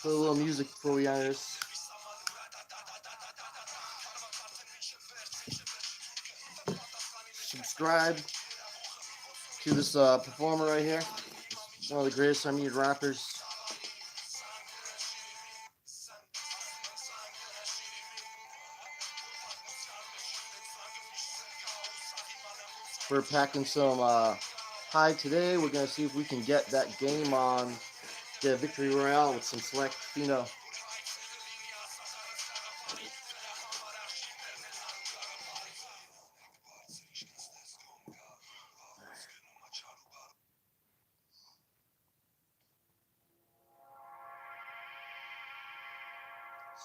Put a little music before we end this. Subscribe to this performer right here. One of the greatest Armenian rappers. We're packing some high today. We're gonna see if we can get that game on the Victory Royale with some select,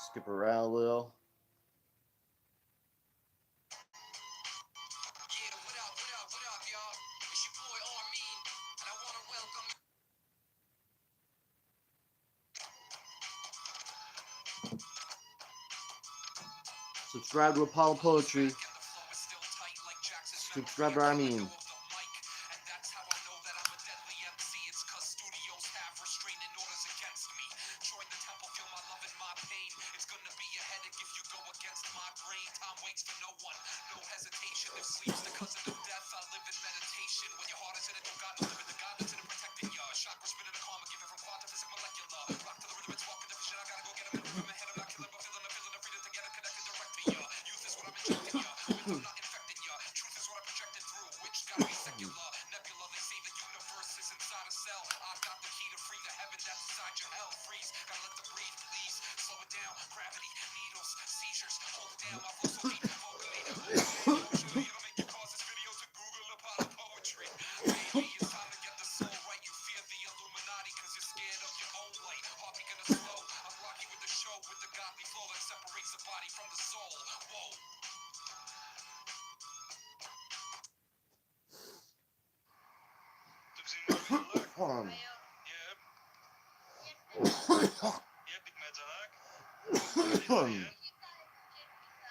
skip around a little. Subscribe to Apollo Poetry. Subscribe to Armin.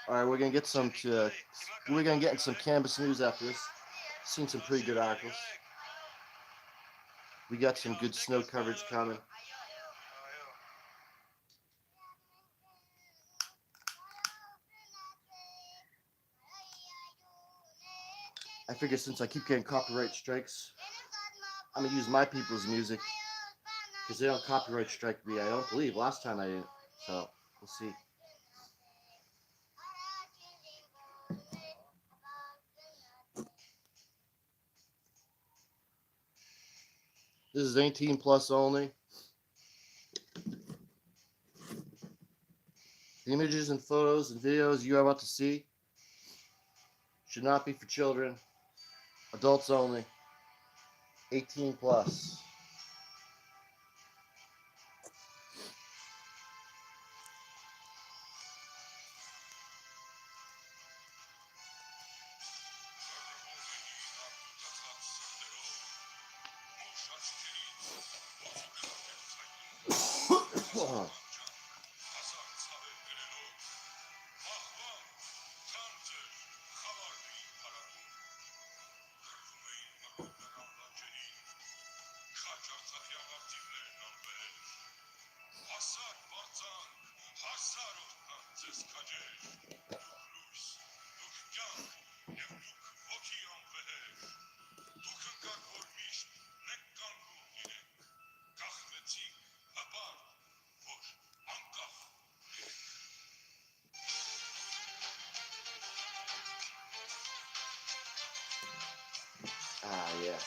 All right, we're gonna get some. We're gonna get in some campus news after this. Seen some pretty good articles. We got some good snow coverage coming. I figure since I keep getting copyright strikes, I'm gonna use my people's music because they don't copyright strike me. I don't believe. Last time I didn't, so we'll see. This is 18 plus only. The images and photos and videos you are about to see should not be for children. Adults only. 18 plus. Ah, yes.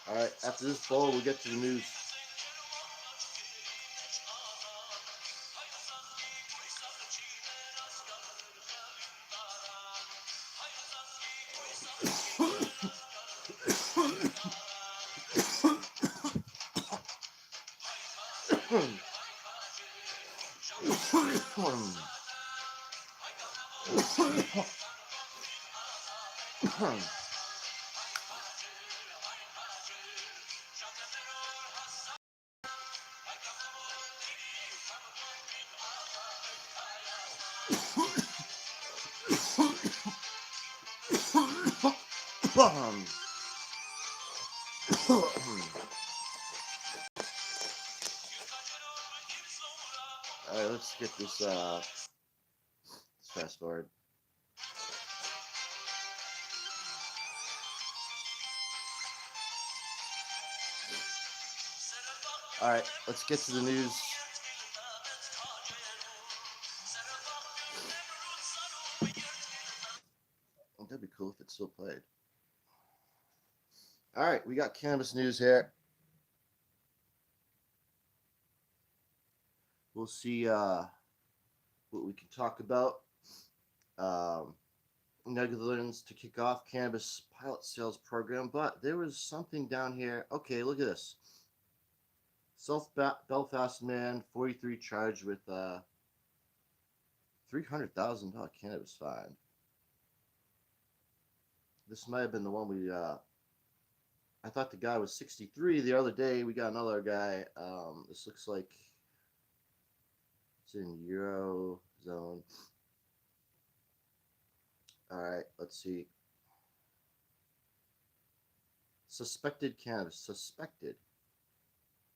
All right, after this bowl, we'll get to the news. Alright, let's get this, let's fast forward. Alright, let's get to the news. Oh, that'd be cool if it still played. Alright, we got cannabis news here. We'll see what we can talk about. Netherlands to kick off cannabis pilot sales program, but there was something down here. Okay, look at this. South Belfast man, 43, charged with $300,000 cannabis fine. This might have been the one we. I thought the guy was 63. The other day we got another guy. This looks like it's in Eurozone. All right, let's see. Suspected cannabis. Suspected.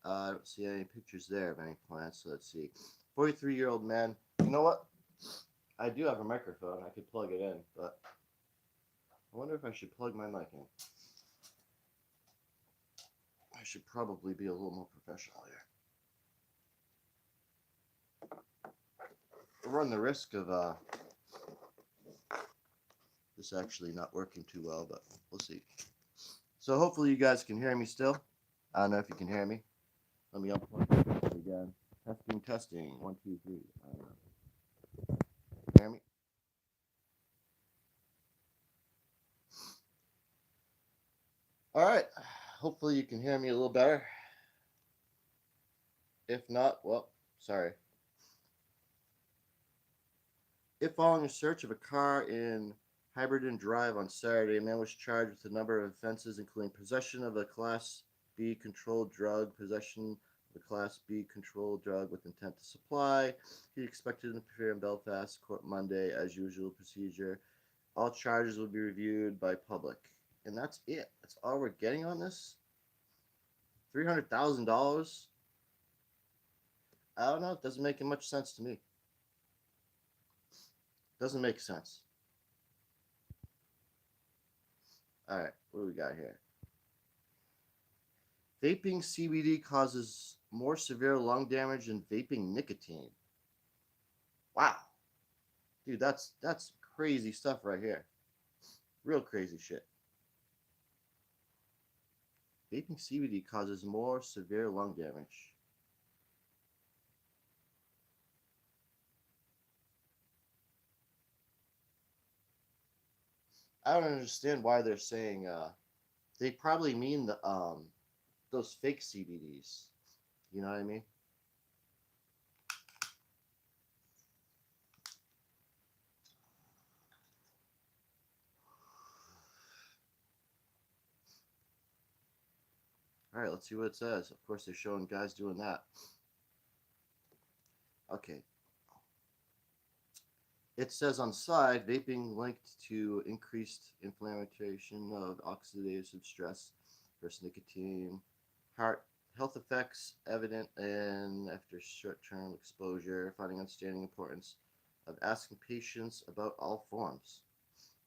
I don't see any pictures there of any plants. So let's see. 43-year-old man. You know what? I do have a microphone. I could plug it in, but I wonder if I should plug my mic in. I should probably be a little more professional here. I run the risk of this actually not working too well, but we'll see. So hopefully you guys can hear me still. I don't know if you can hear me. Let me unplug it again. Testing. 1, 2, 3. I don't know. Hear me? All right. Hopefully you can hear me a little better. If not, well, sorry. If following a search of a car in Hyberton Drive on Saturday, a man was charged with a number of offenses, including possession of a Class B controlled drug, possession of a Class B controlled drug with intent to supply. He expected to appear in Belfast court Monday as usual procedure. All charges will be reviewed by public. And that's it. That's all we're getting on this? $300,000? I don't know. It doesn't make much sense to me. Doesn't make sense. All right, what do we got here? Vaping CBD causes more severe lung damage than vaping nicotine. Wow. Dude, that's crazy stuff right here. Real crazy shit. Vaping CBD causes more severe lung damage. I don't understand why they're saying they probably mean the those fake CBDs. You know what I mean? All right, let's see what it says. Of course, they're showing guys doing that. Okay. It says on side, vaping linked to increased inflammation of oxidative stress versus nicotine, health effects evident and after short-term exposure, finding understanding importance of asking patients about all forms.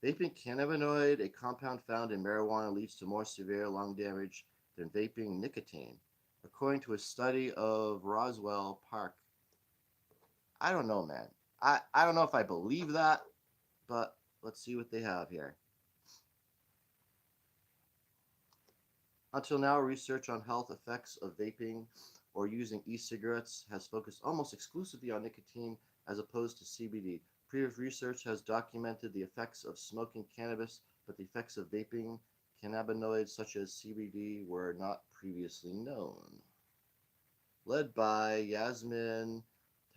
Vaping cannabinoid, a compound found in marijuana, leads to more severe lung damage than vaping nicotine, according to a study of Roswell Park. I don't know, man. I don't know if I believe that, but let's see what they have here. Until now, research on health effects of vaping or using e-cigarettes has focused almost exclusively on nicotine as opposed to CBD. Previous research has documented the effects of smoking cannabis, but the effects of vaping cannabinoids such as CBD were not previously known. Led by Yasmin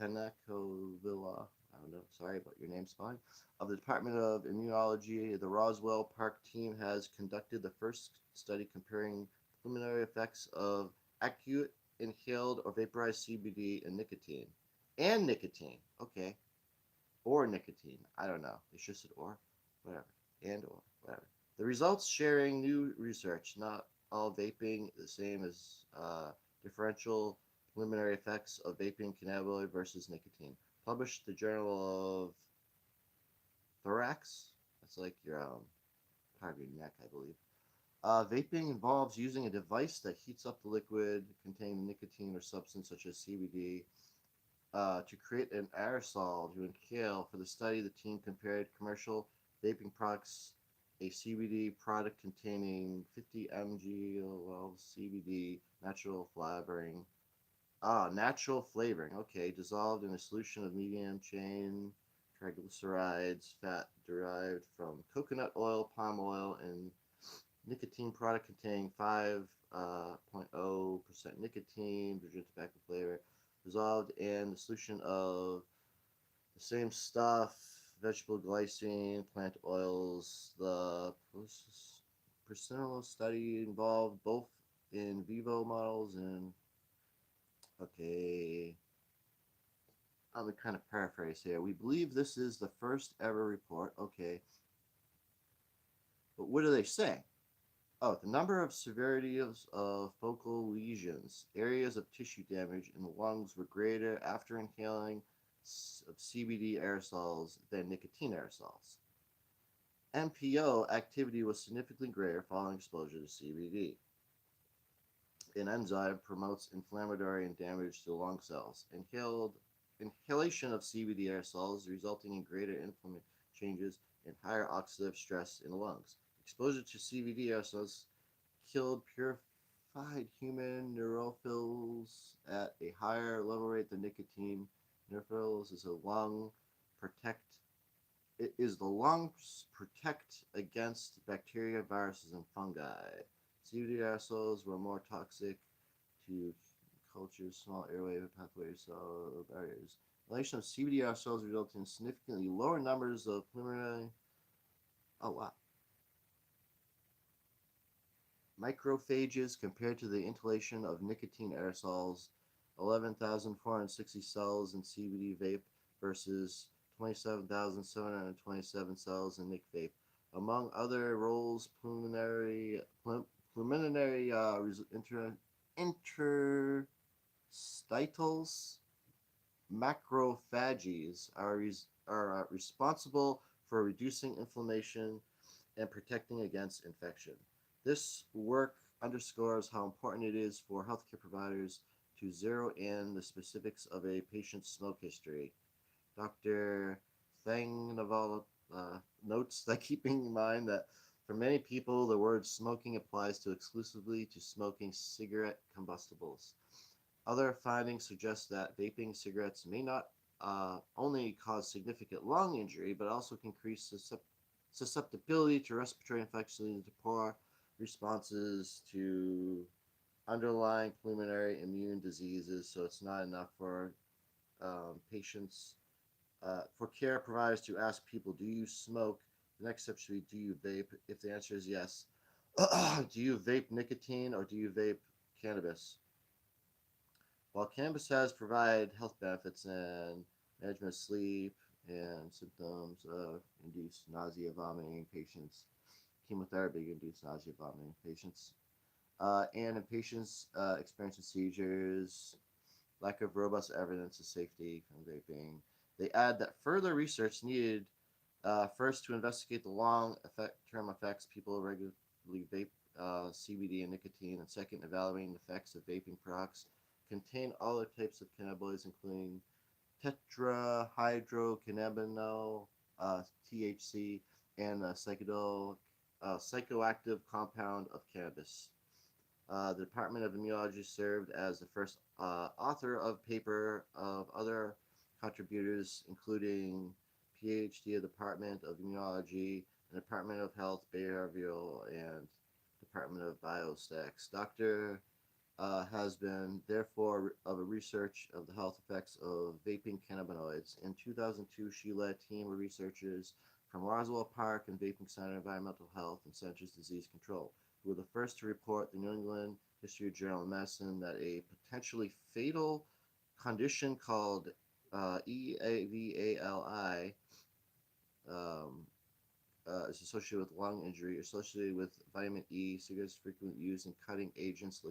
Tenakovilla, I don't know, sorry, but your name's fine, of the Department of Immunology, the Roswell Park team has conducted the first study comparing preliminary effects of acute, inhaled, or vaporized CBD and nicotine. And nicotine, or nicotine, I don't know. It's just an or, whatever, and or, whatever. The results sharing new research, not all vaping the same as differential preliminary effects of vaping cannabinoid versus nicotine. Published the Journal of Thorax. That's like your part of your neck, I believe. Vaping involves using a device that heats up the liquid containing nicotine or substance such as CBD to create an aerosol to inhale. For the study, the team compared commercial vaping products, a CBD product containing 50 mg of CBD, natural flavoring. Okay, dissolved in a solution of medium chain triglycerides, fat derived from coconut oil, palm oil, and nicotine product containing 5.0% nicotine, virgin tobacco flavor, dissolved in the solution of the same stuff, vegetable glycine, plant oils. The personal study involved both in vivo models and, okay, I'm going to kind of paraphrase here. We believe this is the first ever report. Okay, but what do they say? Oh, the number of severities of focal lesions, areas of tissue damage in the lungs were greater after inhaling of CBD aerosols than nicotine aerosols. MPO activity was significantly greater following exposure to CBD. An enzyme promotes inflammatory and damage to lung cells. Inhalation of CBD aerosols resulting in greater inflammatory changes and higher oxidative stress in the lungs. Exposure to CBD aerosols killed purified human neutrophils at a higher level rate than nicotine. Neutrophils is a lung protect. It is the lungs protect against bacteria, viruses, and fungi. CBD aerosols were more toxic to cultures, small airway pathways, so barriers. Inhalation of CBD aerosols resulted in significantly lower numbers of preliminary. Oh wow. Macrophages compared to the inhalation of nicotine aerosols, 11,460 cells in CBD vape versus 27,727 cells in Nic vape. Among other roles, preliminary interstitials, macrophages are responsible for reducing inflammation and protecting against infection. This work underscores how important it is for healthcare providers to zero in the specifics of a patient's smoke history. Dr. Thang Naval notes that keeping in mind that for many people, the word smoking applies to exclusively to smoking cigarette combustibles. Other findings suggest that vaping cigarettes may not only cause significant lung injury, but also can increase susceptibility to respiratory infections leading to poor responses to underlying pulmonary immune diseases. So it's not enough for patients, for care providers to ask people, do you smoke? The next step should be, do you vape? If the answer is yes, do you vape nicotine or do you vape cannabis? While cannabis has provided health benefits and management of sleep and symptoms of induced nausea, vomiting in patients, chemotherapy induced nausea, vomiting in patients, and in patients experiencing seizures, lack of robust evidence of safety from vaping. They add that further research needed, first to investigate the term effects people regularly vape CBD and nicotine, and second, evaluating the effects of vaping products contain all the types of cannabinoids, including tetrahydrocannabinol, THC, and psychoactive compound of cannabis. The Department of Immunology served as the first author of paper of other contributors, including PhD of Department of Immunology, and Department of Health, Behavioral, and Department of Biostatics. Dr. Has been, therefore, of a research of the health effects of vaping cannabinoids. In 2002, she led a team of researchers from Roswell Park and Vaping Center Environmental Health and Centers Disease Control, who were the first to report the New England History of Journal of Medicine that a potentially fatal condition called EAVALI, um, is associated with lung injury, associated with vitamin E. Cigarettes frequently used in cutting agents,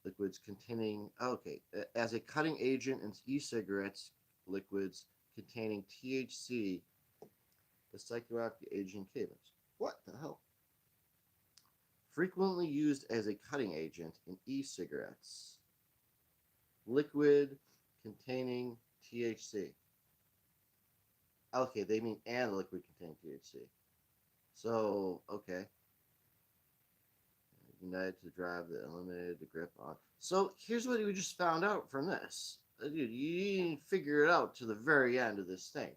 liquids containing okay as a cutting agent in e-cigarettes, liquids containing THC, the psychoactive agent cannabis. What the hell? Frequently used as a cutting agent in e-cigarettes, liquid containing THC. Okay, they mean and the liquid containing THC. So okay, united to drive that eliminated the grip on. So here's what we just found out from this. Dude, you didn't figure it out to the very end of this thing.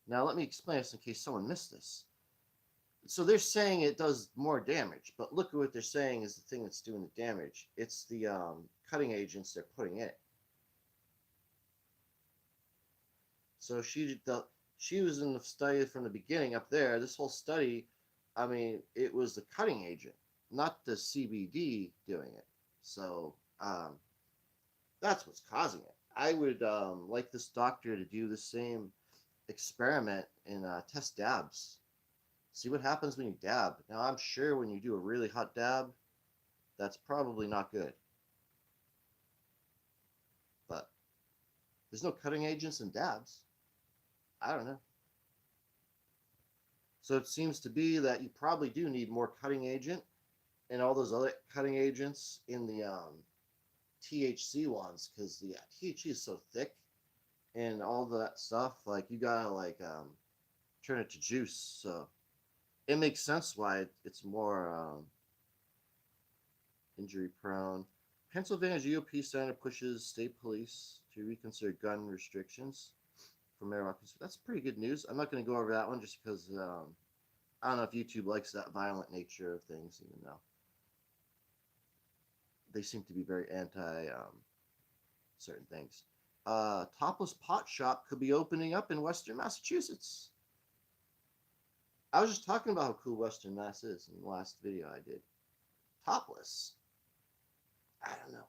Now let me explain this in case someone missed this. So they're saying it does more damage, but look at what they're saying is the thing that's doing the damage. It's the cutting agents they're putting in it. So she was in the study from the beginning up there. This whole study, I mean, it was the cutting agent, not the CBD doing it. So that's what's causing it. I would like this doctor to do the same experiment and test dabs. See what happens when you dab. Now, I'm sure when you do a really hot dab, that's probably not good. But there's no cutting agents in dabs. I don't know. So it seems to be that you probably do need more cutting agent and all those other cutting agents in the THC ones because the THC is so thick and all that stuff. Like you gotta turn it to juice. So it makes sense why it's more injury prone. Pennsylvania GOP Senator pushes state police to reconsider gun restrictions for marijuana. That's pretty good news. I'm not going to go over that one just because I don't know if YouTube likes that violent nature of things, even though they seem to be very anti certain things. Topless pot shop could be opening up in Western Massachusetts. I was just talking about how cool Western Mass is in the last video I did. Topless. I don't know.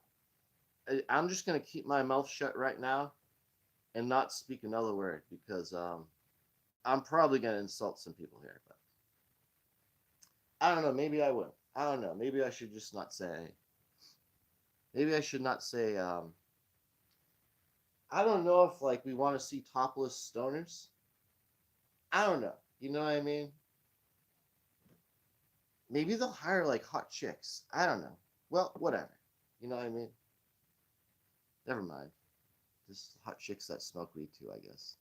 I'm just going to keep my mouth shut right now and not speak another word because I'm probably going to insult some people here. But I don't know. Maybe I will. I don't know. Maybe I should just not say. Maybe I should not say. I don't know if like we want to see topless stoners. I don't know. You know what I mean? Maybe they'll hire like hot chicks. I don't know. Well, whatever. You know what I mean? Never mind. Just hot chicks that smoke weed too, I guess.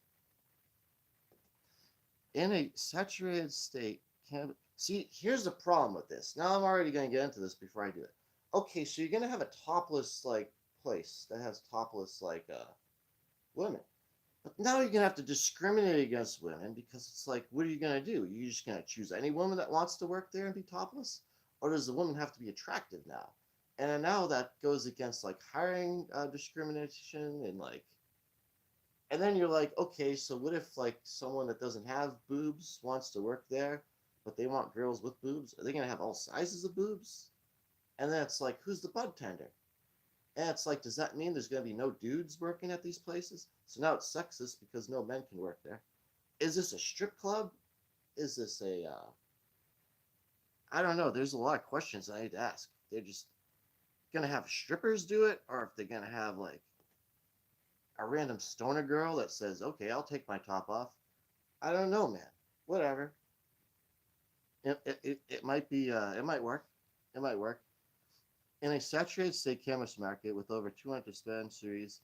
In a saturated state, can see. Here's the problem with this. Now I'm already going to get into this before I do it. Okay, so you're going to have a topless like place that has topless like women. But now you're gonna have to discriminate against women because it's like, what are you gonna do? You're just gonna choose any woman that wants to work there and be topless, or does the woman have to be attractive now? And now that goes against like hiring discrimination and like, and then you're like, okay, so what if like someone that doesn't have boobs wants to work there, but they want girls with boobs? Are they gonna have all sizes of boobs? And then it's like, who's the bud tender? And it's like, does that mean there's going to be no dudes working at these places? So now it's sexist because no men can work there. Is this a strip club? Is this a, I don't know. There's a lot of questions I need to ask. They're just going to have strippers do it, or if they're going to have like a random stoner girl that says, okay, I'll take my top off. I don't know, man. Whatever. It might be, it might work. It might work. In a saturated state cannabis market with over 200 dispensaries,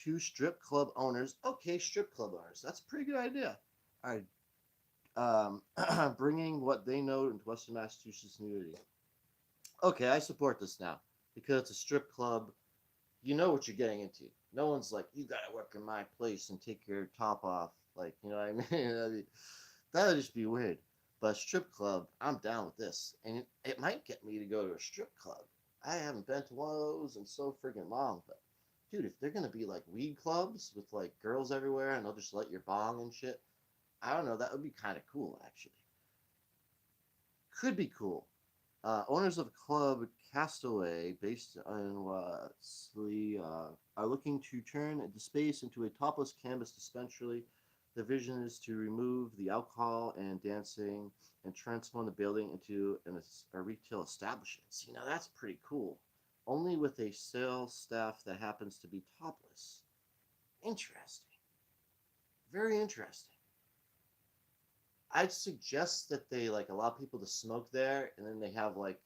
two strip club owners. Okay, strip club owners. That's a pretty good idea. All right. Bringing what they know into Western Massachusetts community. Okay, I support this now because it's a strip club. You know what you're getting into. No one's like, you gotta work in my place and take your top off. Like, you know what I mean? That'd just be weird. But strip club, I'm down with this. And it might get me to go to a strip club. I haven't been to one of those in so friggin' long. But, dude, if they're going to be like weed clubs with like girls everywhere and they'll just let your bong and shit, I don't know. That would be kind of cool, actually. Could be cool. Owners of Club Castaway, based in Wesley, are looking to turn the space into a topless cannabis dispensary The vision is to remove the alcohol and dancing and transform the building into a retail establishment. See, now that's pretty cool. Only with a sales staff that happens to be topless. Interesting. Very interesting. I'd suggest that they like allow people to smoke there, and then they have like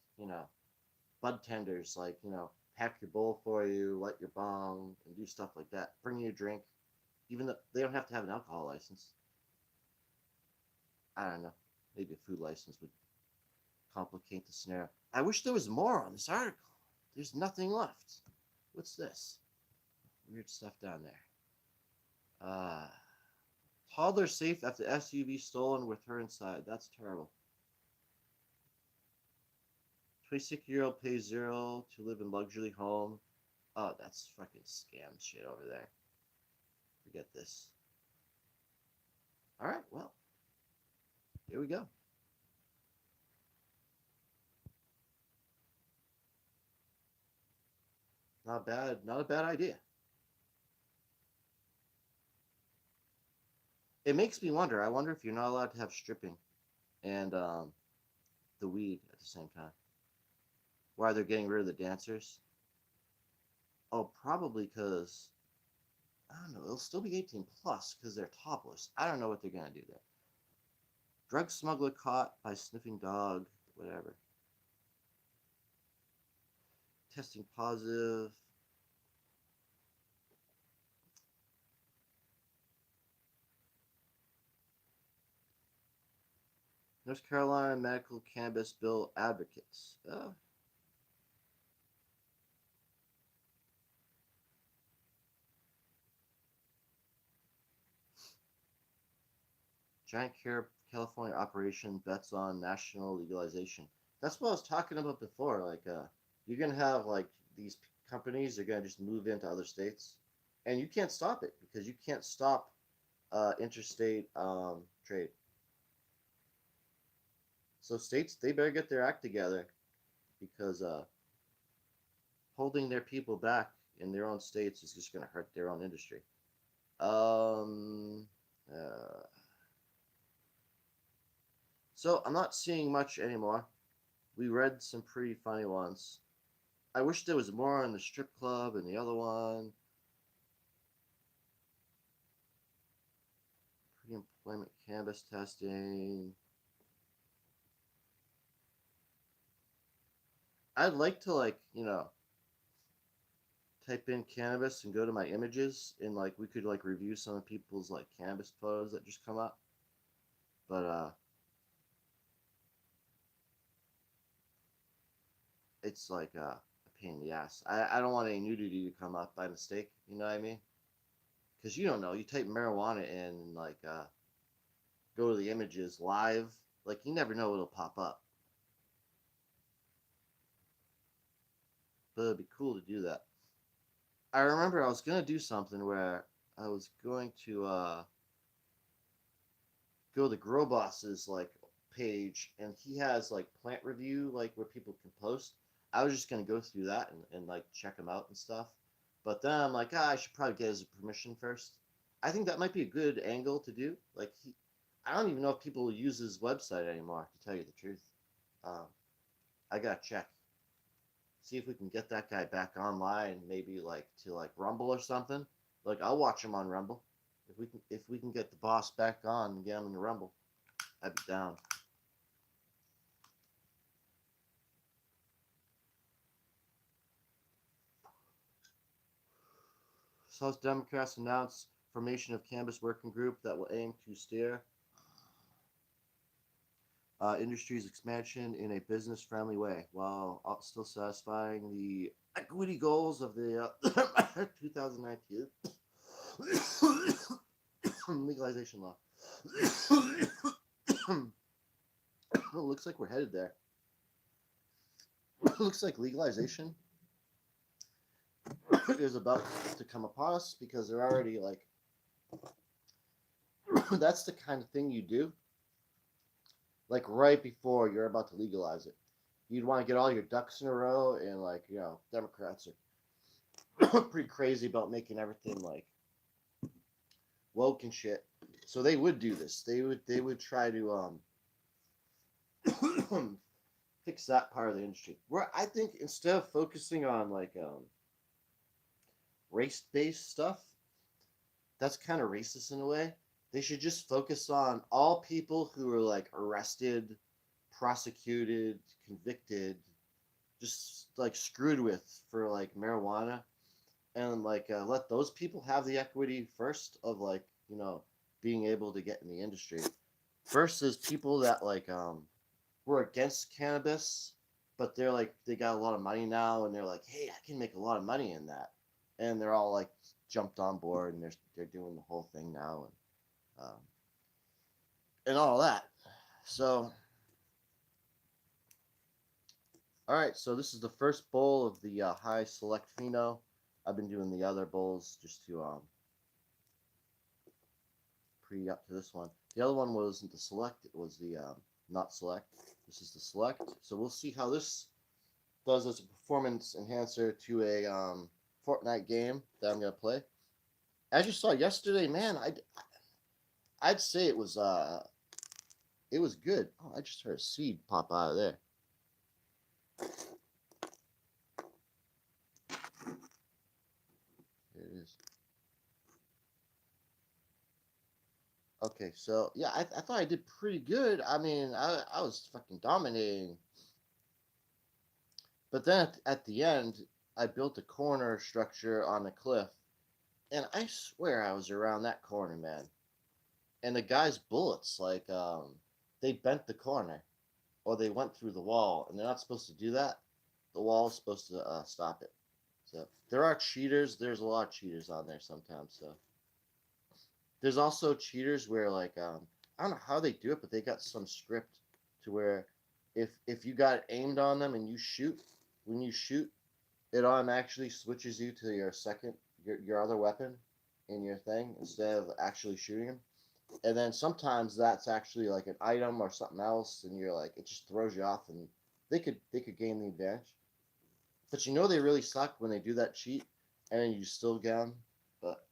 bud tenders, like pack your bowl for you, light your bong, and do stuff like that. Bring you a drink, even though they don't have to have an alcohol license. I don't know. Maybe a food license would complicate the scenario. I wish there was more on this article. There's nothing left. What's this? Weird stuff down there. Uh, Toddler safe after SUV stolen with her inside. That's terrible. 26-year-old pays zero to live in luxury home. Oh, that's fucking scam shit over there. Forget this. All right, well, here we go. Not bad. Not a bad idea. It makes me wonder. I wonder if you're not allowed to have stripping and the weed at the same time. Why they're getting rid of the dancers? Oh, probably because I don't know. It'll still be 18 plus because they're topless. I don't know what they're gonna do there. Drug smuggler caught by sniffing dog. Whatever. Testing positive. North Carolina medical cannabis bill advocates. Giant California operation bets on national legalization. That's what I was talking about before. Like, you're gonna have like these companies. They're gonna just move into other states, and you can't stop it because you can't stop interstate trade. So states they better get their act together because holding their people back in their own states is just gonna hurt their own industry. Um, uh, so I'm not seeing much anymore. We read some pretty funny ones. I wish there was more on the strip club and the other one. Pre-employment canvas testing. I'd like to type in cannabis and go to my images and like we could like review some of people's like cannabis photos that just come up. But it's like a pain in the ass. I don't want any nudity to come up by mistake. You know what I mean? Because you don't know. You type marijuana in and like go to the images live. Like you never know what'll pop up. But it'd be cool to do that. I remember I was gonna do something where I was going to go to Grow Boss's like page, and he has like plant review, like where people can post. I was just gonna go through that and like check them out and stuff. But then I'm like, I should probably get his permission first. I think that might be a good angle to do. Like I don't even know if people use his website anymore. To tell you the truth, um, I gotta check. See if we can get that guy back online, maybe like to like Rumble or something. Like I'll watch him on Rumble. If we can get the boss back on and get him in the Rumble, I'd be down. South Democrats announced formation of cannabis working group that will aim to steer industry's expansion in a business-friendly way while still satisfying the equity goals of the 2019 legalization law. Looks like we're headed there. Looks like legalization is about to come upon us because they're already like that's the kind of thing you do like right before you're about to legalize it. You'd want to get all your ducks in a row, and like Democrats are pretty crazy about making everything like woke and shit. So they would do this. They would try to fix that part of the industry. Where I think instead of focusing on like race based stuff, that's kind of racist in a way. They should just focus on all people who are like arrested, prosecuted, convicted, just like screwed with for like marijuana, and like let those people have the equity first of like being able to get in the industry versus people that like were against cannabis, but they're like they got a lot of money now and they're like, hey, I can make a lot of money in that, and they're all like jumped on board and they're doing the whole thing now and all that. So all right, so this is the first bowl of the high select pheno. I've been doing the other bowls just to pre up to this one. The other one wasn't the select; it was the not select. This is the select. So we'll see how this does as a performance enhancer to a Fortnite game that I'm gonna play. As you saw yesterday, man, I'd say it was good. Oh, I just heard a seed pop out of there. There it is. Okay, so yeah, I thought I did pretty good. I mean, I was fucking dominating. But then at the end, I built a corner structure on the cliff, and I swear I was around that corner, man. And the guy's bullets, like, they bent the corner, or they went through the wall, and they're not supposed to do that. The wall is supposed to stop it. So there are cheaters. There's a lot of cheaters on there sometimes. So there's also cheaters where like I don't know how they do it, but they got some script to where if you got aimed on them and you shoot, when you shoot, it automatically switches you to your second your other weapon in your thing instead of actually shooting them. And then sometimes that's actually like an item or something else, and you're like it just throws you off, and they could gain the advantage. But they really suck when they do that cheat, and then you still get them. But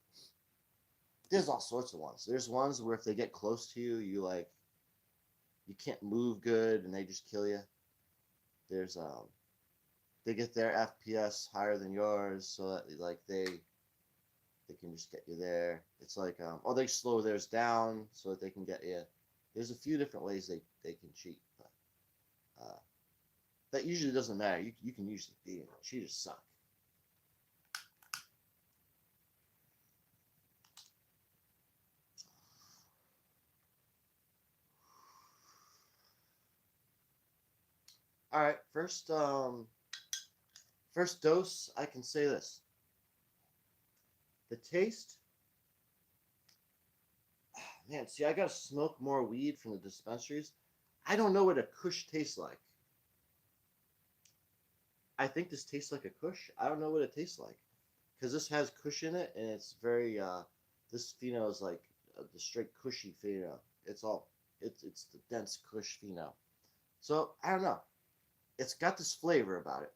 there's all sorts of ones. There's ones where if they get close to you, you can't move good, and they just kill you. There's they get their FPS higher than yours, so that like they can just get you there. It's like or they slow theirs down so that they can get you. There's a few different ways they can cheat, but that usually doesn't matter. You can usually beat them. Cheaters suck. All right, first dose. I can say this: the taste. Man, see, I gotta smoke more weed from the dispensaries. I don't know what a Kush tastes like. I think this tastes like a Kush. I don't know what it tastes like because this has Kush in it, and it's very. This pheno is like the straight Kushy pheno. It's the dense Kush pheno. So I don't know. It's got this flavor about it,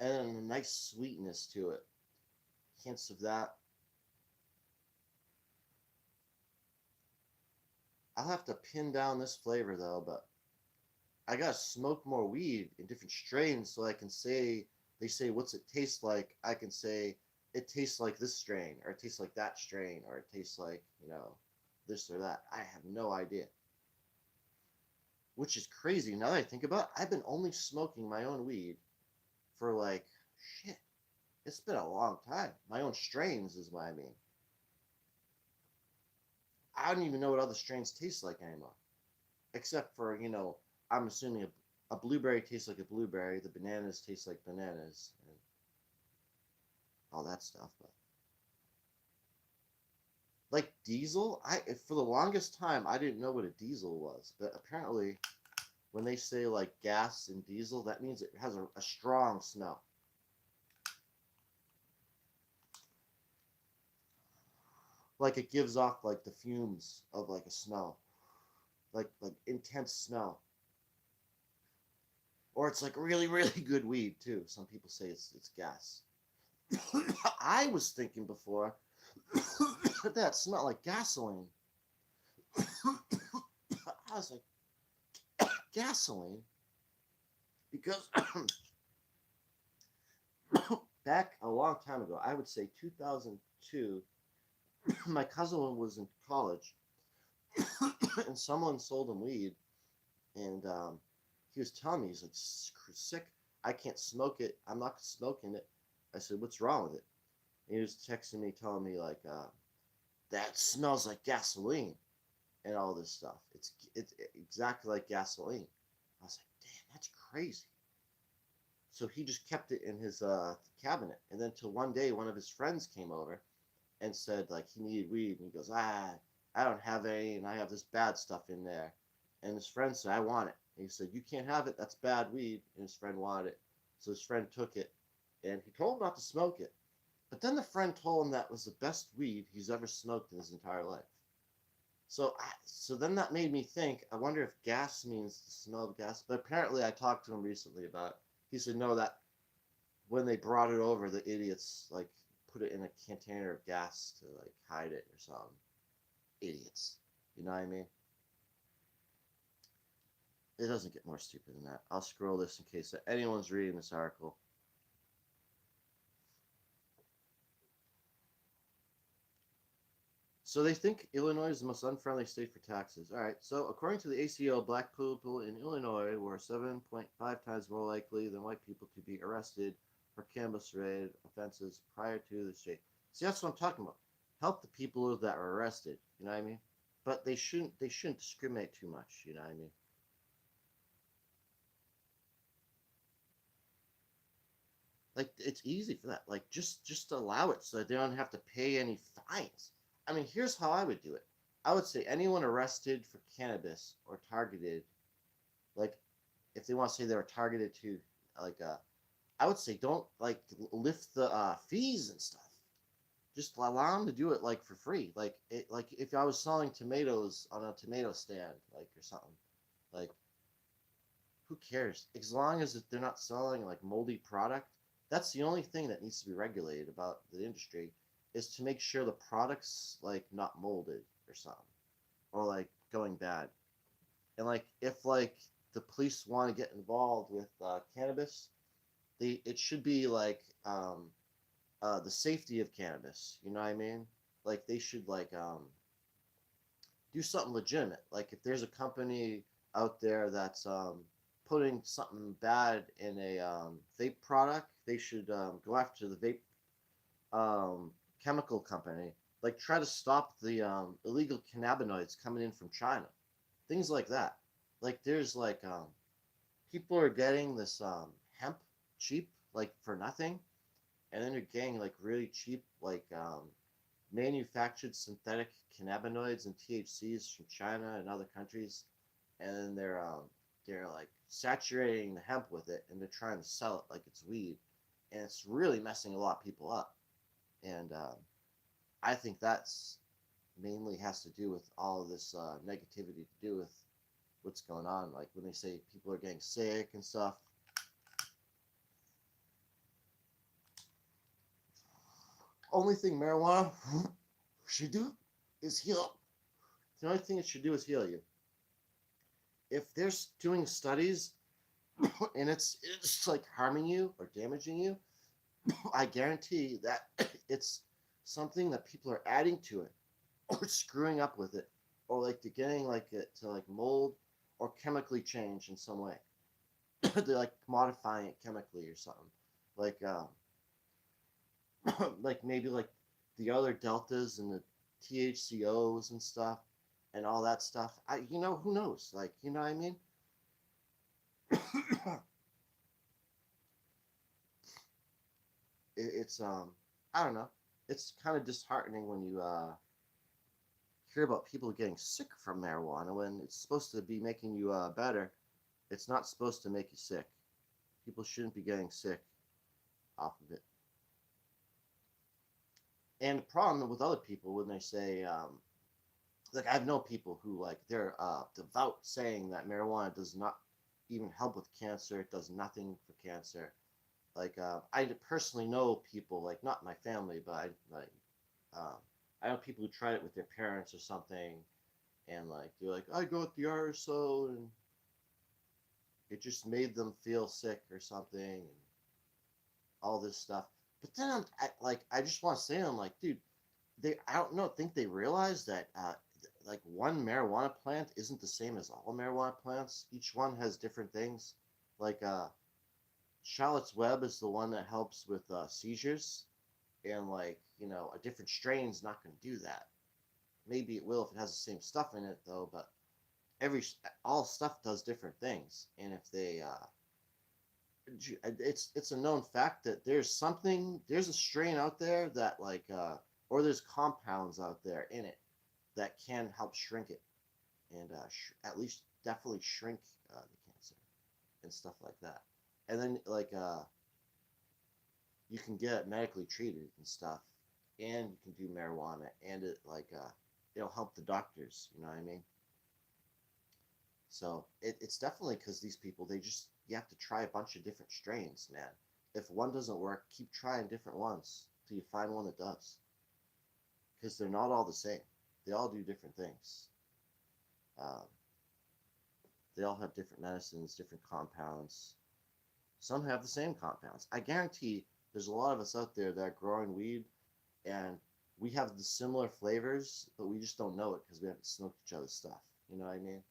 and a nice sweetness to it. Hints of that. I'll have to pin down this flavor though, but I gotta smoke more weed in different strains so I can say they say what's it taste like. I can say it tastes like this strain, or it tastes like that strain, or it tastes like this or that. I have no idea, which is crazy. Now that I think about it, I've been only smoking my own weed for like shit. It's been a long time. My own strains is what I mean. I don't even know what other strains taste like anymore, except for I'm assuming a blueberry tastes like a blueberry. The bananas taste like bananas, and all that stuff. But like diesel, I for the longest time I didn't know what a diesel was, but apparently when they say like gas and diesel, that means it has a strong smell. Like it gives off like the fumes of like a smell, like intense smell. Or it's like really really good weed too. Some people say it's gas. I was thinking before That smelled like gasoline. I was like, gasoline? Because back a long time ago, I would say 2002, my cousin was in college, and someone sold him weed, and he was telling me, he's like, sick. I can't smoke it. I'm not smoking it. I said, what's wrong with it? And he was texting me, telling me like, that smells like gasoline and all this stuff. It's exactly like gasoline. I was like, damn, that's crazy. So he just kept it in his cabinet, and then till one day, one of his friends came over and said like he needed weed, and he goes, I don't have any, and I have this bad stuff in there. And his friend said, I want it. And he said, you can't have it. That's bad weed. And his friend wanted it, so his friend took it, and he told him not to smoke it. But then the friend told him that was the best weed he's ever smoked in his entire life. So then that made me think. I wonder if gas means the smell of gas. But apparently, I talked to him recently about it. He said no, that when they brought it over, the idiots like put it in a container of gas to like hide it or something. Idiots. You know what I mean? It doesn't get more stupid than that. I'll scroll this in case anyone's reading this article. So they think Illinois is the most unfriendly state for taxes. All right. So according to the ACO, black people in Illinois were 7.5 times more likely than white people to be arrested for cannabis-related offenses prior to the state. See, that's what I'm talking about. Help the people that are arrested. You know what I mean? But they shouldn't discriminate too much. You know what I mean? Like it's easy for that. Like just allow it so they don't have to pay any fines. I mean, here's how I would do it. I would say anyone arrested for cannabis or targeted, like if they want to say they were targeted to, like I would say don't like lift the fees and stuff. Just allow them to do it like for free. Like if I was selling tomatoes on a tomato stand, like or something, like who cares? As long as they're not selling like moldy product, that's the only thing that needs to be regulated about the industry is to make sure the product's like not molded or something or like going bad. And like if like the police want to get involved with cannabis, they it should be like the safety of cannabis. You know what I mean? Like they should like do something legitimate. Like if there's a company out there that's putting something bad in a vape product, they should go after the vape um, chemical company. Like try to stop the illegal cannabinoids coming in from China, things like that. Like there's like people are getting this hemp cheap, like for nothing, and then they're getting like really cheap, like manufactured synthetic cannabinoids and THCs from China and other countries, and then they're like saturating the hemp with it, and they're trying to sell it like it's weed, and it's really messing a lot of people up. And I think that's mainly has to do with all of this negativity to do with what's going on. Like when they say people are getting sick and stuff. Only thing marijuana should do is heal. The only thing it should do is heal you. If they're doing studies and it's like harming you or damaging you, I guarantee that it's something that people are adding to it or screwing up with it or like they're getting like it to like mold or chemically change in some way. They're like modifying it chemically or something. Like like maybe like the other deltas and the THCOs and stuff and all that stuff. Who knows? Like you know what I mean? It's I don't know. It's kind of disheartening when you hear about people getting sick from marijuana when it's supposed to be making you better. It's not supposed to make you sick. People shouldn't be getting sick off of it. And the problem with other people when they say, like I've known people who like they're devout saying that marijuana does not even help with cancer. It does nothing for cancer. Like I personally know people, like not my family, but I like Um, I know people who tried it with their parents or something, and like they're like, I got the RSO, and it just made them feel sick or something, and all this stuff. But then I just want to say, I'm like, dude, I don't know, think they realize that like one marijuana plant isn't the same as all marijuana plants. Each one has different things. Like Charlotte's Web is the one that helps with seizures, and like a different strain's not going to do that. Maybe it will if it has the same stuff in it though, but every all stuff does different things, and if they it's a known fact that there's a strain out there that like or there's compounds out there in it that can help shrink it, and at least definitely shrink the cancer and stuff like that. And then like you can get it medically treated and stuff, and you can do marijuana, and it like it'll help the doctors. You know what I mean? So it's definitely because these people, they just, you have to try a bunch of different strains, man. If one doesn't work, keep trying different ones till you find one that does. Because they're not all the same. They all do different things. Um, they all have different medicines, different compounds. Some have the same compounds. I guarantee there's a lot of us out there that are growing weed, and we have the similar flavors, but we just don't know it because we haven't smoked each other's stuff. You know what I mean?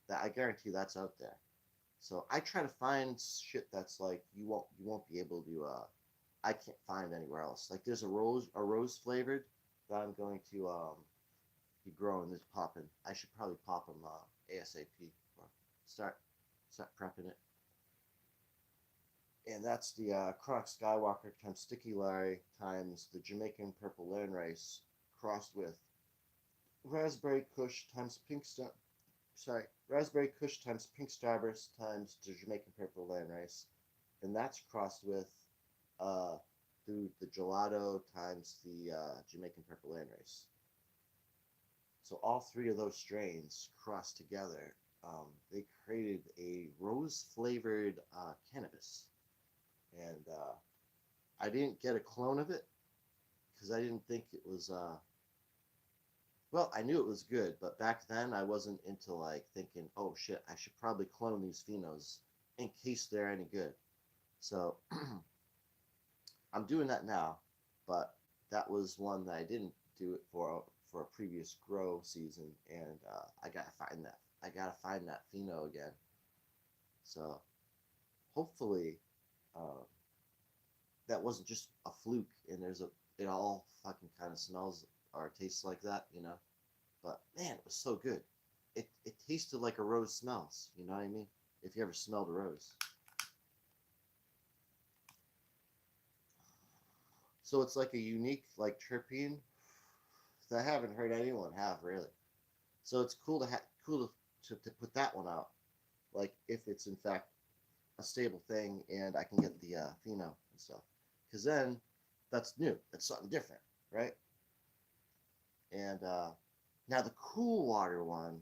That I guarantee that's out there. So I try to find shit that's like you won't be able to I can't find anywhere else. Like there's a rose flavored that I'm going to be growing this popping. I should probably pop them ASAP or start start prepping it. And that's the Croc Skywalker times Sticky Larry times the Jamaican Purple Landrace crossed with Raspberry Kush times Raspberry Kush times Pink Starburst times the Jamaican Purple Landrace, and that's crossed with uh, the Gelato times the Jamaican Purple Landrace. So all three of those strains crossed together, they created a rose flavored cannabis, and I didn't get a clone of it because I didn't think it was well, I knew it was good, but back then I wasn't into like thinking, oh shit, I should probably clone these phenos in case they're any good. So I'm doing that now, but that was one that I didn't do it for a previous grow season, and I gotta find that. I gotta find that pheno again. So hopefully uh, that wasn't just a fluke, and it all fucking kind of smells or tastes like that, you know. But man, it was so good. It tasted like a rose smells. You know what I mean? If you ever smelled a rose. So it's like a unique like terpene that I haven't heard anyone have really. So it's cool to put that one out. Like if it's in fact a stable thing and I can get the pheno and stuff. Because then that's new. That's something different, right? And now the cool water one,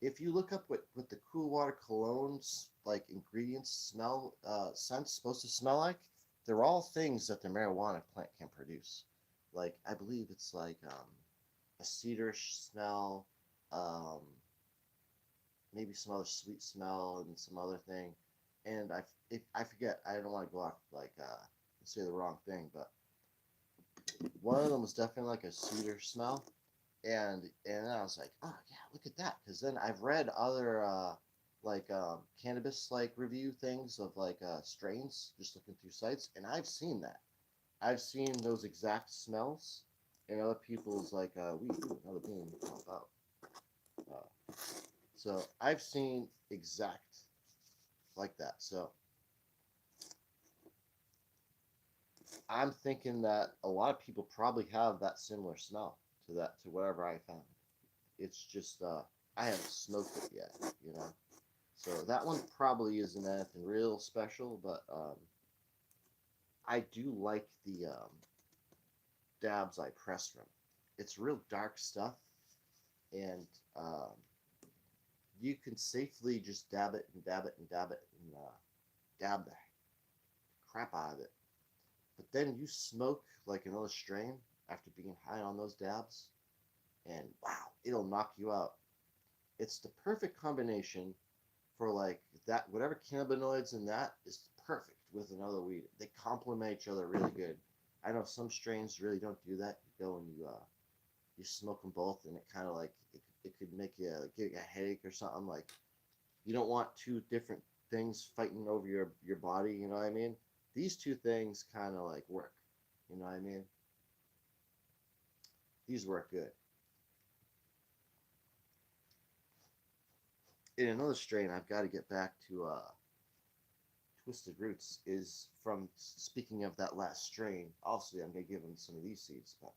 if you look up what the cool water colognes like ingredients smell scents supposed to smell like, they're all things that the marijuana plant can produce. Like I believe it's like a cedarish smell, um, maybe some other sweet smell and some other thing. And I forget, I don't want to go off like say the wrong thing, but one of them was definitely like a cedar smell, and then I was like, oh yeah, look at that. Because then I've read other like cannabis like review things of like strains, just looking through sites, and I've seen that. I've seen those exact smells in other people's like weed. Another bean pop out. Uh, so I've seen exact like that. So I'm thinking that a lot of people probably have that similar smell to whatever I found. It's just I haven't smoked it yet, you know. So that one probably isn't anything real special, but I do like the dabs I press from. It's real dark stuff, and um, you can safely just dab it and dab it and dab it and dab the crap out of it. But then you smoke like another strain after being high on those dabs, and wow, it'll knock you out. It's the perfect combination for like that. Whatever cannabinoids in that is perfect with another weed. They complement each other really good. I know some strains really don't do that. You go and you smoke them both, and it kind of like it could make you get a headache or something. Like you don't want two different things fighting over your body. You know what I mean? These two things kind of like work. You know what I mean? These work good. In another strain, I've got to get back to Twisted Roots is from, speaking of that last strain, obviously I'm going to give him some of these seeds, but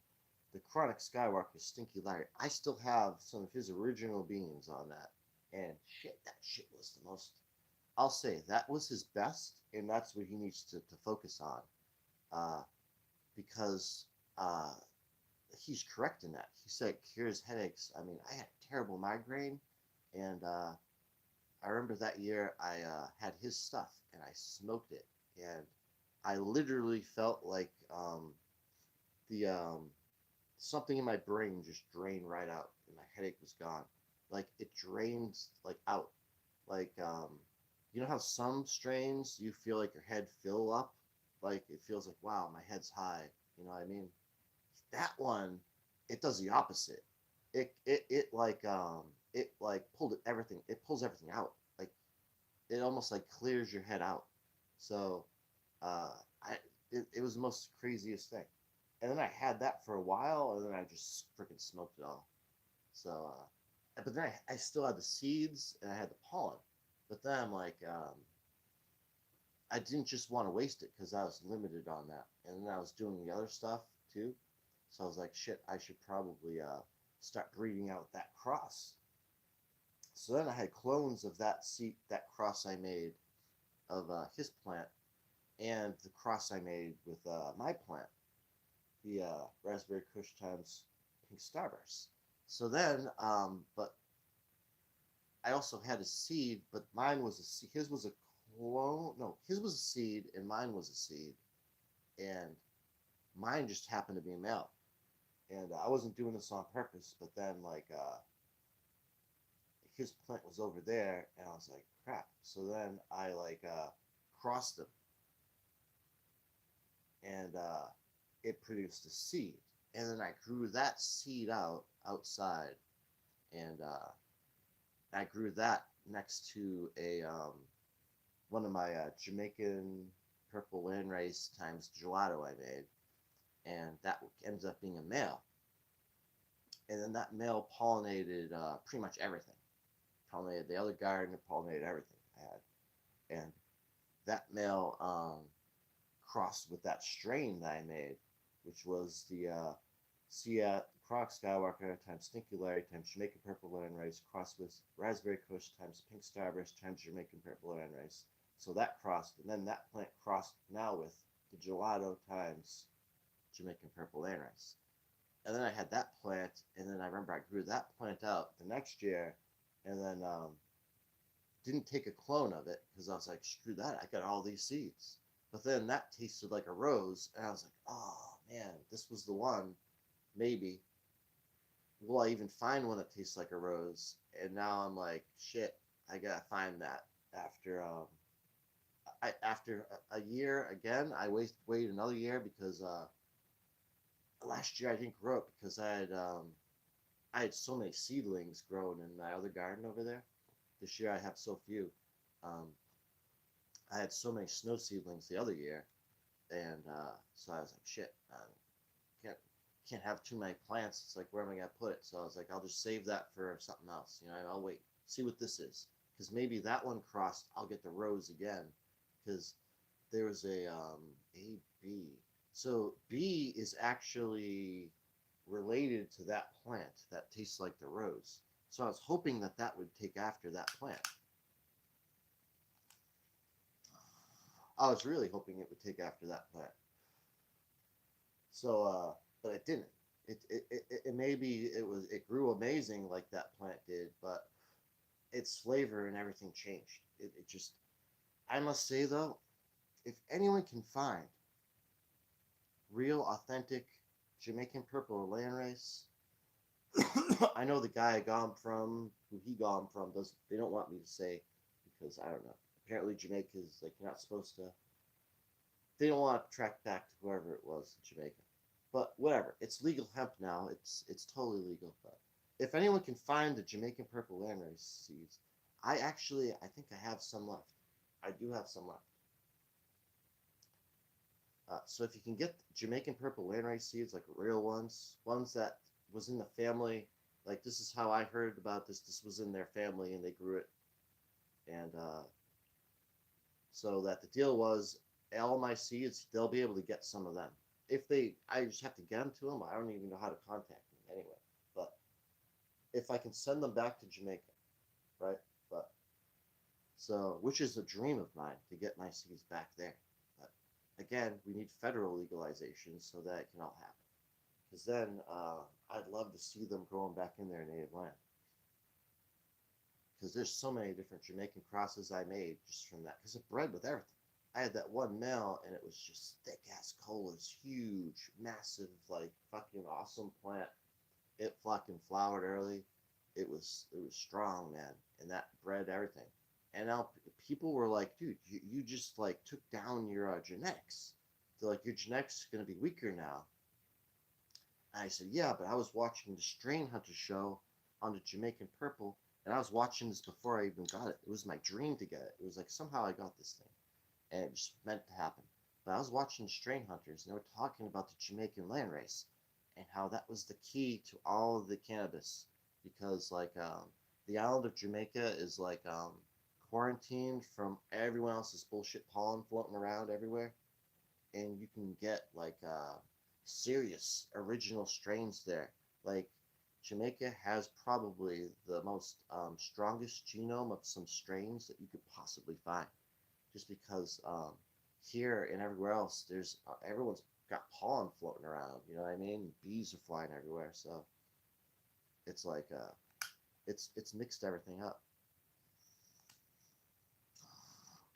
the Chronic Skywalker Stinky Larry, I still have some of his original beans on that. And shit, that shit was the most, I'll say, that was his best, and that's what he needs to focus on. Uh, because uh, he's correct in that. He said it cures headaches. I mean, I had a terrible migraine, and I remember that year I had his stuff and I smoked it, and I literally felt like the something in my brain just drained right out, and my headache was gone. Like it drains like out. Like you know how some strains you feel like your head fill up, like it feels like wow my head's high. You know what I mean? That one, it does the opposite. It like pulled everything. It pulls everything out. Like it almost like clears your head out. So uh, I it was the most craziest thing. And then I had that for a while, and then I just freaking smoked it all. So, but then I still had the seeds and I had the pollen. But then I'm like, I didn't just want to waste it because I was limited on that, and then I was doing the other stuff too. So I was like, shit, I should probably start breeding out that cross. So then I had clones of that seed, that cross I made of his plant, and the cross I made with my plant, the raspberry kush times pink starburst. So then, but I also had a seed, but mine was a seed. His was a clone. No, his was a seed, and mine was a seed, and mine just happened to be a male. And I wasn't doing this on purpose, but then like his plant was over there, and I was like, crap. So then I like crossed them, and it produced a seed, and then I grew that seed out outside, and I grew that next to a one of my Jamaican purple landrace times gelato I made, and that ended up being a male. And then that male pollinated pretty much everything. Pollinated the other garden, pollinated everything I had, and that male crossed with that strain that I made, which was the Croc Skywalker times Stinky Larry times Jamaican Purple Land Rice crossed with Raspberry Kush times Pink Starburst times Jamaican Purple Land Rice. So that crossed, and then that plant crossed now with the Gelato times Jamaican Purple Land Rice. And then I had that plant, and then I remember I grew that plant out the next year, and then didn't take a clone of it because I was like, screw that, I got all these seeds. But then that tasted like a rose, and I was like, oh man, this was the one. Maybe. Will I even find one that tastes like a rose? And now I'm like, shit, I gotta find that after after a year again. I waited another year because last year I didn't grow it because I had so many seedlings grown in my other garden over there. This year I have so few. Um, I had so many snow seedlings the other year, and so I was like, shit, can't can't have too many plants. It's like, where am I gonna put it? So I was like, I'll just save that for something else. You know, I'll wait, see what this is, because maybe that one crossed, I'll get the rose again, because there was a B. So B is actually related to that plant that tastes like the rose. So I was hoping that that would take after that plant. I was really hoping it would take after that plant. So, but it didn't. It maybe it grew amazing like that plant did, but its flavor and everything changed. It just, I must say though, if anyone can find real, authentic Jamaican purple landrace. I know the guy I got him from, who he got him from, does. They don't want me to say because I don't know. Apparently, Jamaica is like you're not supposed to. They don't want to track back to whoever it was in Jamaica. But whatever, it's legal hemp now. It's totally legal. But if anyone can find the Jamaican purple landrace seeds, I think I have some left. I do have some left. So if you can get Jamaican purple landrace seeds, like real ones that was in the family, like this is how I heard about this. This was in their family and they grew it, and so that the deal was all my seeds, they'll be able to get some of them. If they, I just have to get them to them. I don't even know how to contact them anyway. But if I can send them back to Jamaica, right? But so, which is a dream of mine to get my seeds back there. But again, we need federal legalization so that it can all happen. Because then I'd love to see them growing back in their native land. Because there's so many different Jamaican crosses I made just from that. Because it bred with everything. I had that one male, and it was just thick ass colas, huge, massive, like fucking awesome plant. It fucking flowered early. It was strong, man, and that bred everything. And now people were like, dude, you just like took down your genetics. They're like, your genetics is gonna be weaker now. And I said, yeah, but I was watching the Strain Hunter show on the Jamaican Purple, and I was watching this before I even got it. It was my dream to get it. It was like somehow I got this thing, and it just meant to happen. But I was watching Strain Hunters, and they were talking about the Jamaican landrace and how that was the key to all of the cannabis, because like the island of Jamaica is like quarantined from everyone else's bullshit pollen floating around everywhere, and you can get like serious original strains there. Like Jamaica has probably the most strongest genome of some strains that you could possibly find, just because here and everywhere else, there's everyone's got pollen floating around. You know what I mean? Bees are flying everywhere, so it's like it's mixed everything up.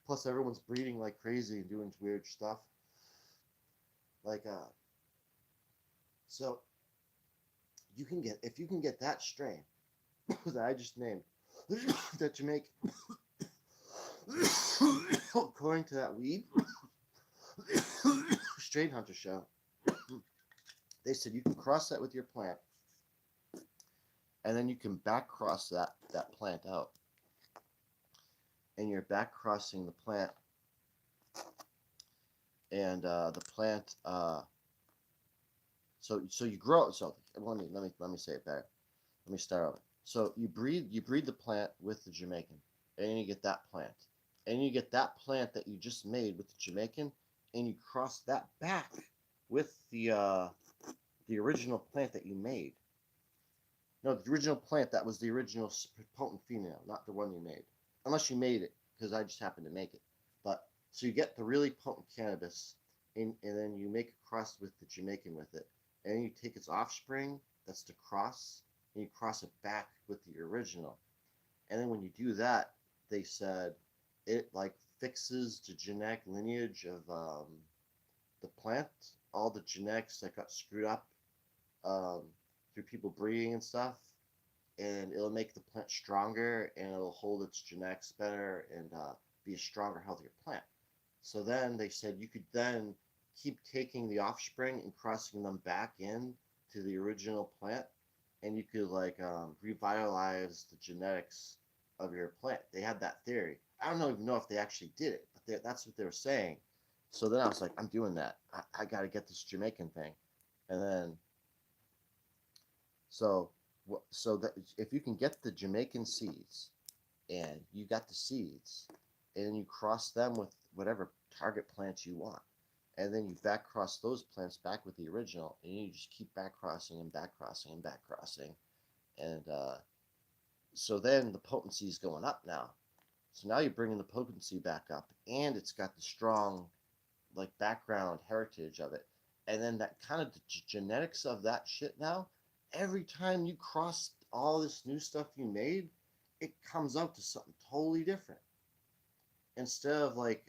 Plus, everyone's breeding like crazy and doing weird stuff. Like so you can get if you can get that strain that I just named that Jamaica, according to that weed strain hunter show, they said you can cross that with your plant, and then you can back cross that plant out, and you're back crossing the plant, and the plant. So you grow. So let me say it better. Let me start over. So you breed the plant with the Jamaican, and you get that plant, and you get that plant that you just made with the Jamaican, and you cross that back with the original plant that you made. No, the original plant that was the original potent female, not the one you made, unless you made it because I just happened to make it. But so you get the really potent cannabis, and then you make a cross with the Jamaican with it, and then you take its offspring, that's the cross, and you cross it back with the original. And then when you do that, they said it like fixes the genetic lineage of the plant, all the genetics that got screwed up um, through people breeding and stuff, and it'll make the plant stronger, and it'll hold its genetics better, and be a stronger, healthier plant. So then they said you could then keep taking the offspring and crossing them back in to the original plant, and you could like revitalize the genetics of your plant. They had that theory. I don't even know if they actually did it, but that's what they were saying. So then I was like, I'm doing that. I got to get this Jamaican thing, and then so so that if you can get the Jamaican seeds, and you got the seeds, and you cross them with whatever target plants you want, and then you back cross those plants back with the original, and you just keep back crossing and back crossing and back crossing, and so then the potency is going up now. So now you're bringing the potency back up, and it's got the strong like background heritage of it, and then that kind of the genetics of that shit now. Every time you cross all this new stuff you made, it comes out to something totally different. Instead of like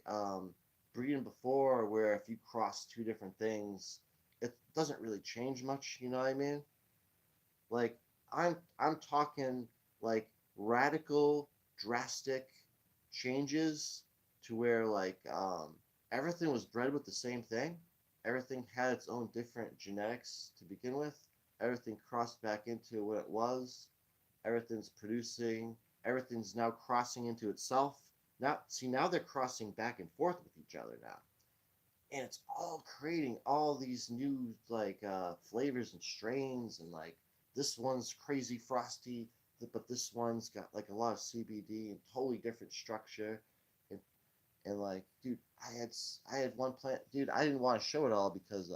breeding before, where if you cross two different things, it doesn't really change much. You know what I mean? Like I'm talking like radical, drastic changes to where like everything was bred with the same thing. Everything had its own different genetics to begin with. Everything crossed back into what it was. Everything's producing. Everything's now crossing into itself. Now they're crossing back and forth with each other now, and it's all creating all these new like flavors and strains, and like this one's crazy frosty, but this one's got like a lot of CBD and totally different structure, and like dude, I had one plant, dude. I didn't want to show it all because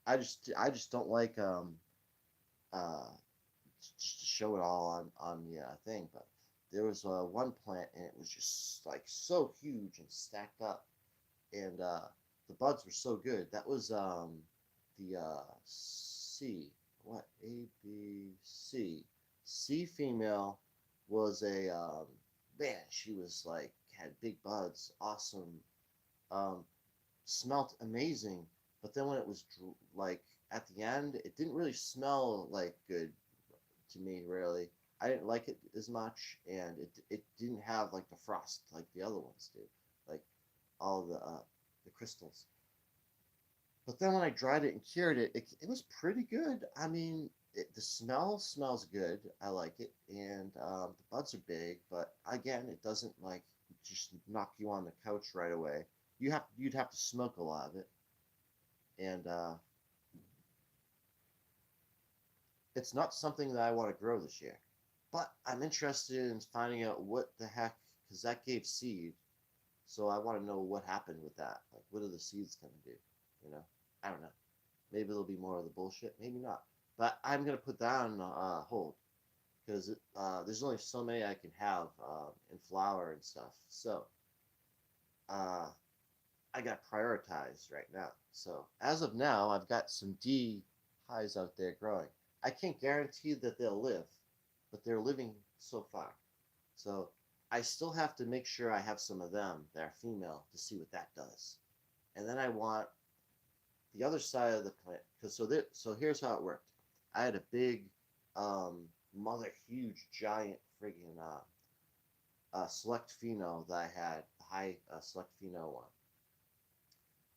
I just don't like uh just to show it all on the thing, but there was one plant and it was just like so huge and stacked up, and the buds were so good. That was the C. What A B C C female was a man. She was like had big buds, awesome, um, smelt amazing. But then when it was like at the end, it didn't really smell like good to me. Really, I didn't like it as much, and it didn't have like the frost like the other ones did, like all the crystals. But then when I dried it and cured it, it was pretty good. I mean, the smell smells good. I like it, and the buds are big. But again, it doesn't like just knock you on the couch right away. You'd have to smoke a lot of it, and it's not something that I want to grow this year. But I'm interested in finding out what the heck, because that gave seed. So I want to know what happened with that. Like, what are the seeds going to do? You know, I don't know. Maybe there'll be more of the bullshit. Maybe not. But I'm gonna put that on hold because there's only so many I can have in flower and stuff. So uh, I got prioritized right now. So as of now, I've got some D highs out there growing. I can't guarantee that they'll live, but they're living so far. So I still have to make sure I have some of them that are female to see what that does. And then I want the other side of the plant, because so here's how it worked. I had a big, mother huge giant friggin' select pheno that I had, the high select pheno one,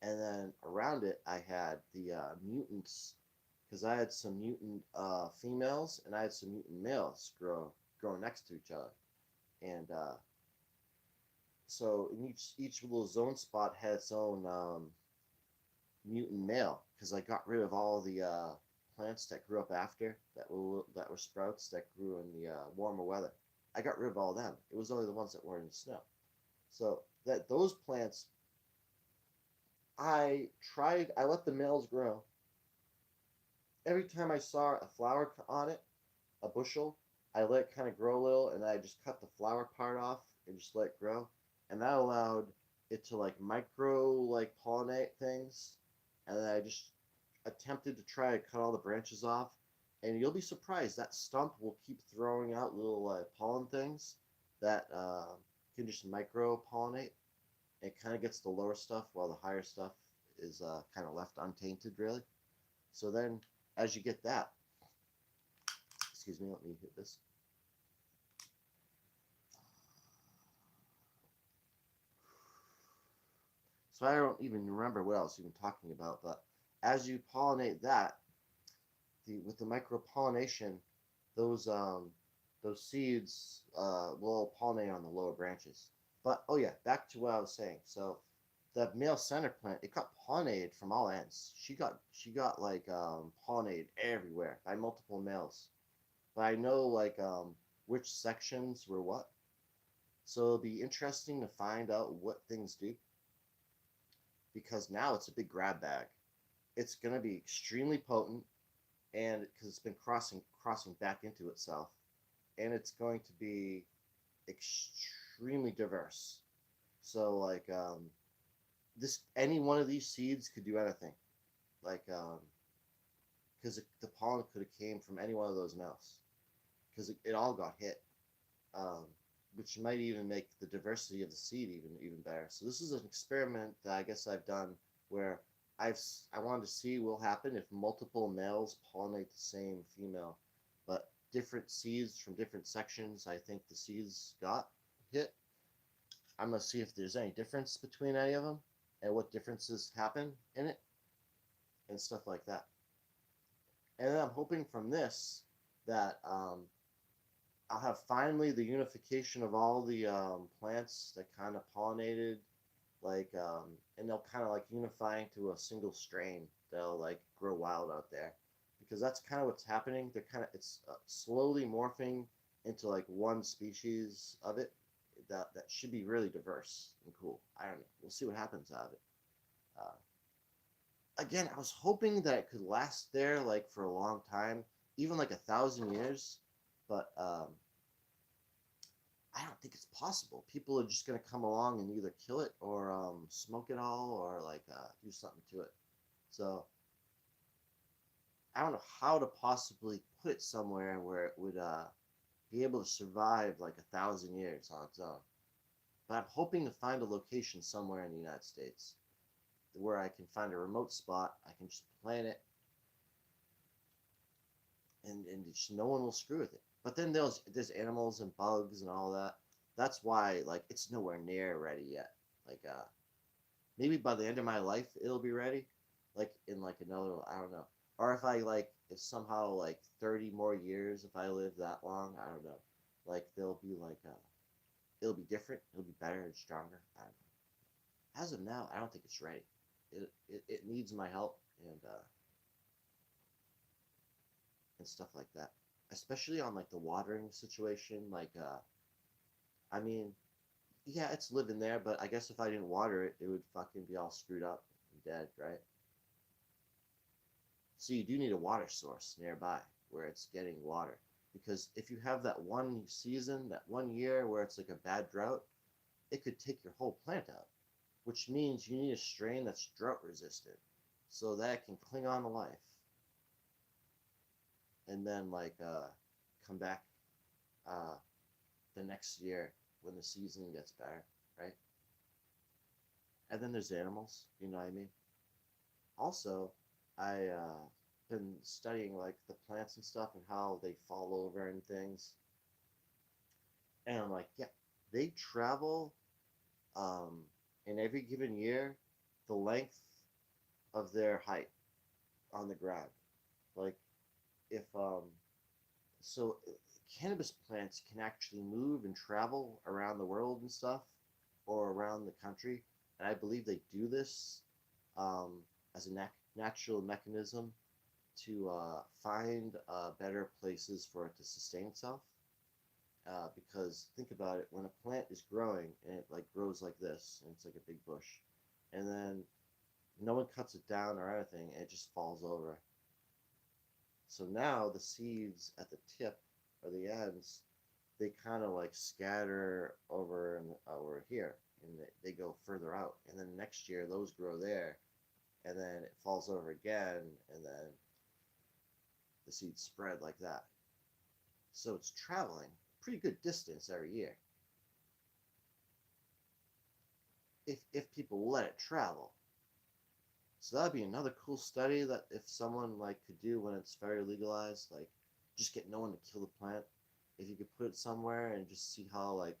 and then around it I had the mutants, because I had some mutant females and I had some mutant males grow next to each other, and so in each little zone spot had its own mutant male, because I got rid of all the plants that grew up after that were sprouts that grew in the warmer weather. I got rid of all of them. It was only the ones that weren't in the snow. So that those plants, I let the males grow. Every time I saw a flower on it, a bushel, I let it kind of grow a little, and I just cut the flower part off and just let it grow, and that allowed it to like micro like pollinate things, and then I just attempted to try to cut all the branches off, and you'll be surprised that stump will keep throwing out little pollen things that can just micro pollinate. It kind of gets the lower stuff while the higher stuff is kind of left untainted, really. So then, as you get that, excuse me, let me hit this. So I don't even remember what else you've been talking about, but as you pollinate that, with the micro pollination, those seeds will pollinate on the lower branches. But oh yeah, back to what I was saying. So the male center plant, it got pollinated from all ends. She got like pollinated everywhere by multiple males. But I know like which sections were what. So it'll be interesting to find out what things do, because now it's a big grab bag. It's going to be extremely potent, and because it's been crossing back into itself, and it's going to be extremely diverse. So like this, any one of these seeds could do anything. Like because the pollen could have came from any one of those mouths, because it all got hit, um, which might even make the diversity of the seed even better. So this is an experiment that I guess I've done where I wanted to see what will happen if multiple males pollinate the same female, but different seeds from different sections. I think the seeds got hit. I'm gonna see if there's any difference between any of them and what differences happen in it and stuff like that. And then I'm hoping from this that I'll have finally the unification of all the plants that kind of pollinated, and they'll kind of like unify into a single strain that'll like grow wild out there, because that's kind of what's happening. They're kind of it's slowly morphing into like one species of it that should be really diverse and cool. I don't know. We'll see what happens out of it. Uh, Again, I was hoping that it could last there like for a long time, even like 1,000 years, but I don't think it's possible. People are just gonna come along and either kill it or smoke it all or do something to it. So I don't know how to possibly put it somewhere where it would be able to survive like 1,000 years on its own. But I'm hoping to find a location somewhere in the United States where I can find a remote spot. I can just plant it, and just no one will screw with it. But then there's animals and bugs and all that. That's why like it's nowhere near ready yet. Like maybe by the end of my life it'll be ready. Like in like another, I don't know. Or if somehow like 30 more years, if I live that long, I don't know. Like there'll be it'll be different. It'll be better and stronger. I don't know. As of now, I don't think it's ready. It needs my help and stuff like that. Especially on like the watering situation. I mean, yeah, it's living there, but I guess if I didn't water it, it would fucking be all screwed up and dead, right? So you do need a water source nearby where it's getting water. Because if you have that one season, that one year where it's like a bad drought, it could take your whole plant out, which means you need a strain that's drought resistant so that it can cling on to life and then come back uh, the next year when the season gets better, right? And then there's animals, you know what I mean? Also, I been studying like the plants and stuff and how they fall over and things, and I'm like, yeah, they travel um, in every given year the length of their height on the ground. Like if so cannabis plants can actually move and travel around the world and stuff or around the country, and I believe they do this um, as a natural mechanism to find better places for it to sustain itself. Because think about it, when a plant is growing and it like grows like this, and it's like a big bush, and then no one cuts it down or anything, and it just falls over. So now the seeds at the tip or the ends, they kind of like scatter over and over here, and they go further out. And then next year those grow there, and then it falls over again, and then the seeds spread like that. So it's traveling a pretty good distance every year if people let it travel. So that'd be another cool study that if someone like could do when it's very legalized, like just get no one to kill the plant. If you could put it somewhere and just see how it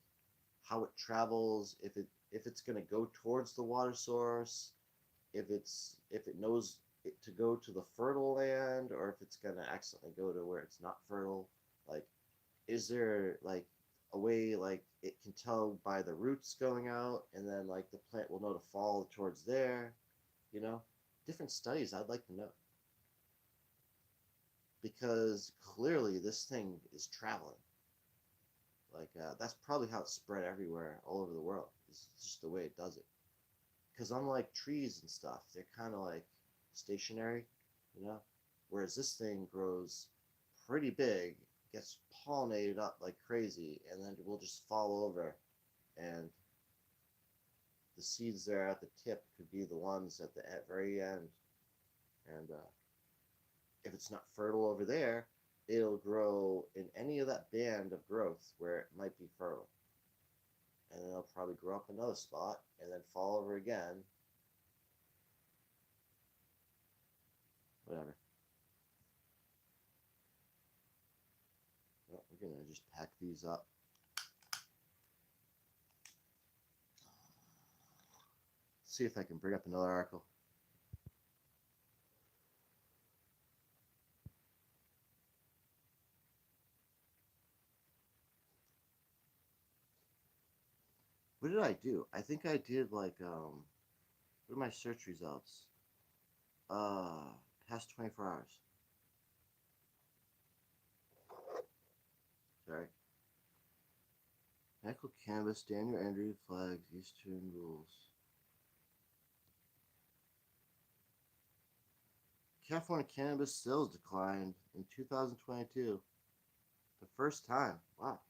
travels, if it's gonna go towards the water source, if it knows it to go to the fertile land, or if it's gonna accidentally go to where it's not fertile. Like, is there like a way like it can tell by the roots going out, and then like the plant will know to fall towards there, you know? Different studies I'd like to know, because clearly this thing is traveling. That's probably how it's spread everywhere, all over the world. It's just the way it does it. Because unlike trees and stuff, they're kind of like stationary, you know. Whereas this thing grows pretty big, gets pollinated up like crazy, and then it will just fall over, and the seeds there at the tip could be the ones at the very end. And if it's not fertile over there, it'll grow in any of that band of growth where it might be fertile. And then it'll probably grow up another spot and then fall over again. whatever. Well, we're gonna just pack these up. See if I can bring up another article. What did I do? I think I did like what are my search results? Uh Past 24 hours. Sorry. Medical cannabis, Daniel Andrew flags Eastern rules. California cannabis sales declined in 2022. The first time. Wow.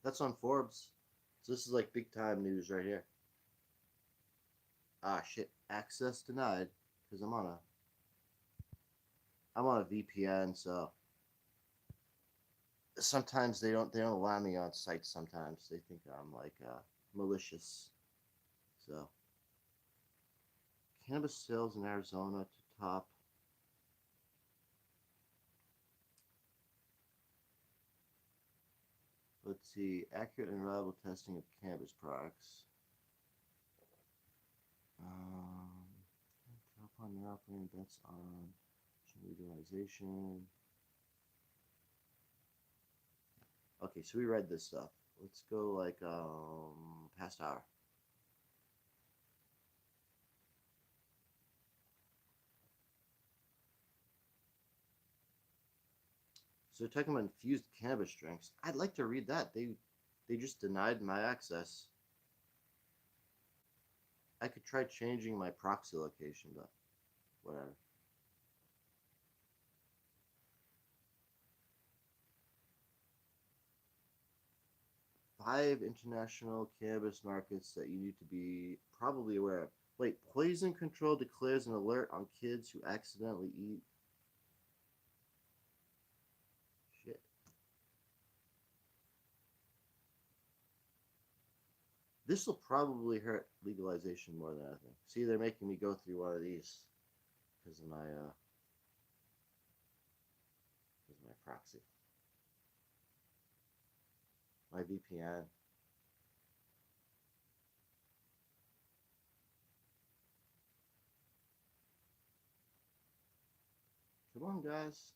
That's on Forbes. So this is like big time news right here. Ah shit. Access denied because I'm on a VPN, so sometimes they don't allow me on sites. Sometimes they think I'm like malicious. So cannabis sales in Arizona to top. Let's see, accurate and reliable testing of cannabis products. Um, top on their operating bets on legalization. Okay, so we read this stuff. Let's go like past hour. So they're talking about infused cannabis drinks. I'd like to read that. They just denied my access. I could try changing my proxy location, but whatever. 5 international cannabis markets that you need to be probably aware of. Wait, poison control declares an alert on kids who accidentally eat. Shit. This will probably hurt legalization more than anything. See, they're making me go through one of these because of my proxy, my VPN. Come on, guys,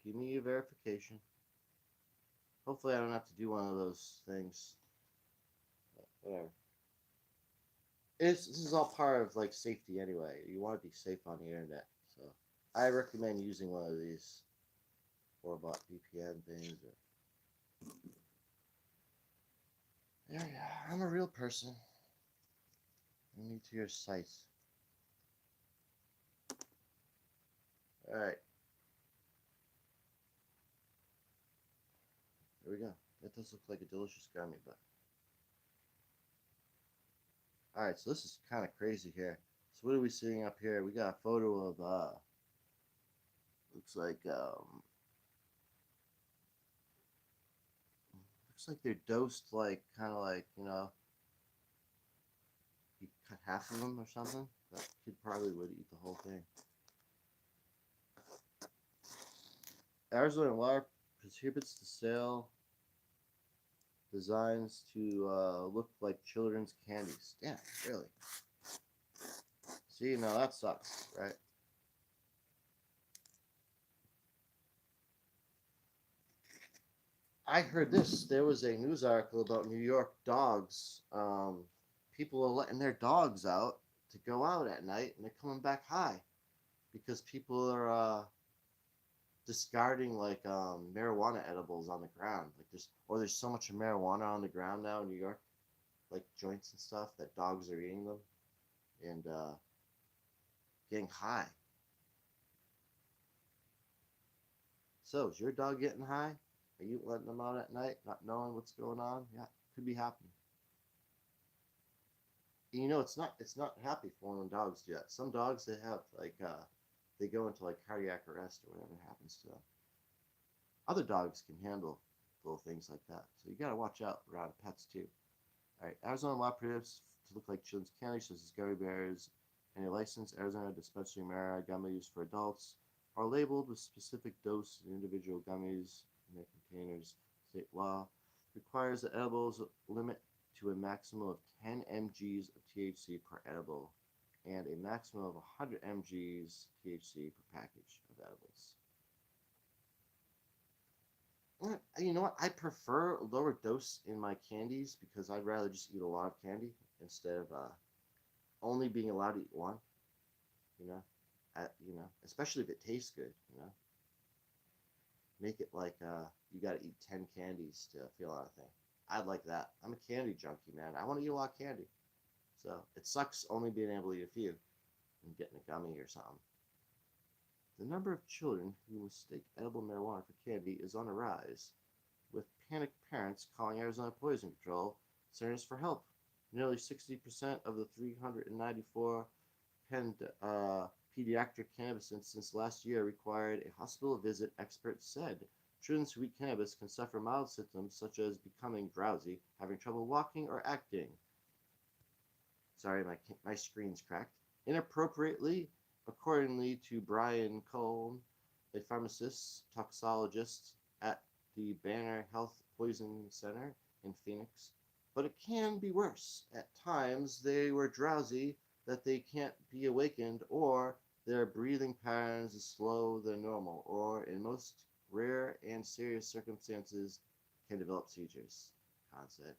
give me a verification. Hopefully, I don't have to do one of those things. But whatever. This is all part of like safety anyway. You want to be safe on the internet, so I recommend using one of these or about VPN things. Yeah, yeah, I'm a real person. I need to your site. All right, there we go. That does look like a delicious gummy, but all right. So this is kind of crazy here. So what are we seeing up here? We got a photo of looks like they're dosed like kind of like you cut half of them or something. That kid probably would eat the whole thing. Arizona law prohibits the sale designs to look like children's candies. Yeah, really. See, now that sucks, right? I heard this. There was a news article about New York dogs. People are letting their dogs out to go out at night, and they're coming back high because people are discarding like marijuana edibles on the ground. Like there's so much marijuana on the ground now in New York, like joints and stuff that dogs are eating them and getting high. So is your dog getting high? Are you letting them out at night, not knowing what's going on? Yeah, could be happening. And it's not happy for when dogs do that. Some dogs they have like they go into like cardiac arrest or whatever happens to them. Other dogs can handle little things like that. So you gotta watch out around pets too. All right, Arizona law prohibits to look like children's candy, such as gummy bears Any licensed Arizona dispensary marijuana gummies for adults are labeled with specific dose and individual gummies in their containers. State law requires that edibles limit to a maximum of 10 mgs of THC per edible and a maximum of 100 mgs THC per package of edibles. You know what? I prefer lower dose in my candies because I'd rather just eat a lot of candy instead of only being allowed to eat one. You know, especially if it tastes good. Make it like you got to eat 10 candies to feel anything. I'd like that. I'm a candy junkie, man. I want to eat a lot of candy. So it sucks only being able to eat a few and getting a gummy or something. The number of children who mistake edible marijuana for candy is on the rise, with panicked parents calling Arizona Poison Control centers for help. Nearly 60% of the 394 pediatric cannabis incidents last year required a hospital visit, experts said. Children who eat cannabis can suffer mild symptoms such as becoming drowsy, having trouble walking, or acting. Sorry, my screen's cracked. Inappropriately, accordingly to Brian Cohn, a pharmacist toxicologist at the Banner Health Poison Center in Phoenix. But it can be worse. At times, they were drowsy that they can't be awakened, or their breathing patterns is slower than normal, or in most rare and serious circumstances, can develop seizures. Khan said.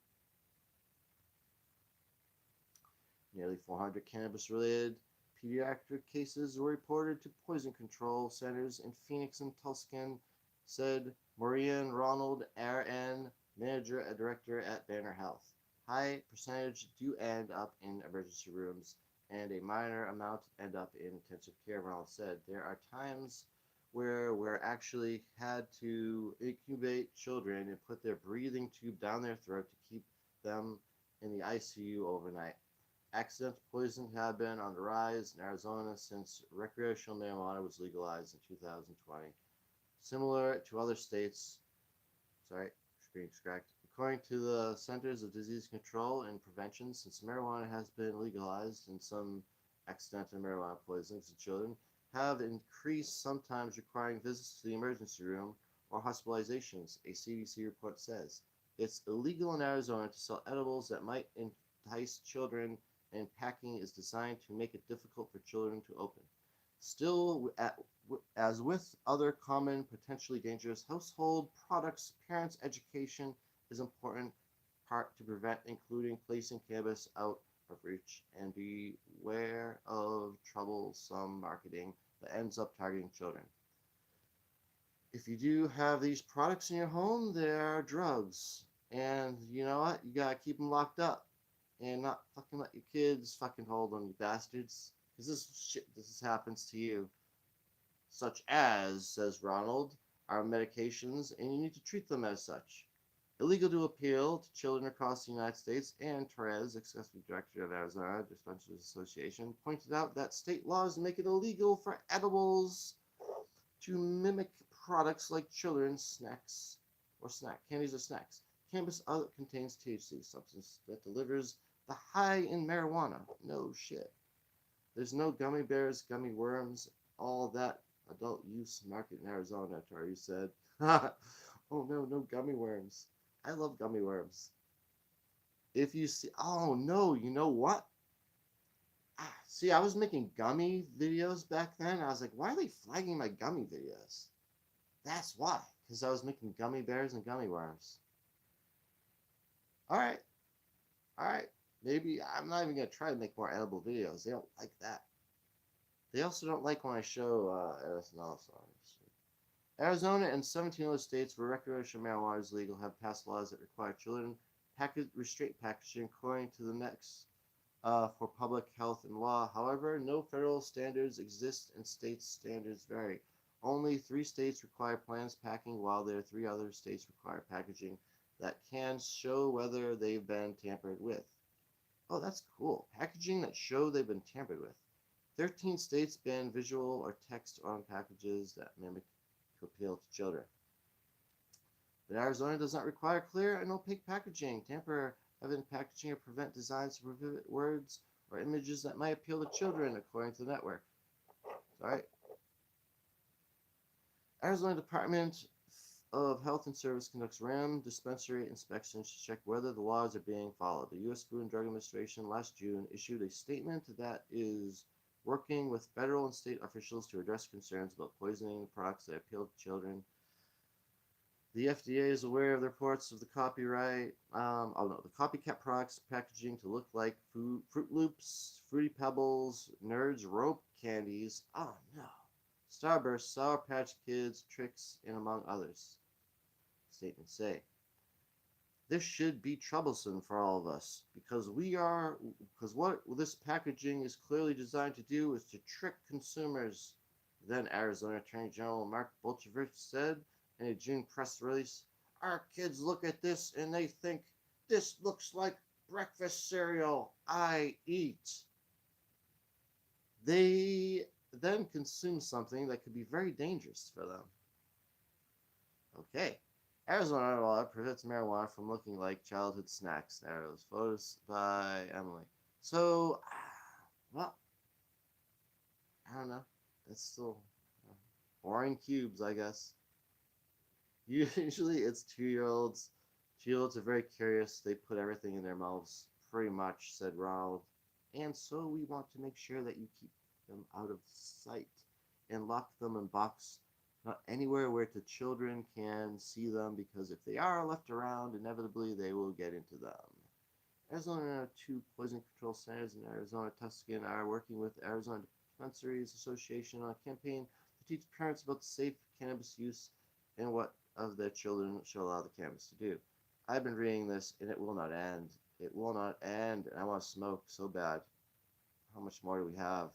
Nearly 400 cannabis-related pediatric cases were reported to poison control centers in Phoenix and Tucson, said Maureen Ronald, RN, manager and director at Banner Health. High percentage do end up in emergency rooms, and a minor amount end up in intensive care, Ronald said. There are times where we actually had to incubate children and put their breathing tube down their throat to keep them in the ICU overnight. Accidental poisoning have been on the rise in Arizona since recreational marijuana was legalized in 2020. Similar to other states, screen's cracked. According to the Centers of Disease Control and Prevention, since marijuana has been legalized and some accidental marijuana poisonings in children have increased, sometimes requiring visits to the emergency room or hospitalizations, a CDC report says. It's illegal in Arizona to sell edibles that might entice children, and packing is designed to make it difficult for children to open. Still, as with other common, potentially dangerous household products, parents' education is an important part to prevent, including placing cannabis out of reach, and beware of troublesome marketing that ends up targeting children. If you do have these products in your home, they are drugs. And you know what? You gotta keep them locked up and not fucking let your kids fucking hold them, you bastards. Because this happens to you. Such as, says Ronald, are medications, and you need to treat them as such. Illegal to appeal to children across the United States, and Torres, executive director of Arizona Dispensaries Association, pointed out that state laws make it illegal for edibles to mimic products like children's snacks or candies or snacks. Cannabis contains THC, substance that delivers the high in marijuana. No shit. There's no gummy bears, gummy worms, all that adult use market in Arizona, Tori said. Oh no, no gummy worms. I love gummy worms. If you see, oh no, you know what? See, I was making gummy videos back then. I was like, why are they flagging my gummy videos? That's why, because I was making gummy bears and gummy worms. All right. Maybe I'm not even going to try to make more edible videos. They don't like that. They also don't like when I show SNL songs. Arizona and 17 other states where recreational marijuana is legal have passed laws that require children restraint packaging according to the next for public health and law. However, no federal standards exist and states' standards vary. Only 3 states require plans packing, while there are 3 other states require packaging that can show whether they've been tampered with. Oh, that's cool. Packaging that show they've been tampered with. 13 states ban visual or text on packages that mimic to appeal to children. But Arizona does not require clear and opaque packaging. Tamper, evident packaging, or prevent designs to prohibit words or images that might appeal to children, according to the network. All right. Arizona Department of Health and Service conducts random dispensary inspections to check whether the laws are being followed. The U.S. Food and Drug Administration last June issued a statement that is working with federal and state officials to address concerns about poisoning products that appeal to children. The FDA is aware of the reports of the the copycat products packaging to look like Fruit Loops, Fruity Pebbles, Nerds rope candies. Oh no. Starburst, Sour Patch Kids, Tricks, and among others. Statements say. This should be troublesome for all of us because what this packaging is clearly designed to do is to trick consumers. Then Arizona Attorney General Mark Bolchevich said in a June press release, "Our kids look at this and they think this looks like breakfast cereal I eat." They then consume something that could be very dangerous for them. Okay. Arizona law prevents marijuana from looking like childhood snacks. Narrows. Photos by Emily. So, well, I don't know. That's still boring cubes, I guess. Usually it's 2-year-olds. 2-year-olds are very curious. They put everything in their mouths, pretty much, said Ronald. And so we want to make sure that you keep them out of sight and lock them in box, not anywhere where the children can see them, because if they are left around, inevitably they will get into them. Arizona 2 poison control centers in Arizona Tuscan are working with Arizona Dispensaries Association on a campaign to teach parents about safe cannabis use and what of their children should allow the cannabis to do. I've been reading this and it will not end. It will not end, and I want to smoke so bad. How much more do we have?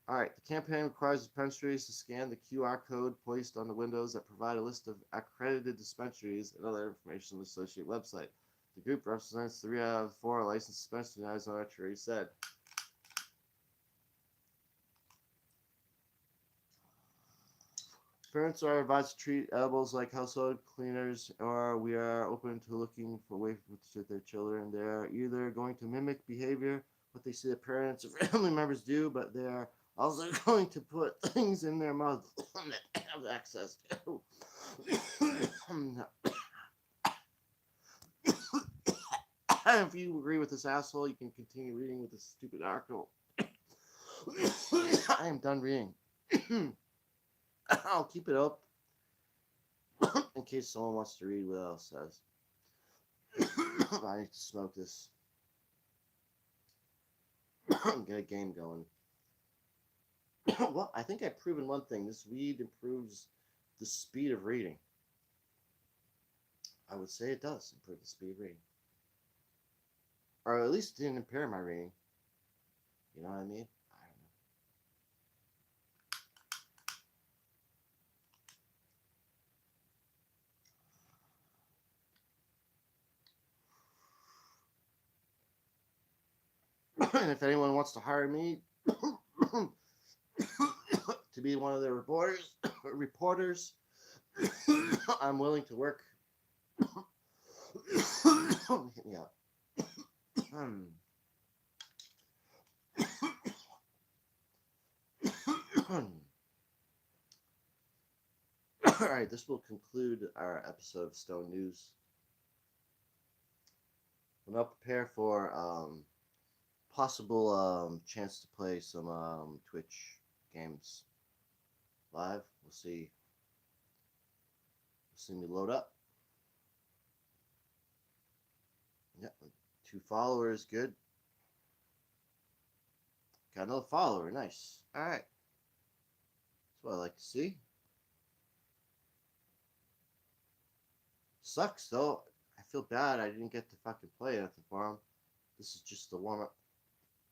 All right, the campaign requires dispensaries to scan the QR code placed on the windows that provide a list of accredited dispensaries and other information on the associate website. The group represents 3 out of 4 licensed dispensaries in Arizona, Terry said. Parents are advised to treat edibles like household cleaners, or we are open to looking for ways to their children. They are either going to mimic behavior, what they see their parents or family members do, but they are also going to put things in their mouth that have access to. If you agree with this asshole, you can continue reading with this stupid article. I am done reading. I'll keep it up in case someone wants to read what else says. I need to smoke this. Get a game going. Well, I think I've proven one thing. This weed improves the speed of reading. I would say it does improve the speed of reading. Or at least it didn't impair my reading. You know what I mean? I don't know. And if anyone wants to hire me to be one of their reporters, I'm willing to work. Hit me up. All right, this will conclude our episode of Stone News. We'll now prepare for possible chance to play some Twitch games live. We'll see. We'll see me load up. Yep, 2 followers, good. Got another follower, nice. All right, that's what I like to see. Sucks though. I feel bad I didn't get to fucking play anything for them. This is just the warm up.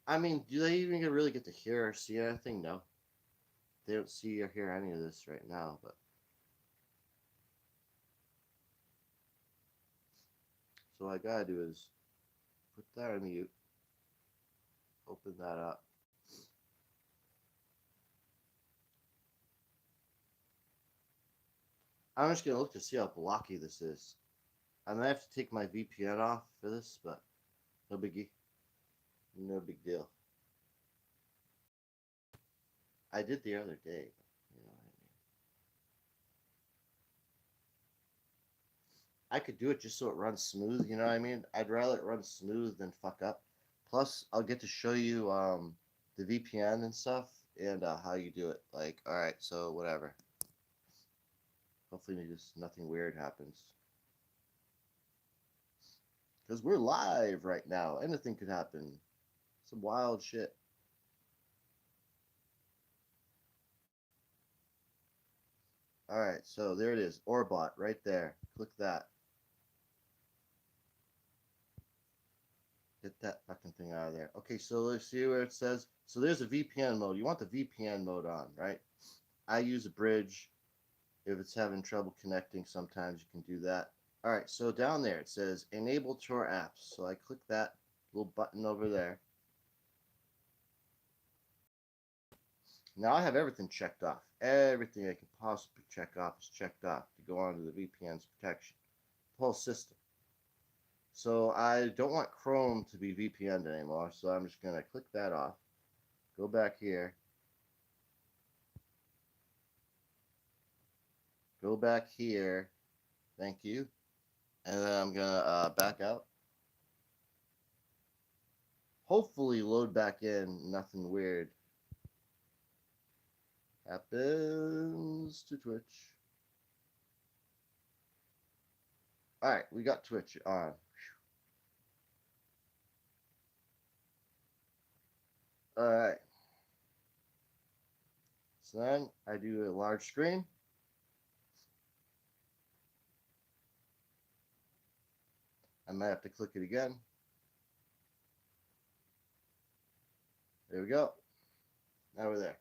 I mean, do they even really get to hear or see anything? No. They don't see or hear any of this right now, but. So what I gotta do is put that on mute. Open that up. I'm just gonna look to see how blocky this is. I might have to take my VPN off for this, but no biggie. No big deal. I did the other day. You know what I mean? I could do it just so it runs smooth. You know what I mean? I'd rather it run smooth than fuck up. Plus, I'll get to show you the VPN and stuff and how you do it. Like, all right, so whatever. Hopefully, just nothing weird happens. Because we're live right now. Anything could happen. Some wild shit. All right, so there it is. Orbot right there. Click that. Get that fucking thing out of there. Okay, so let's see where it says. So there's a VPN mode. You want the VPN mode on, right? I use a bridge. If it's having trouble connecting, sometimes you can do that. All right, so down there it says enable Tor apps. So I click that little button over there. Now I have everything checked off. Everything I can possibly check off is checked off to go onto the VPN's protection. The whole system. So I don't want Chrome to be VPN'd anymore. So I'm just going to click that off. Go back here. Go back here. Thank you. And then I'm going to back out. Hopefully load back in. Nothing weird happens to Twitch. All right, we got Twitch on. All right. So then I do a large screen. I might have to click it again. There we go. Now we're there.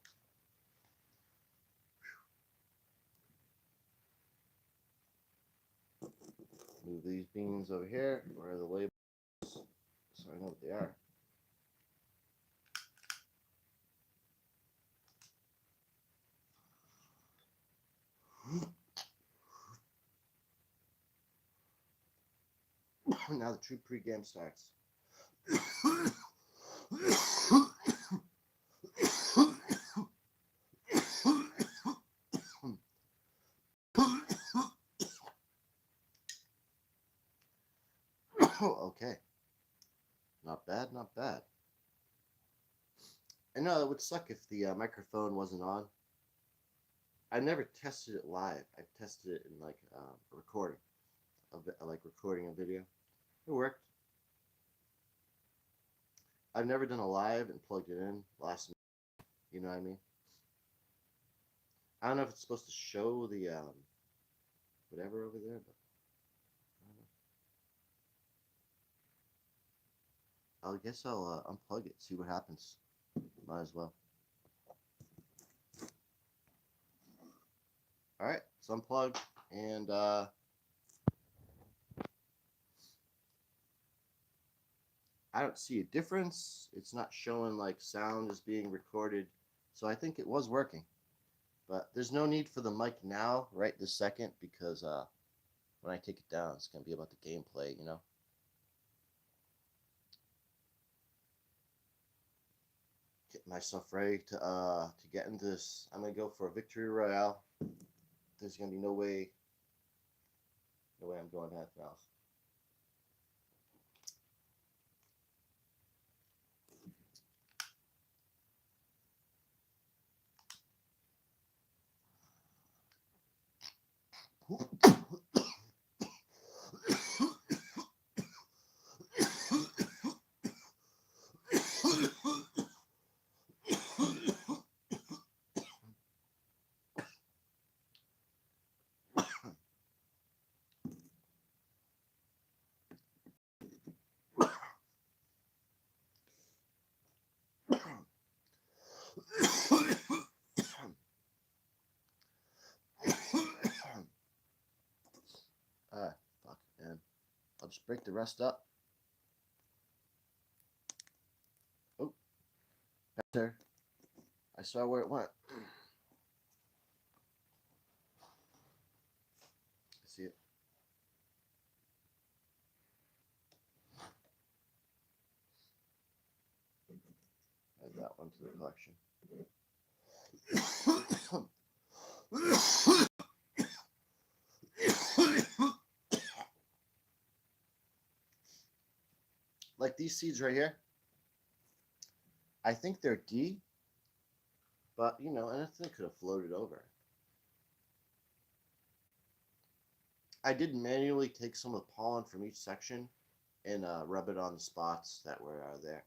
Move these beans over here. Where are the labels? So I know what they are. Now the true pregame starts. Okay. Not bad, not bad. I know it would suck if the microphone wasn't on. I never tested it live. I tested it in like a recording, like recording a video. It worked. I've never done a live and plugged it in last minute. You know what I mean? I don't know if it's supposed to show the whatever over there, but I guess I'll unplug it, see what happens. Might as well. All right, it's unplugged, and I don't see a difference. It's not showing like sound is being recorded, so I think it was working. But there's no need for the mic now, right this second, because when I take it down, it's gonna be about the gameplay, you know. Get myself ready to get into this. I'm gonna go for a victory royale. There's gonna be no way I'm going anything else. Fuck, man. I'll just break the rest up. Oh, there. I saw where it went. I see it. onto the collection. Like these seeds right here, I think they're D, but you know, anything could have floated over. I did manually take some of the pollen from each section and rub it on the spots that were there.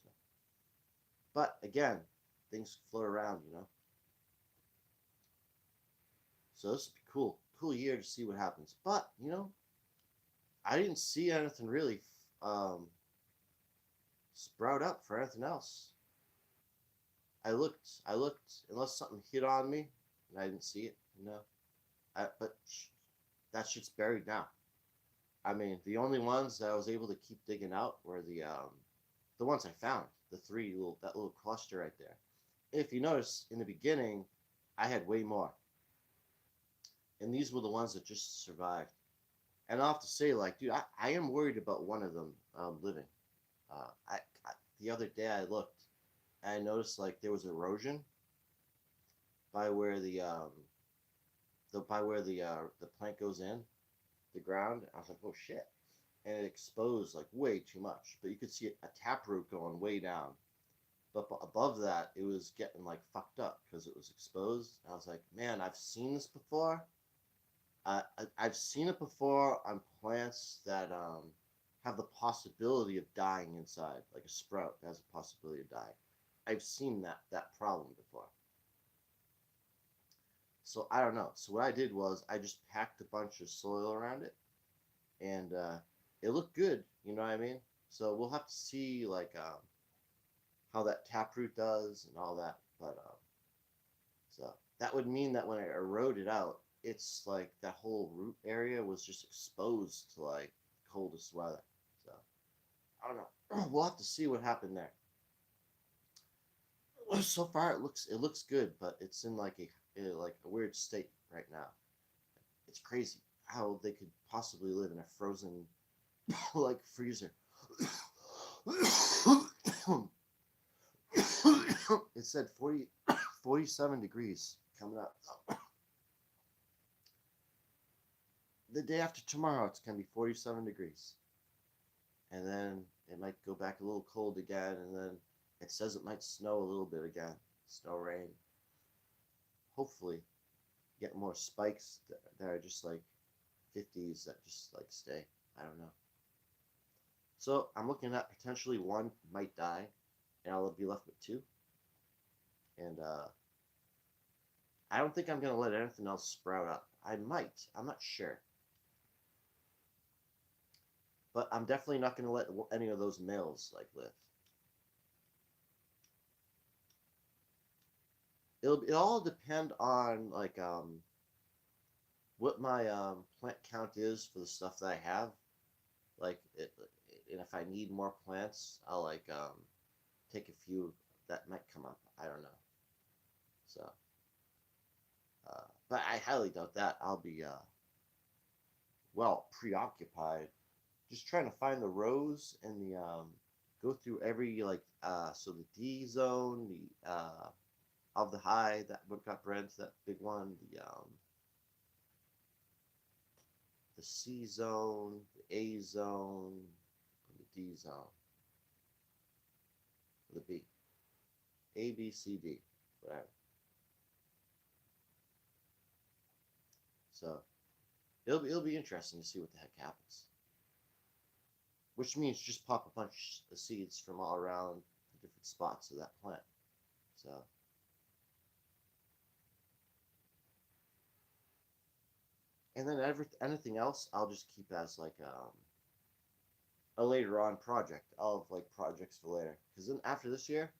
So, but again, things float around, you know. So this would be cool year to see what happens. But you know, I didn't see anything really um, sprout up for anything else. I looked, unless something hit on me and I didn't see it, you know. But that shit's buried now. I mean, the only ones that I was able to keep digging out were the ones I found, the three little that little cluster right there. If you notice, in the beginning, I had way more, and these were the ones that just survived. And I'll have to say, like, dude, I am worried about one of them living. I the other day I looked, and I noticed like there was erosion by where the plant goes in the ground. I was like, oh shit, and it exposed like way too much. But you could see a taproot going way down. But above that, it was getting like fucked up because it was exposed. I was like, man, I've seen this before. I've seen it before on plants that have the possibility of dying inside, like a sprout that has a possibility of dying. I've seen that problem before. So I don't know. So what I did was I just packed a bunch of soil around it, and it looked good. You know what I mean? So we'll have to see like how that taproot does and all that. But so that would mean that when I erode it out, it's like that whole root area was just exposed to like coldest weather. So I don't know. We'll have to see what happened there. So far, it looks good, but it's in like a weird state right now. It's crazy how they could possibly live in a frozen like freezer. It said 47 degrees coming up. The day after tomorrow, it's going to be 47 degrees. And then it might go back a little cold again. And then it says it might snow a little bit again. Snow, rain. Hopefully, get more spikes that are just like 50s that just like stay. I don't know. So I'm looking at potentially one might die, and I'll be left with two. And I don't think I'm gonna let anything else sprout up. I might. I'm not sure. But I'm definitely not gonna let any of those males like live. It'll all depend on like what my plant count is for the stuff that I have. Like and if I need more plants, I'll like take a few that might come up. I don't know. So, but I highly doubt that. I'll be well preoccupied, just trying to find the rows and the go through every like so the D zone, the of the high that got bred to that big one, the C zone, the A zone, and the D zone, the B, A B C D, whatever. So it'll be interesting to see what the heck happens. Which means just pop a bunch of seeds from all around the different spots of that plant. So and then anything else I'll just keep as like a later on project. I'll have like projects for later. Because then after this year,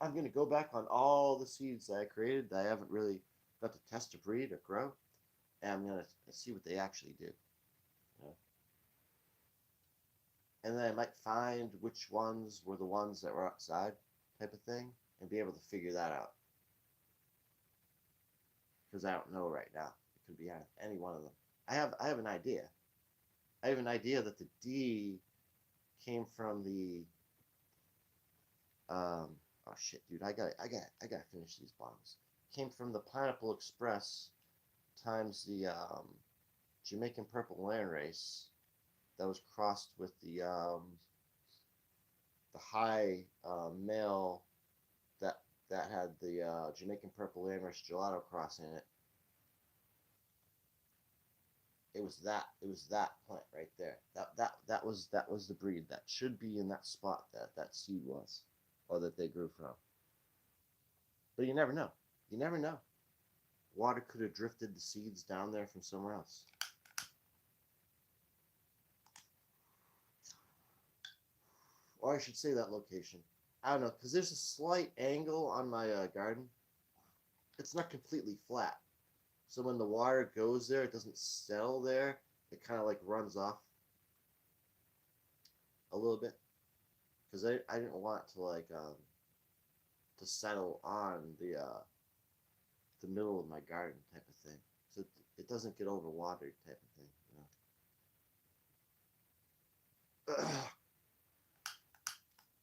I'm gonna go back on all the seeds that I created that I haven't really got to test to breed or grow, and I'm gonna see what they actually do. You know? And then I might find which ones were the ones that were outside, type of thing, and be able to figure that out. Because I don't know right now. It could be any one of them. I have an idea. I have an idea that the D came from the Oh shit, dude, I gotta finish these bombs. Came from the Pineapple Express times the Jamaican Purple Land Race that was crossed with the high male that had the Jamaican Purple Land Race Gelato Cross in it. It was that plant right there. That was the breed that should be in that spot that seed was, or that they grew from. But you never know. You never know. Water could have drifted the seeds down there from somewhere else. Or I should say that location. I don't know, because there's a slight angle on my garden. It's not completely flat. So when the water goes there, it doesn't settle there. It kind of like runs off a little bit. Because I didn't want to to settle on the middle of my garden type of thing. So it doesn't get overwatered type of thing. You know?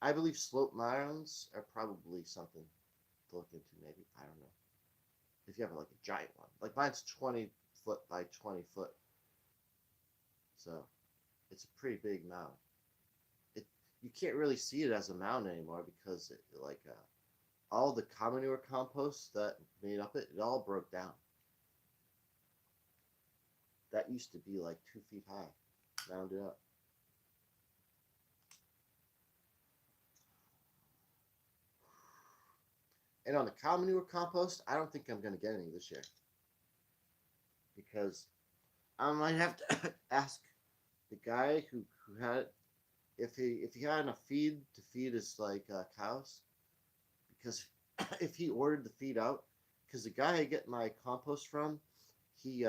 I believe slope mounds are probably something to look into. Maybe I don't know if you have like a giant one. Like mine's 20 foot by 20 foot, so it's a pretty big mound. It You can't really see it as a mound anymore because all the common manure compost that made up it all broke down. That used to be like 2 feet high, mounded up. And on the common manure compost, I don't think I'm gonna get any this year because I might have to ask the guy who had if he had enough feed to feed his cows, because if he ordered the feed out, because the guy I get my compost from, he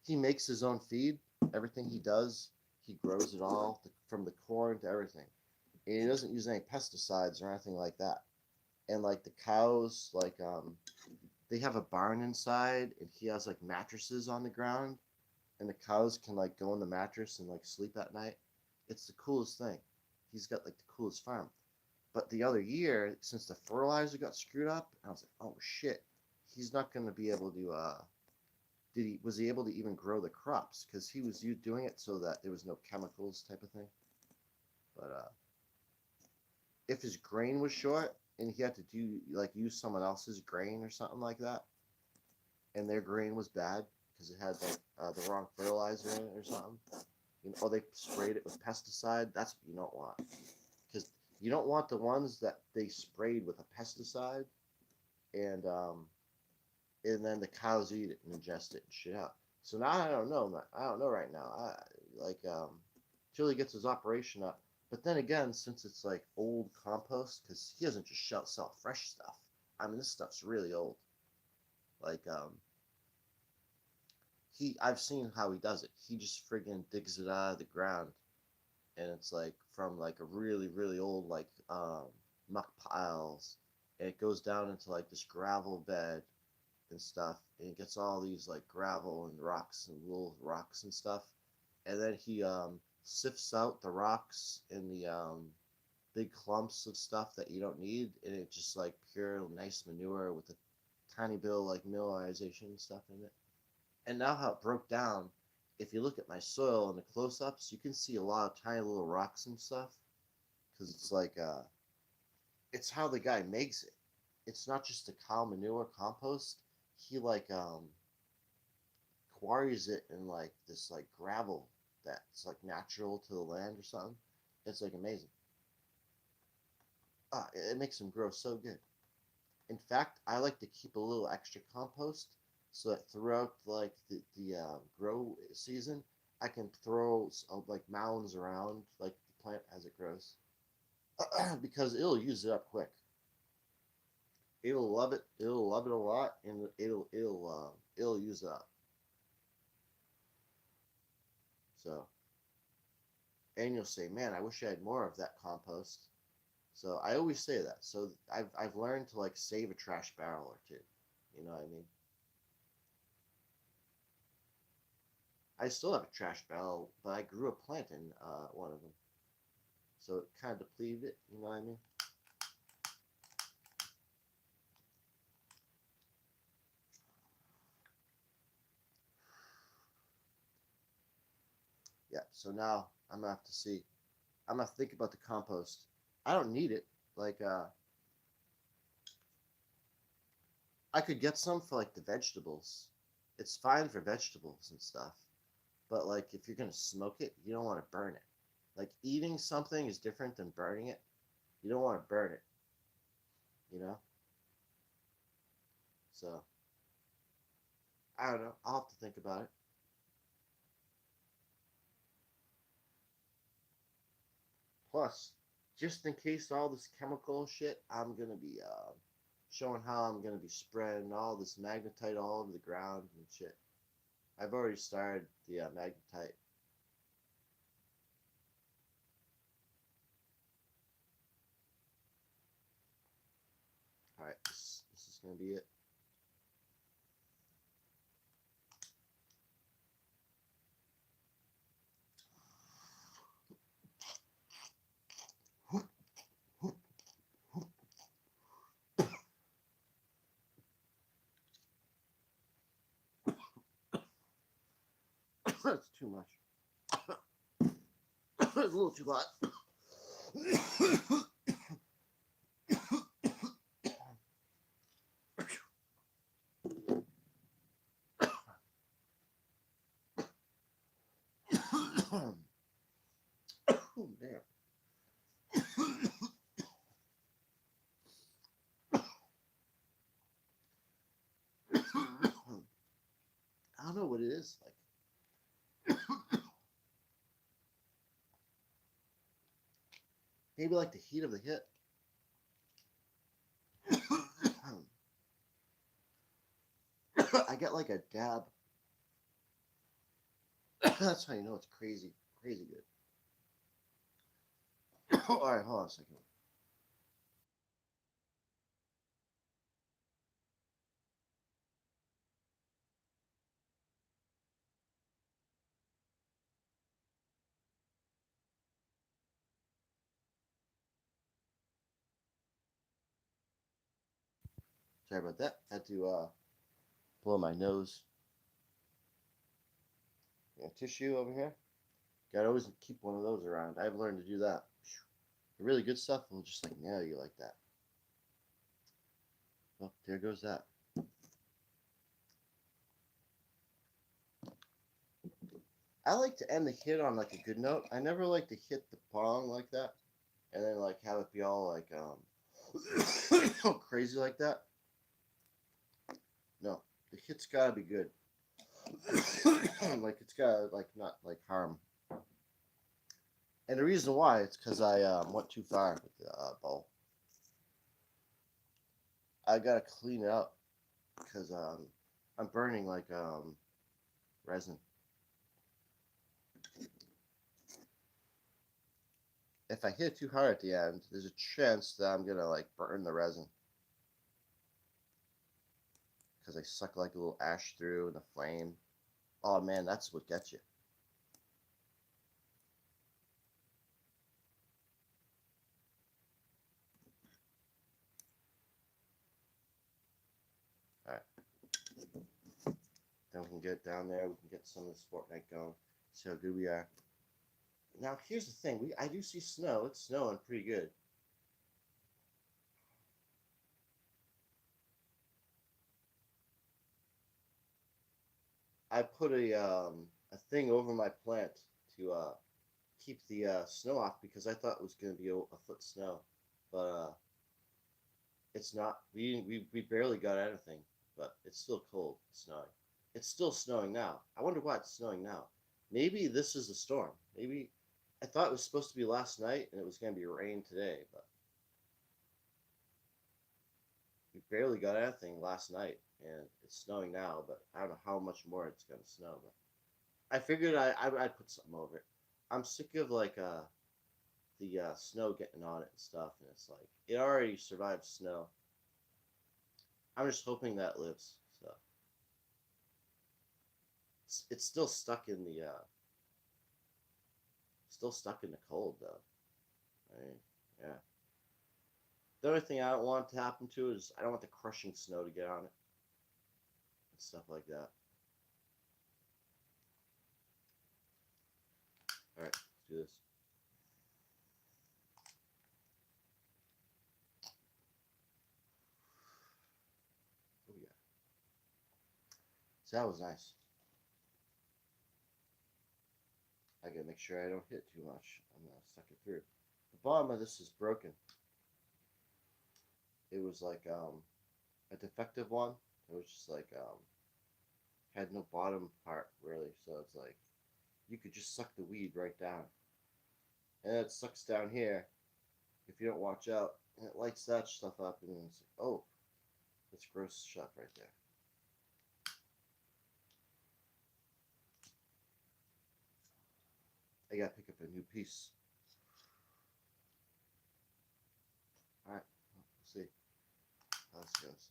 he makes his own feed. Everything he does, he grows it all from the corn to everything, and he doesn't use any pesticides or anything like that. And like the cows, they have a barn inside, and he has like mattresses on the ground, and the cows can like go in the mattress and like sleep at night. It's the coolest thing. He's got like the coolest farm. But the other year, since the fertilizer got screwed up, I was like, oh shit, he's not going to be able to. Was he able to even grow the crops? Because he was doing it so that there was no chemicals type of thing. But if his grain was short and he had to do like use someone else's grain or something like that, and their grain was bad because it had like the wrong fertilizer in it or something, or they sprayed it with pesticide, that's what you don't want. Because you don't want the ones that they sprayed with a pesticide and then the cows eat it and ingest it and shit out. So now I don't know, man. I don't know right now. Till he gets his operation up. But then again, since it's like old compost, because he doesn't just sell fresh stuff. I mean, this stuff's really old. Like I've seen how he does it. He just friggin' digs it out of the ground, and it's like from like a really really old muck piles, and it goes down into like this gravel bed and stuff, and it gets all these like gravel and rocks and little rocks and stuff, and then he sifts out the rocks and the big clumps of stuff that you don't need, and it's just like pure nice manure with a tiny bit of like mineralization and stuff in it. And now how it broke down, if you look at my soil in the close-ups, you can see a lot of tiny little rocks and stuff, because it's how the guy makes it. It's not just a cow manure compost. He quarries it in like this like gravel that's like natural to the land or something. It's like amazing. It makes them grow so good. In fact, I like to keep a little extra compost so that throughout like the grow season, I can throw like mounds around like the plant as it grows, because it'll use it up quick. It'll love it. It'll love it a lot, and it'll use it up. So, and you'll say, "Man, I wish I had more of that compost." So I always say that. So I've learned to like save a trash barrel or two. You know what I mean? I still have a trash barrel, but I grew a plant in one of them. So it kind of depleted it. You know what I mean? Yeah. So now I'm gonna have to see. I'm gonna think about the compost. I don't need it. Like I could get some for like the vegetables. It's fine for vegetables and stuff. But like if you're gonna smoke it, you don't want to burn it. Like eating something is different than burning it. You don't want to burn it, you know? So I don't know. I'll have to think about it. Plus, just in case all this chemical shit, I'm gonna be showing how I'm gonna be spreading all this magnetite all over the ground and shit. I've already started the magnetite. All right, this is gonna be it. That's too much. It's a little too hot. Oh, damn. I don't know what it is. Like maybe like the heat of the hit. I get like a dab. That's how you know it's crazy, crazy good. All right, hold on a second. Sorry about that. Had to blow my nose. Yeah, tissue over here. Gotta always keep one of those around. I've learned to do that. The really good stuff will just like nail you like that. Well, there goes that. I like to end the hit on like a good note. I never like to hit the bong like that, and then like have it be all like crazy like that. No, the hit's gotta be good. Like it's gotta like not like harm. And the reason why it's because I went too far with the bowl. I gotta clean it up because I'm burning like resin. If I hit too hard at the end, there's a chance that I'm gonna like burn the resin because I suck like a little ash through and the flame. Oh man, that's what gets you. All right, then we can get down there. We can get some of this Fortnite going. See how good we are. Now here's the thing: I do see snow. It's snowing pretty good. I put a thing over my plant to keep the snow off because I thought it was going to be a foot snow, but it's not. We barely got anything, but it's still cold. It's snowing. It's still snowing now. I wonder why it's snowing now. Maybe this is a storm. Maybe I thought it was supposed to be last night and it was going to be rain today, but we barely got anything last night and it's snowing now. But I don't know how much more it's going to snow. But I figured I'd put something over it. I'm sick of like the snow getting on it and stuff, and it's like it already survived snow. I'm just hoping that lives. So it's still stuck in the cold though. Yeah. The only thing I don't want to happen to is I don't want the crushing snow to get on it and stuff like that. All right, let's do this. What we got? So that was nice. I gotta make sure I don't hit too much. I'm gonna suck it through. The bottom of this is broken. It was like a defective one. It was just like had no bottom part really, so it's like you could just suck the weed right down, and it sucks down here if you don't watch out, and it lights that stuff up, and then it's like, oh, that's gross stuff right there. I gotta pick up a new piece. All right, let's see how this goes.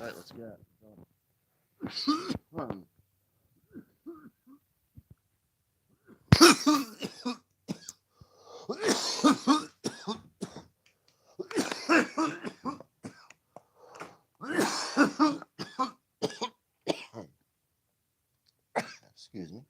All right, let's get it. Excuse me.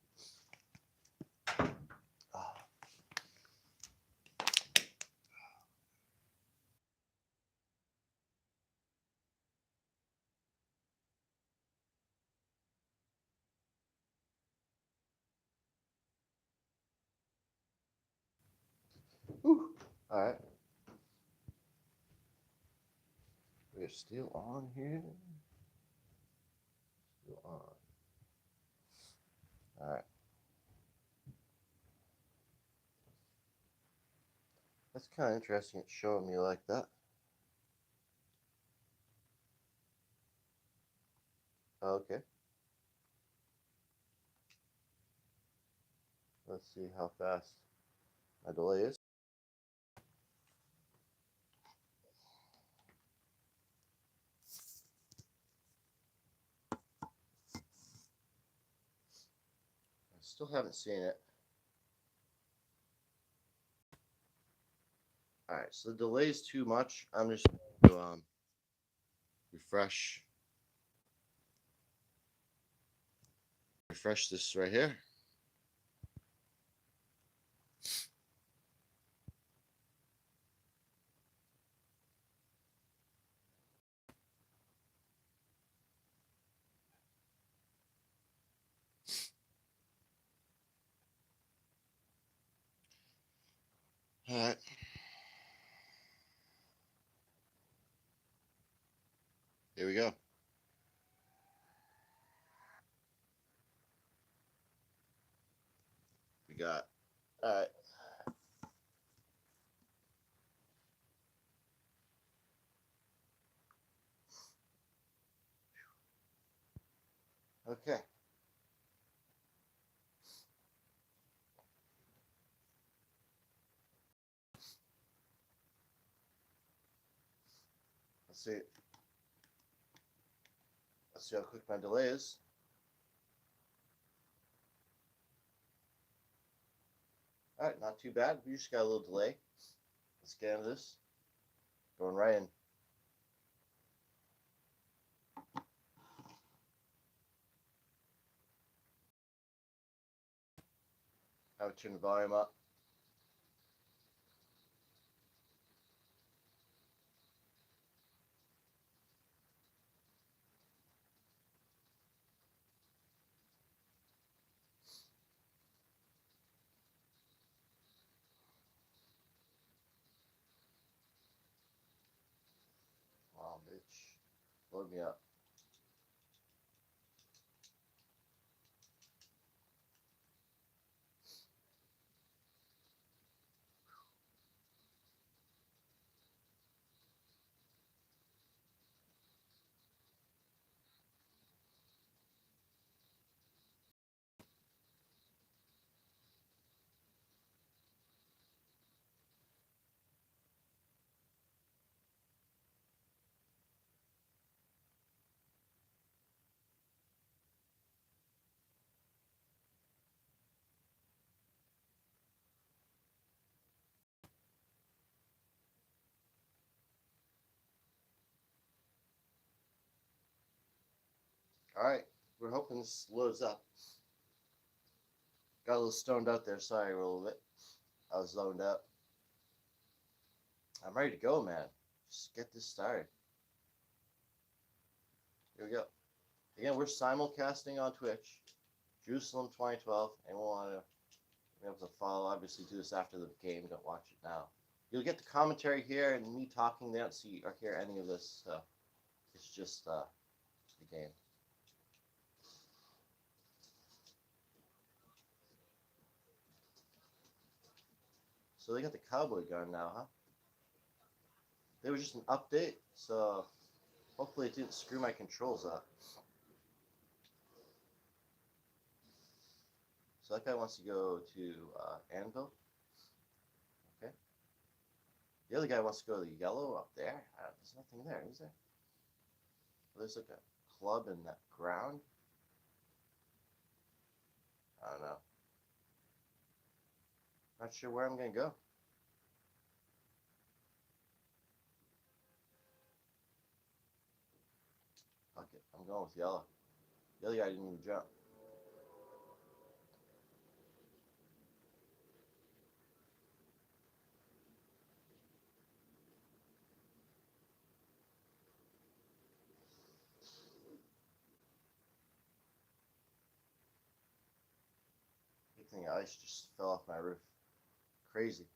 Whew. All right. We're still on here. Still on. All right. That's kind of interesting. It's showing me like that. Okay. Let's see how fast my delay is. I still haven't seen it. All right, so the delay is too much. I'm just going to refresh this right here. All right. Here we go. We got. All right. Okay. Let's see. Let's see how quick my delay is. All right, not too bad. We just got a little delay. Let's get into this. Going right in. I would turn the volume up. Oh, bitch. Load me up. Alright, we're hoping this loads up. Got a little stoned out there, sorry a little bit. I was zoned out. I'm ready to go, man. Just get this started. Here we go. Again, we're simulcasting on Twitch. Jerusalem 2012. Anyone want to be able to follow? Obviously, do this after the game. Don't watch it now. You'll get the commentary here and me talking. They don't see or hear any of this. So it's just the game. So they got the cowboy gun now, huh? There was just an update, so hopefully it didn't screw my controls up. So that guy wants to go to Anvil. Okay. The other guy wants to go to the yellow up there. There's nothing there, is there? Well, there's like a club in that ground. I don't know. Not sure where I'm going to go. Fuck it. I'm going with yellow. The other guy didn't even jump. Big thing of ice just fell off my roof. Crazy.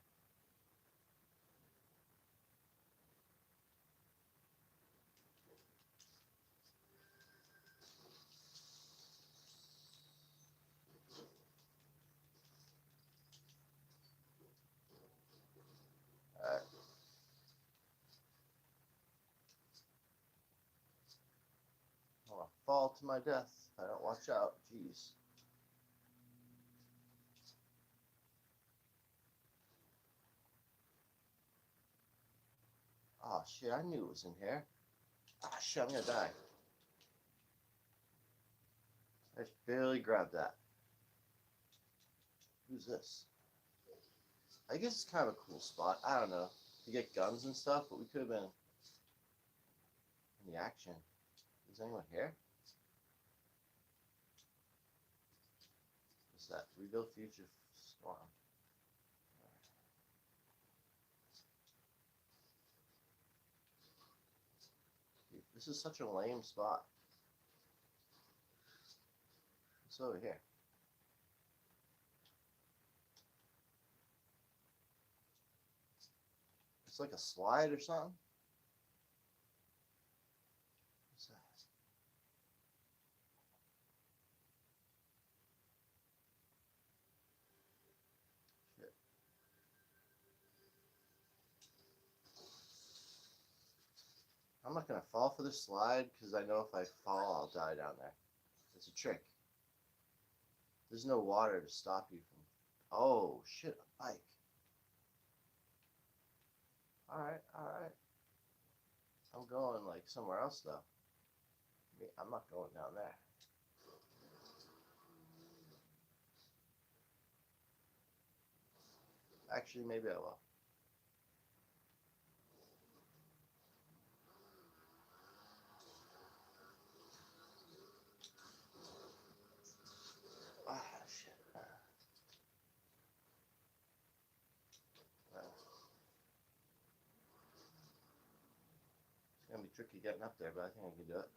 Alright. I'm going to fall to my death if I don't watch out. Jeez. Oh shit, I knew it was in here. Ah shit, I'm going to die. I just barely grabbed that. Who's this? I guess it's kind of a cool spot. I don't know. To get guns and stuff, but we could have been in the action. Is anyone here? What's that? Rebuild future storm. Dude, this is such a lame spot. What's over here? It's like a slide or something. What's that? Shit. I'm not gonna fall for this slide because I know if I fall, I'll die down there. It's a trick. There's no water to stop you from. Oh shit! A bike. All right, all right. I'm going like somewhere else though. I'm not going down there. Actually, maybe I will. Ah, shit. It's gonna be tricky getting up there, but I think I can do it.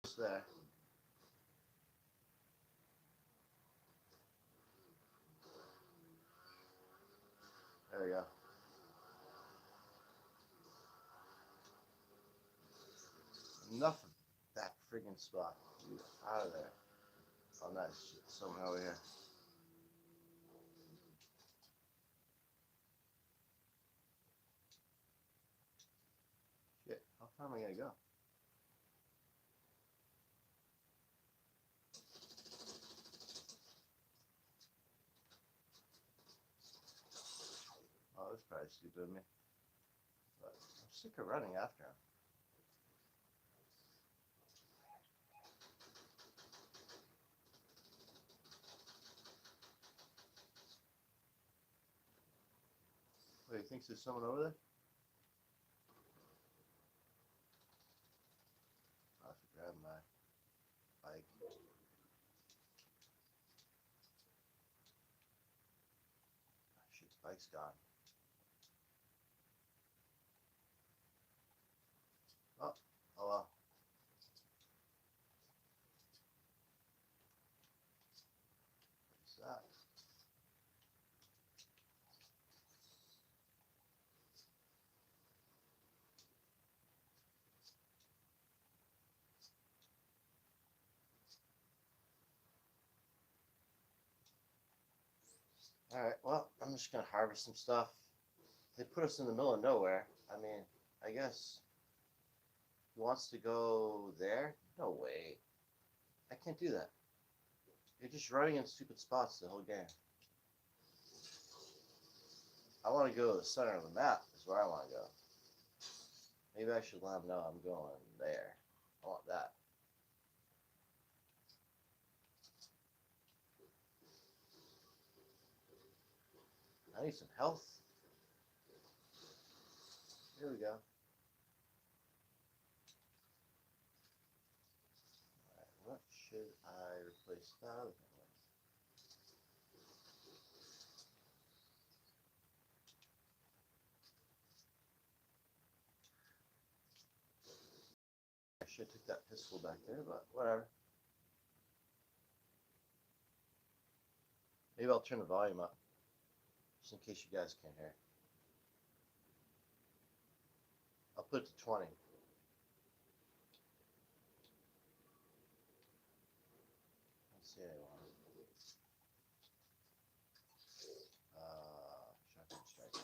Just there. There we go. Enough of that friggin' spot. Get out of there. Oh, nice. Shit, someone over here. Shit, how far am I gonna go? Oh, that's probably stupid of me. But I'm sick of running after him. So he thinks there's someone over there? I have to grab my bike. Shit, the bike's gone. Oh, oh well. What's that? Alright, well, I'm just gonna harvest some stuff. They put us in the middle of nowhere. I mean, I guess he wants to go there? No way. I can't do that. You're just running in stupid spots the whole game. I want to go to the center of the map is where I want to go. Maybe I should let him know I'm going there. I want that. I need some health. Here we go. Alright, what should I replace that other thing with? I should have took that pistol back there, but whatever. Maybe I'll turn the volume up, just in case you guys can't hear. I'll put it to 20. Let's see anyone. Shotgun strike.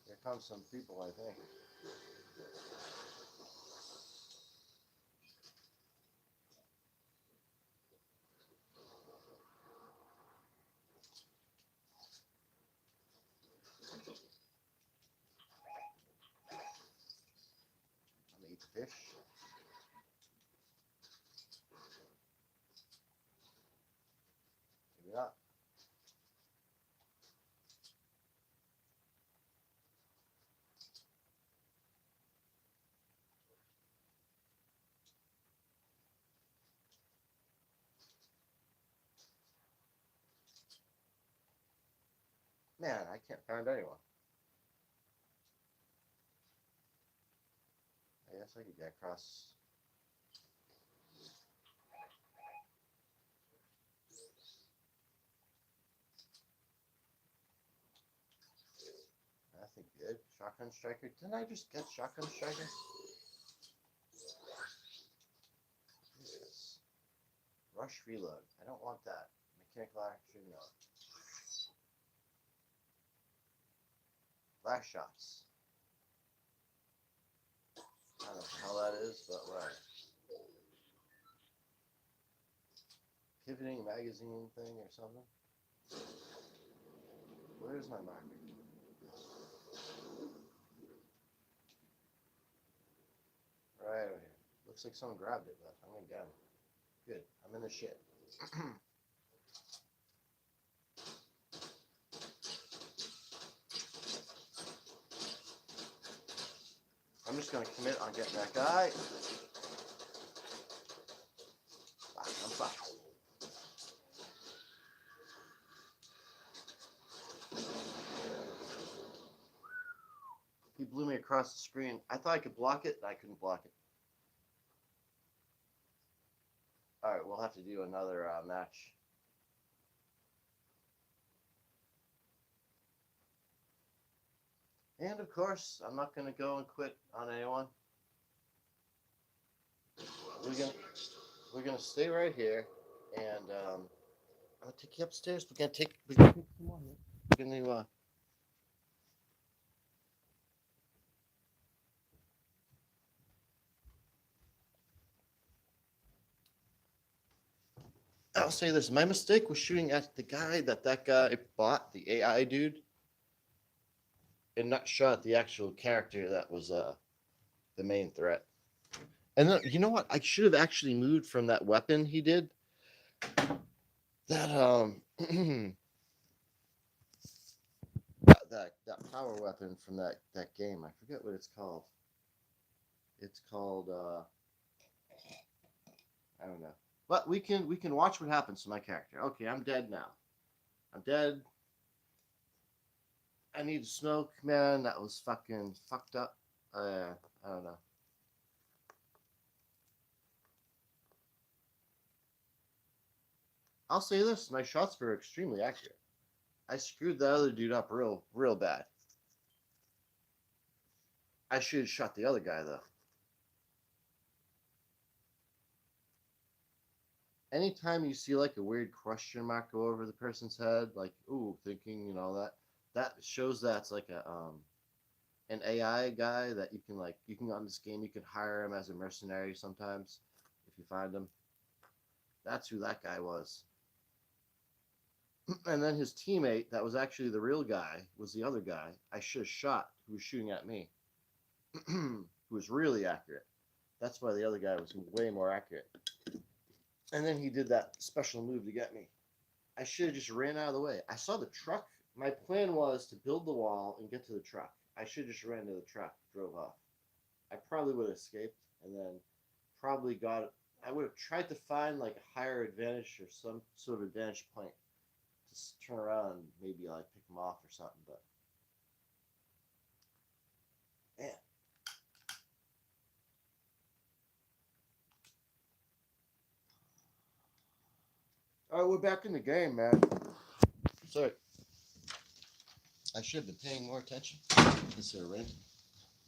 Here comes some people, I think. I'm gonna eat the fish. Maybe not. Man, I can't find anyone. I guess I could get across. Nothing good. Shotgun striker. Didn't I just get shotgun striker? Jesus. Rush reload. I don't want that. Mechanical action, no. Flash shots. I don't know how that is, but whatever. Pivoting magazine thing or something. Where's my marker? Right over here. Looks like someone grabbed it, but I'm gonna get him. Good. I'm in the shit. I'm just gonna commit on getting that guy. I'm fucked. He blew me across the screen. I thought I could block it, and I couldn't block it. Alright, we'll have to do another match. And of course, I'm not gonna go and quit on anyone. We're gonna stay right here, and I'm gonna take you upstairs. We're gonna take some more. We're gonna I'll say this: my mistake was shooting at the guy that guy bought, the AI dude. and not shot the actual character that was the main threat. And then, you know what? I should have actually moved from that weapon he did. That that power weapon from that game. I forget what it's called. It's called I don't know. But we can watch what happens to my character. Okay, I'm dead now. I'm dead. I need to smoke, man. That was fucking fucked up. I don't know. I'll say this: my shots were extremely accurate. I screwed the other dude up real bad. I should have shot the other guy though. Anytime you see like a weird question mark go over the person's head, like ooh, thinking, that shows that's like an AI guy that you can on this game you can hire him as a mercenary sometimes if you find him. That's who that guy was. And then his teammate that was actually the real guy was the other guy I should have shot who was shooting at me, who was really accurate. That's why the other guy was way more accurate. And then he did that special move to get me. I should have just ran out of the way. I saw the truck. My plan was to build the wall and get to the truck. I should have just ran to the truck, drove off. I probably would have escaped and then probably got. I would have tried to find like a higher advantage or some sort of advantage point. Just turn around and maybe like pick him off or something. But man, all right, we're back in the game, man. Sorry, I should have been paying more attention. This here ring.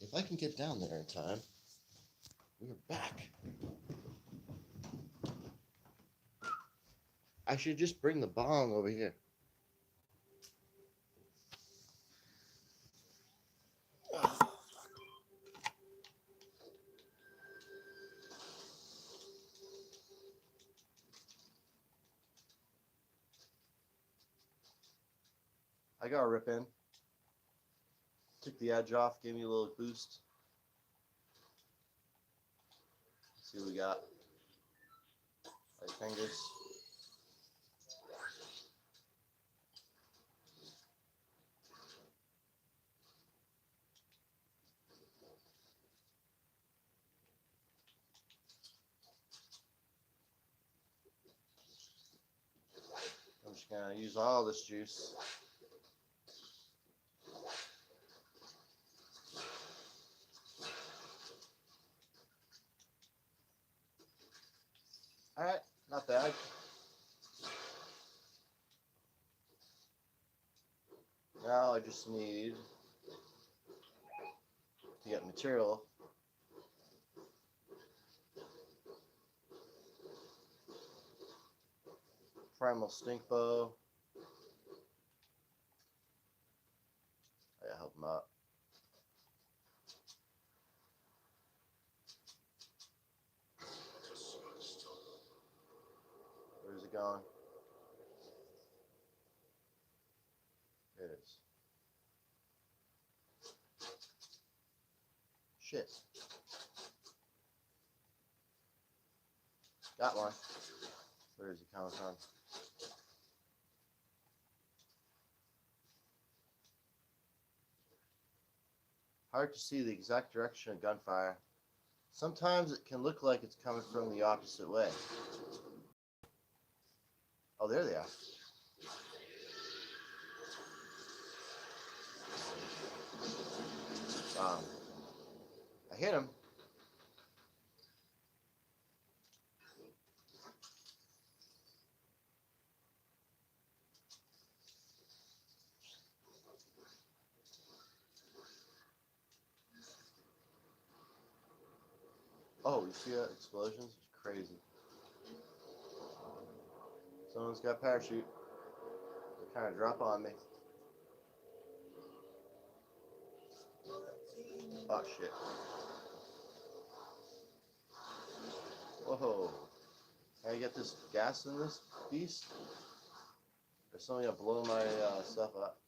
If I can get down there in time, we're back. I should just bring the bong over here. I got a rip in. Took the edge off, gave me a little boost. Let's see what we got. Light fingers. I'm just gonna use all this juice. Alright, not bad. Now I just need to get material. Primal stink bow. I gotta help him out. Where's it going? There it is. Shit. Got one. Where is he coming from? Hard to see the exact direction of gunfire. Sometimes it can look like it's coming from the opposite way. Oh, there they are. I hit him. Oh, you see that? Explosions? It's crazy. Someone's got a parachute. They kind of drop on me. Oh, shit. Whoa. Can I get this gas in this beast? Or something gonna blow my stuff up?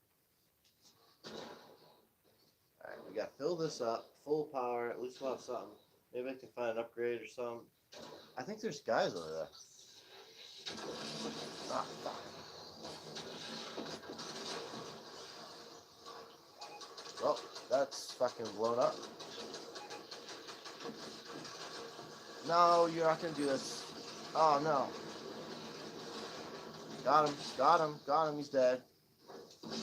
We got to fill this up, full power. At least we'll have something. Maybe I can find an upgrade or something. I think there's guys over there. Ah, fuck. Well, that's fucking blown up. No, you're not gonna do this. Oh no. Got him, got him, got him, he's dead.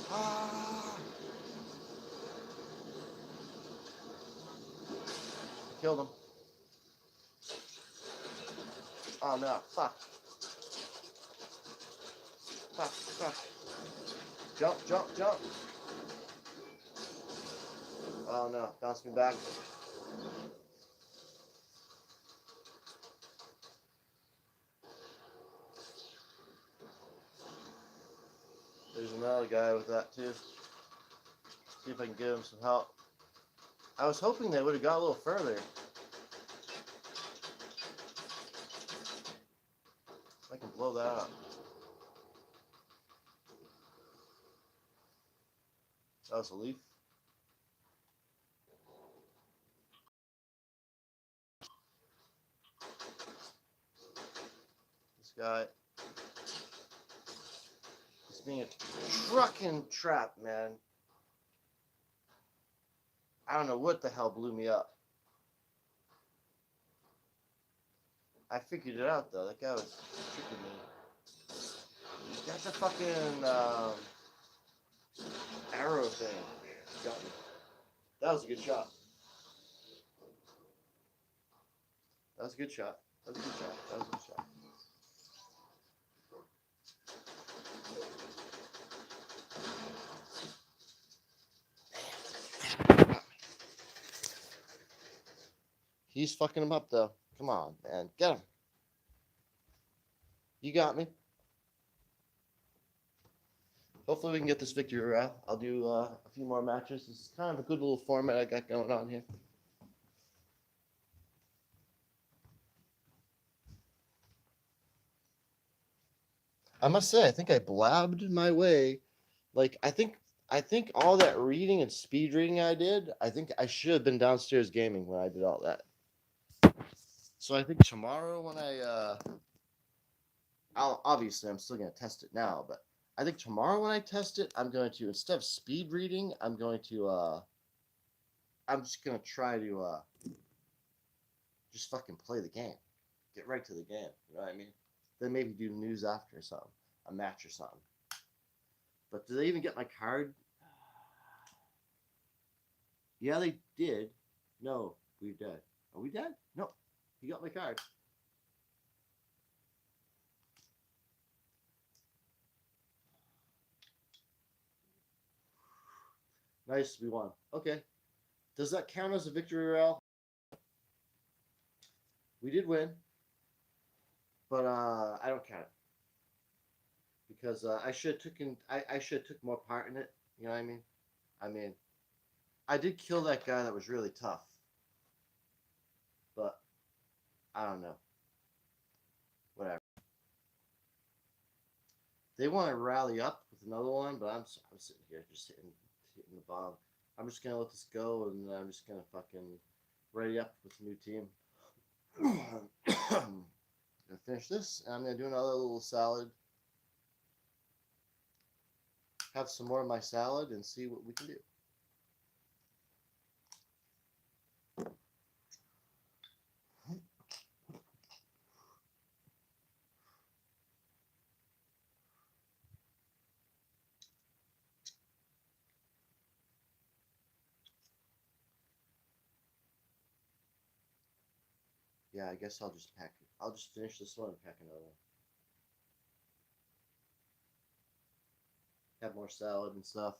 Ah. Killed him. Oh no, fuck. Fuck, fuck. Jump, jump, jump. Oh no, bounced me back. There's another guy with that too. See if I can give him some help. I was hoping they would have got a little further. I can blow that up. That was a leaf. This guy is being a trucking trap, man. I don't know what the hell blew me up. I figured it out though. That guy was tricking me. That's a fucking arrow thing. Got me. That was a good shot. That was a good shot. That was a good shot. That was a good shot. He's fucking him up though. Come on, man. Get him. You got me. Hopefully we can get this victory out. I'll do a few more matches. This is kind of a good little format I got going on here. I must say, I think I blabbed my way. Like, I think all that reading and speed reading I did, I think I should have been downstairs gaming when I did all that. So I think tomorrow when obviously I'm still gonna test it now, but I think tomorrow when I test it, I'm going to, instead of speed reading, I'm just gonna try to just fucking play the game, get right to the game. You know what I mean? Then maybe do news after or something, a match or something. But did they even get my card? Yeah, they did. No, we're dead. Are we dead? No, he got my card. Nice, we won. Okay. Does that count as a victory royale? We did win, but I don't count it because I should have took more part in it. You know what I mean? I mean, I did kill that guy that was really tough, but I don't know. Whatever. They want to rally up with another one, but I'm sitting here just hitting the bomb. I'm just gonna let this go, and I'm just gonna fucking ready up with a new team. Gonna finish this, and I'm gonna do another little salad. Have some more of my salad and see what we can do. Yeah, I guess I'll just pack it. I'll just finish this one and pack another one. Have more salad and stuff.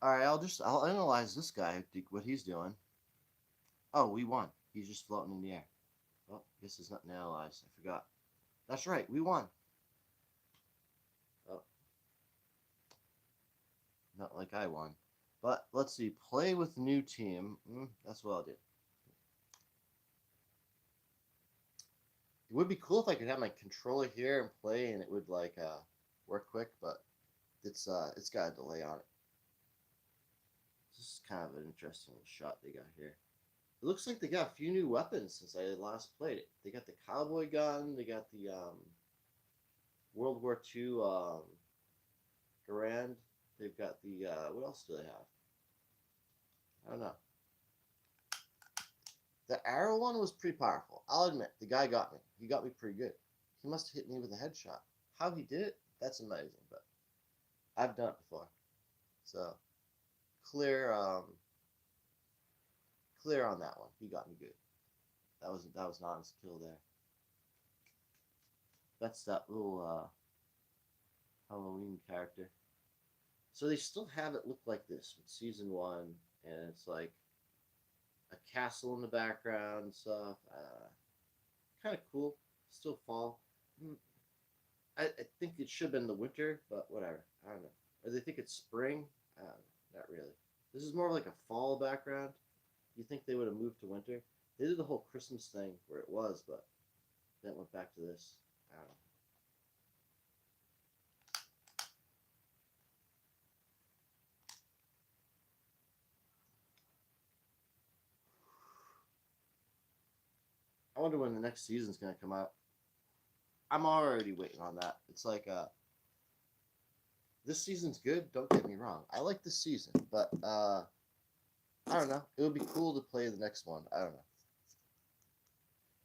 All right, I'll analyze this guy, what he's doing. Oh, we won. He's just floating in the air. Oh, this is not analyzed. I forgot. That's right, we won. Oh, not like I won. But let's see. Play with new team. That's what I'll do. It would be cool if I could have my controller here and play, and it would like work quick, but it's got a delay on it. This is kind of an interesting little shot they got here. It looks like they got a few new weapons since I last played it. They got the cowboy gun. They got the World War II Garand. They've got the what else do they have? I don't know. The arrow one was pretty powerful. I'll admit, the guy got me. He got me pretty good. He must have hit me with a headshot. How he did it, that's amazing. But I've done it before, so clear, clear on that one. He got me good. That was an honest kill there. That's that little Halloween character. So they still have it look like this with season one, and it's like a castle in the background and stuff. Kind of cool. Still fall. Mm, I think it should have been the winter, but whatever. I don't know. Or they think it's spring. Not really. This is more like a fall background. You think they would have moved to winter? They did the whole Christmas thing where it was, but then it went back to this. I don't know. I wonder when the next season's gonna come out. I'm already waiting on that. It's like this season's good. Don't get me wrong. I like this season, but I don't know. It would be cool to play the next one. I don't know.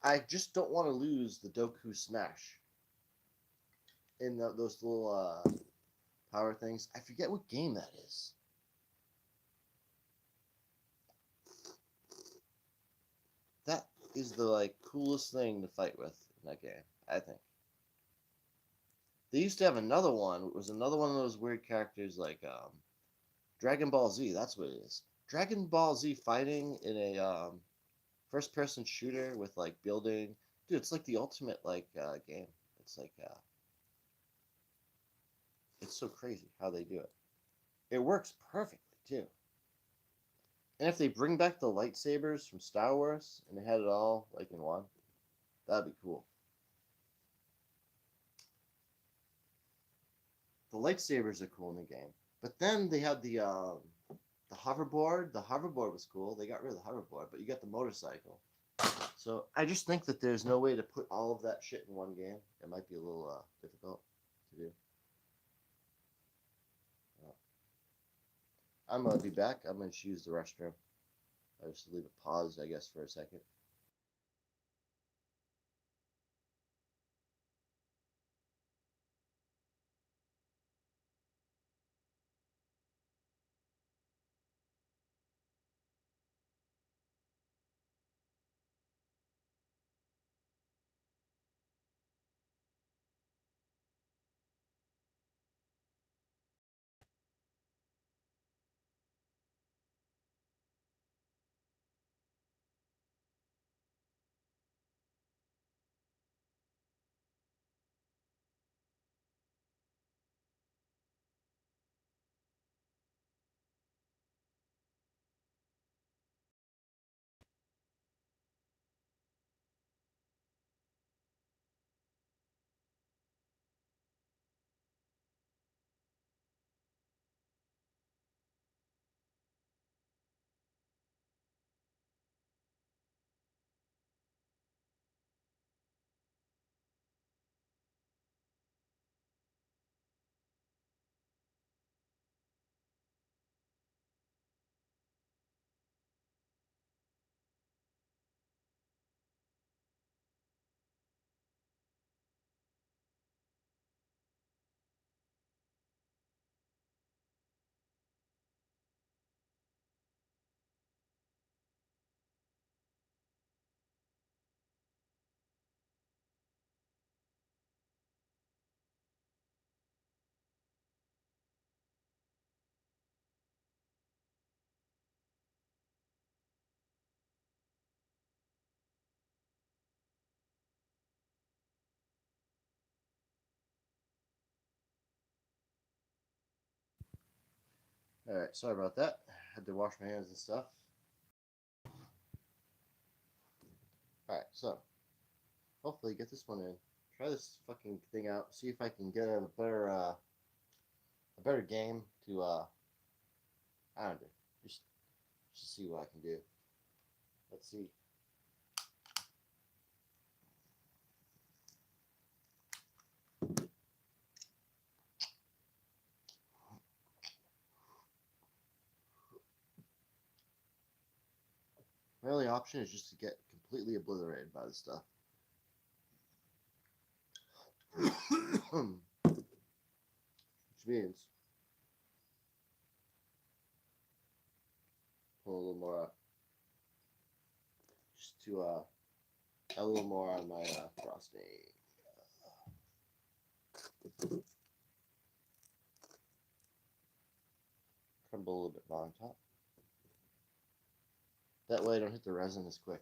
I just don't want to lose the Doku Smash in those little power things. I forget what game that is. That is the like coolest thing to fight with in that game. I think they used to have another one. It was another one of those weird characters like Dragon Ball Z. That's what it is. Dragon Ball Z fighting in a first person shooter with like building. Dude, it's like the ultimate like game. It's like it's so crazy how they do it. It works perfectly too. And if they bring back the lightsabers from Star Wars and they had it all like in one, that'd be cool. The lightsabers are cool in the game, but then they had the hoverboard. The hoverboard was cool. They got rid of the hoverboard, but you got the motorcycle. So I just think that there's no way to put all of that shit in one game. It might be a little difficult to do. Uh, I'm gonna be back. I'm gonna use the restroom. I just leave it paused, I guess, for a second. All right, sorry about that. Had to wash my hands and stuff. All right, so hopefully get this one in. Try this fucking thing out. See if I can get a better game to I don't know. Just, just see what I can do. Let's see. My only option is just to get completely obliterated by this stuff. Which means pull a little more up. Just to add a little more on my frosting. Crumble a little bit more on top. That way I don't hit the resin as quick.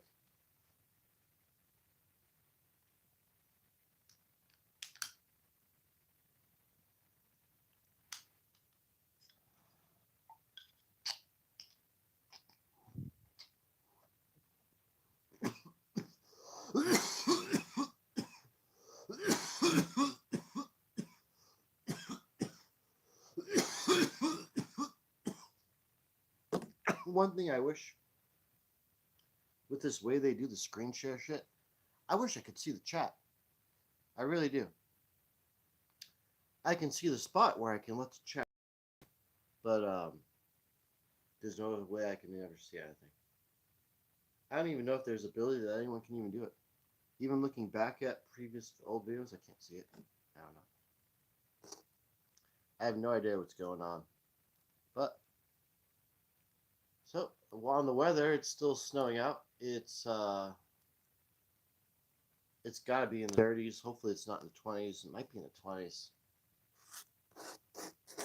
One thing I wish, with this way they do the screen share shit, I wish I could see the chat. I really do. I can see the spot where I can let the chat, but there's no way I can ever see anything. I don't even know if there's ability that anyone can even do it. Even looking back at previous old videos, I can't see it. I don't know. I have no idea what's going on. But so on the weather, it's still snowing out. It's got to be in the 30s. Hopefully, it's not in the 20s. It might be in the 20s.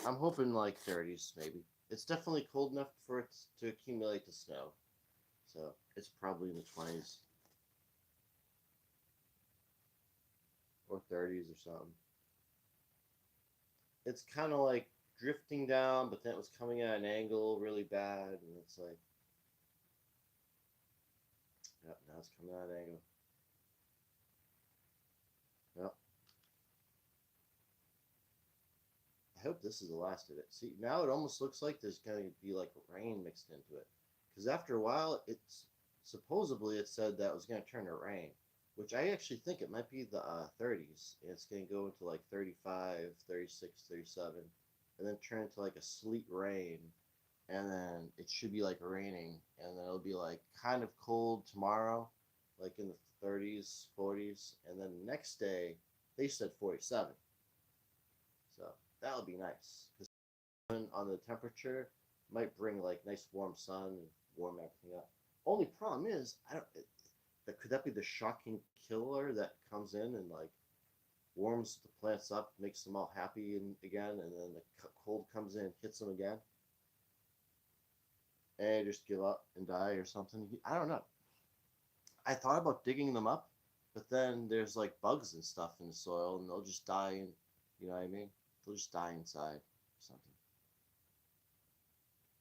I'm hoping like 30s maybe. It's definitely cold enough for it to accumulate to snow. So it's probably in the 20s or 30s or something. It's kind of like drifting down, but then it was coming at an angle really bad, and it's like, yep, now it's coming at an angle. Yep. I hope this is the last of it. See, now it almost looks like there's going to be like rain mixed into it. Because after a while, it's supposedly it said that it was going to turn to rain, which I actually think it might be the 30s. And it's going to go into like 35, 36, 37, and then turn into like a sleet rain. And then it should be like raining, and then it'll be like kind of cold tomorrow, like in the 30s, 40s, and then the next day they said 47. So that'll be nice because on the temperature might bring like nice warm sun and warm everything up. Only problem is I don't. Could that be the shocking killer that comes in and like warms the plants up, makes them all happy and again, and then the cold comes in, hits them again, and just give up and die or something? I don't know. I thought about digging them up, but then there's like bugs and stuff in the soil, and they'll just die. And you know what I mean? They'll just die inside or something.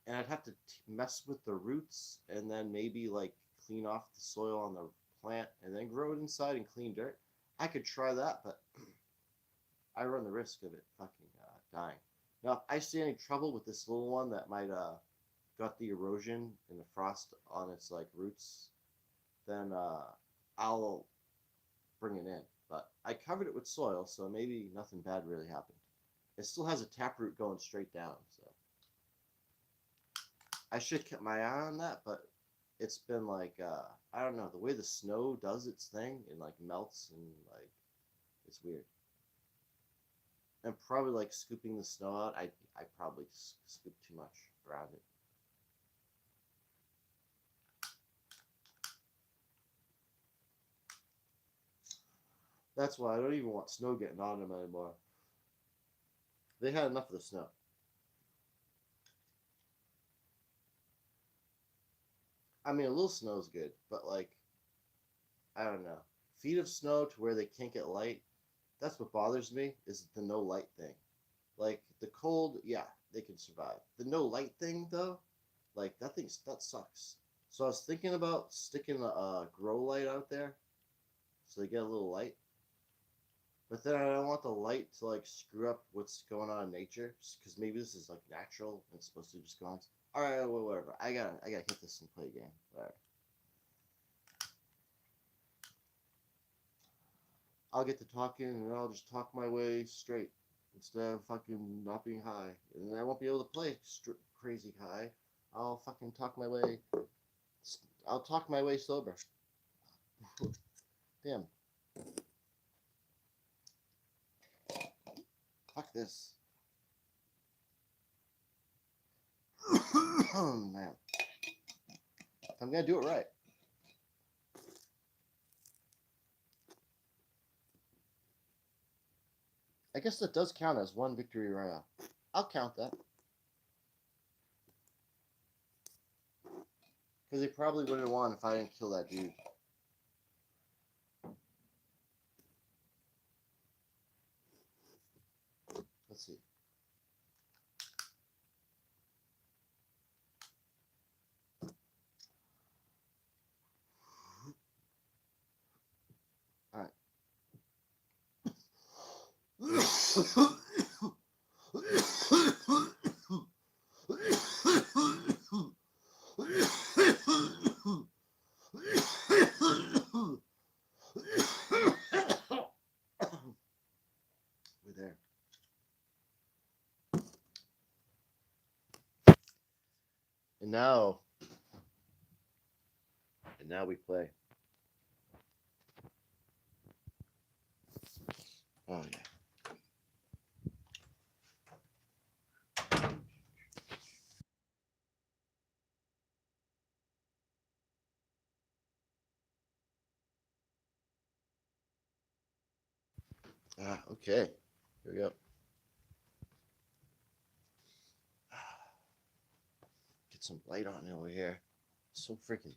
And I'd have to mess with the roots and then maybe like clean off the soil on the plant and then grow it inside in clean dirt. I could try that, but I run the risk of it fucking dying. Now, if I see any trouble with this little one that might got the erosion and the frost on its like roots, then I'll bring it in. But I covered it with soil, so maybe nothing bad really happened. It still has a taproot going straight down, so I should keep my eye on that, but it's been like I don't know, the way the snow does its thing and like melts and like it's weird. And probably like scooping the snow out, I probably scoop too much around it. That's why I don't even want snow getting on them anymore. They had enough of the snow. I mean, a little snow is good, but like I don't know, feet of snow to where they can't get light. That's what bothers me is the no light thing. Like the cold, yeah, they can survive. The no light thing though, like that sucks. So I was thinking about sticking a grow light out there so they get a little light. But then I don't want the light to like screw up what's going on in nature because maybe this is like natural and it's supposed to just go on. All right, whatever. I gotta hit this and play a game. All right. I'll get to talking and I'll just talk my way straight instead of fucking not being high. And I won't be able to play crazy high. I'll fucking talk my way. I'll talk my way sober. Damn. Fuck this. Oh, man. I'm gonna do it right. I guess that does count as one victory royale. I'll count that. Because they probably wouldn't have won if I didn't kill that dude. Let's see. Alright. We're there. And now we play. Oh yeah. Okay. Here we go. Get some light on over here. So freaking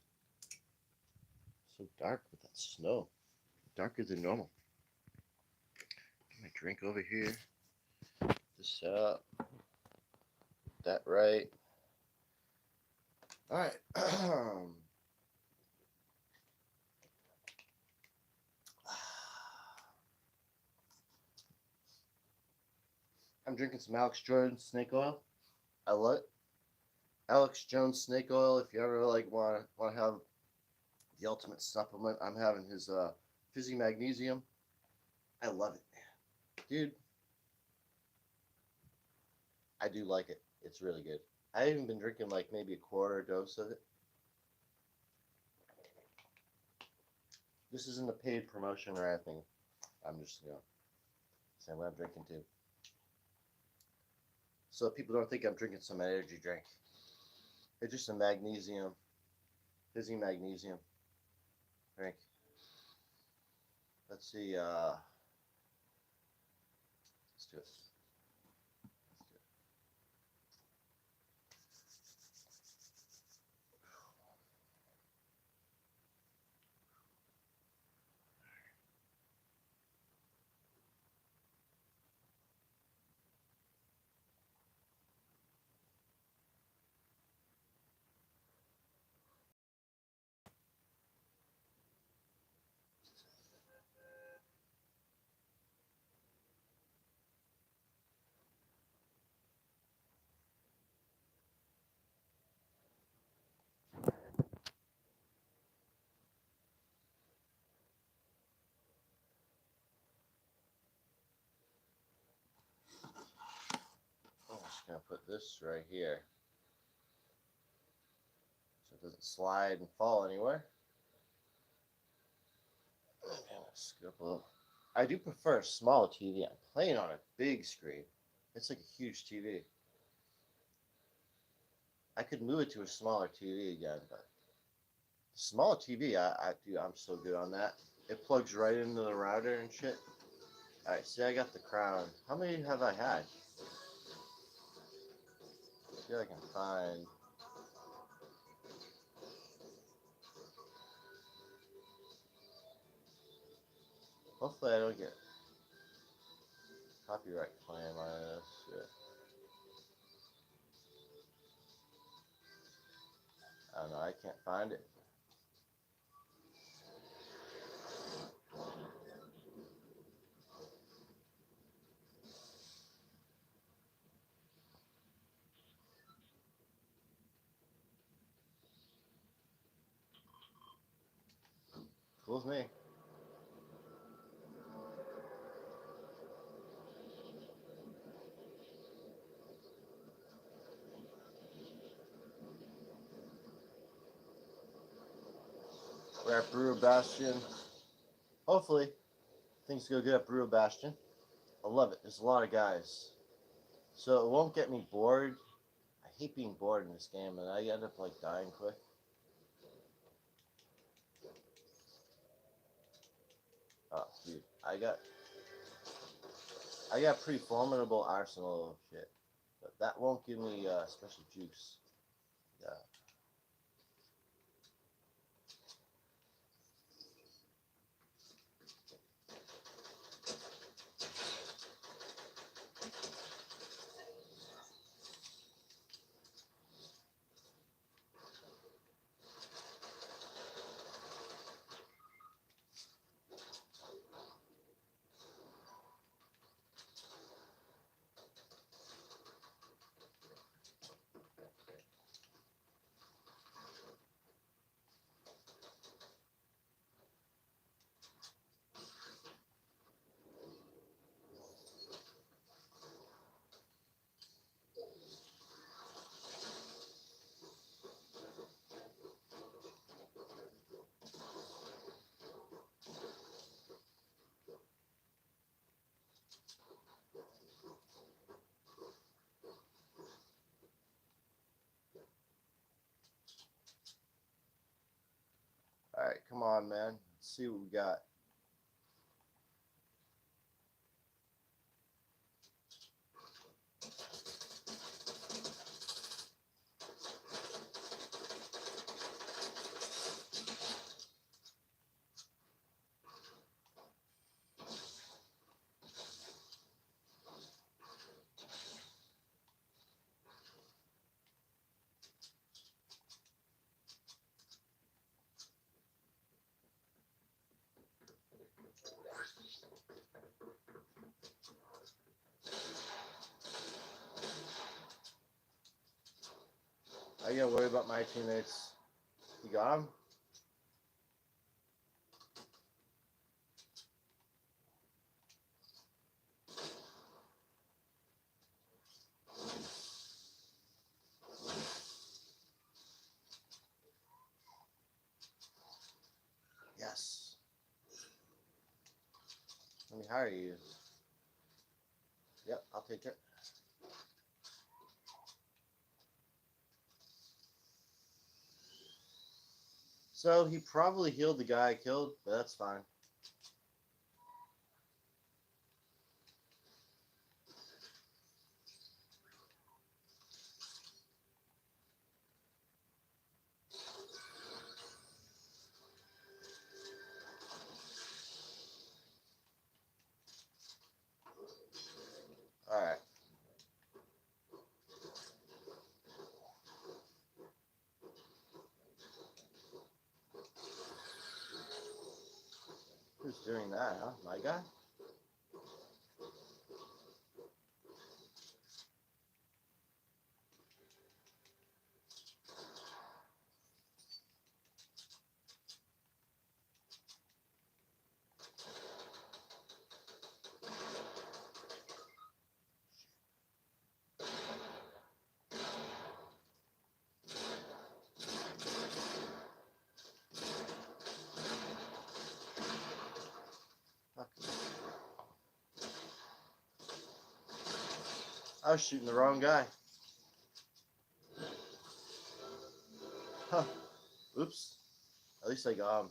so dark with that snow. Darker than normal. Get my drink over here. This up. That right. Alright. I'm drinking some Alex Jones snake oil. I love it. Alex Jones snake oil. If you ever like want to have the ultimate supplement, I'm having his fizzy magnesium. I love it, dude. I do like it. It's really good. I haven't been drinking like maybe a quarter dose of it. This isn't a paid promotion or anything. I'm just saying what I'm drinking too. So people don't think I'm drinking some energy drink. It's just a magnesium, fizzy magnesium drink. Let's see. Let's do it. I'm just gonna put this right here so it doesn't slide and fall anywhere. Scoop a little. I do prefer a small TV. I'm playing on a big screen. It's like a huge TV. I could move it to a smaller TV again, but smaller TV, I'm so good on that. It plugs right into the router and shit. All right, see, I got the crown. How many have I had? See if I can find. Hopefully, I don't get copyright claim on this shit. I don't know. I can't find it. Cool with me. We're at Brewer Bastion. Hopefully, things go good at Brewer Bastion. I love it. There's a lot of guys. So it won't get me bored. I hate being bored in this game, and I end up like dying quick. Oh, dude, I got pretty formidable arsenal of shit, but that won't give me special juice. Yeah. All right, come on, man. Let's see what we got. I gotta worry about my teammates. You got him? Yes. Let me hire you. Yep, I'll take it. So he probably healed the guy I killed, but that's fine. All right. Who's doing that, huh? My guy? Fuck. I was shooting the wrong guy. Huh. Oops. At least I got him.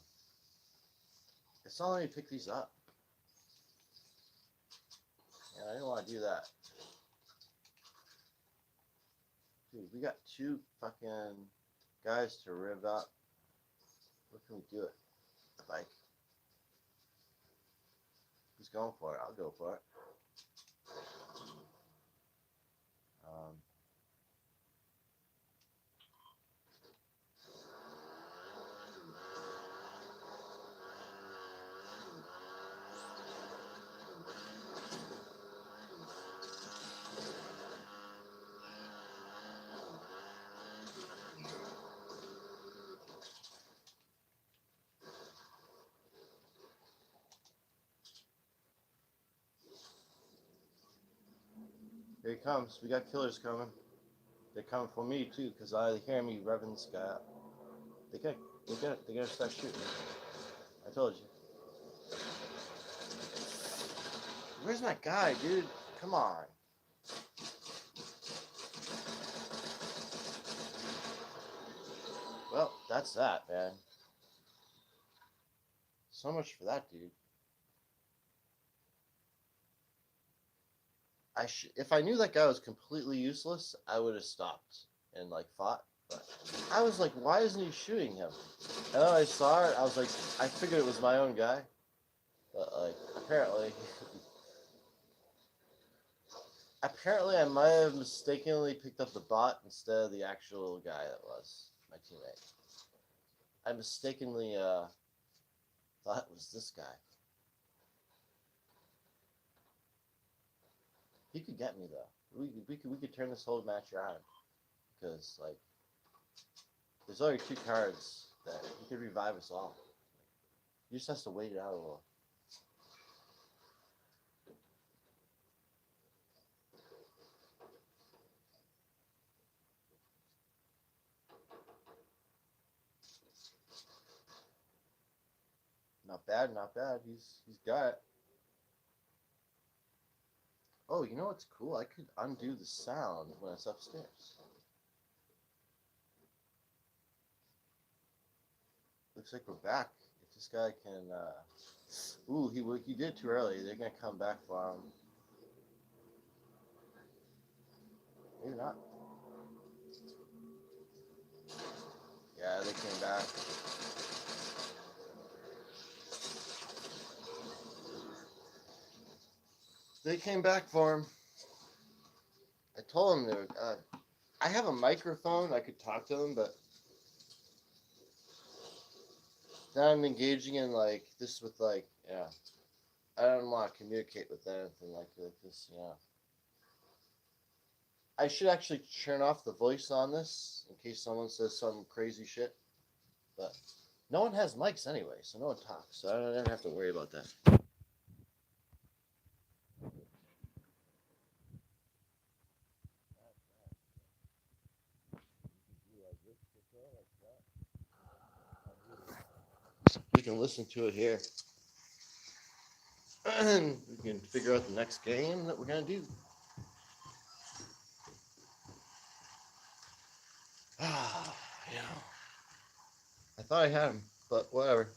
It's not letting me pick these up. Yeah, I didn't want to do that. Dude, we got two fucking guys to rev up. What can we do it? Like, who's going for it? I'll go for it. Um, Here he comes. We got killers coming. They're coming for me too, cause I hear me revving this guy up. They got, they're gonna start shooting. I told you. Where's my guy, dude? Come on. Well, that's that, man. So much for that, dude. If I knew that guy was completely useless, I would have stopped and like fought. But I was like, why isn't he shooting him? And then I saw it. I was like, I figured it was my own guy, but like apparently I might have mistakenly picked up the bot instead of the actual guy that was my teammate. I mistakenly thought it was this guy. He could get me though. We could turn this whole match around because like there's only 2 cards that he could revive us all. He just has to wait it out a little. Not bad, not bad. He's got it. Oh, you know what's cool? I could undo the sound when it's upstairs. Looks like we're back. If this guy can, ooh, he did too early. They're gonna come back for him. Maybe not. Yeah, they came back. They came back for him. I told him they were. I have a microphone. I could talk to them, but now I'm engaging in like this with like yeah. I don't want to communicate with anything like this. You know. I should actually turn off the voice on this in case someone says some crazy shit. But no one has mics anyway, so no one talks. So I don't ever have to worry about that. We can listen to it here. And we can figure out the next game that we're gonna do. Ah, yeah. I thought I had him, but whatever.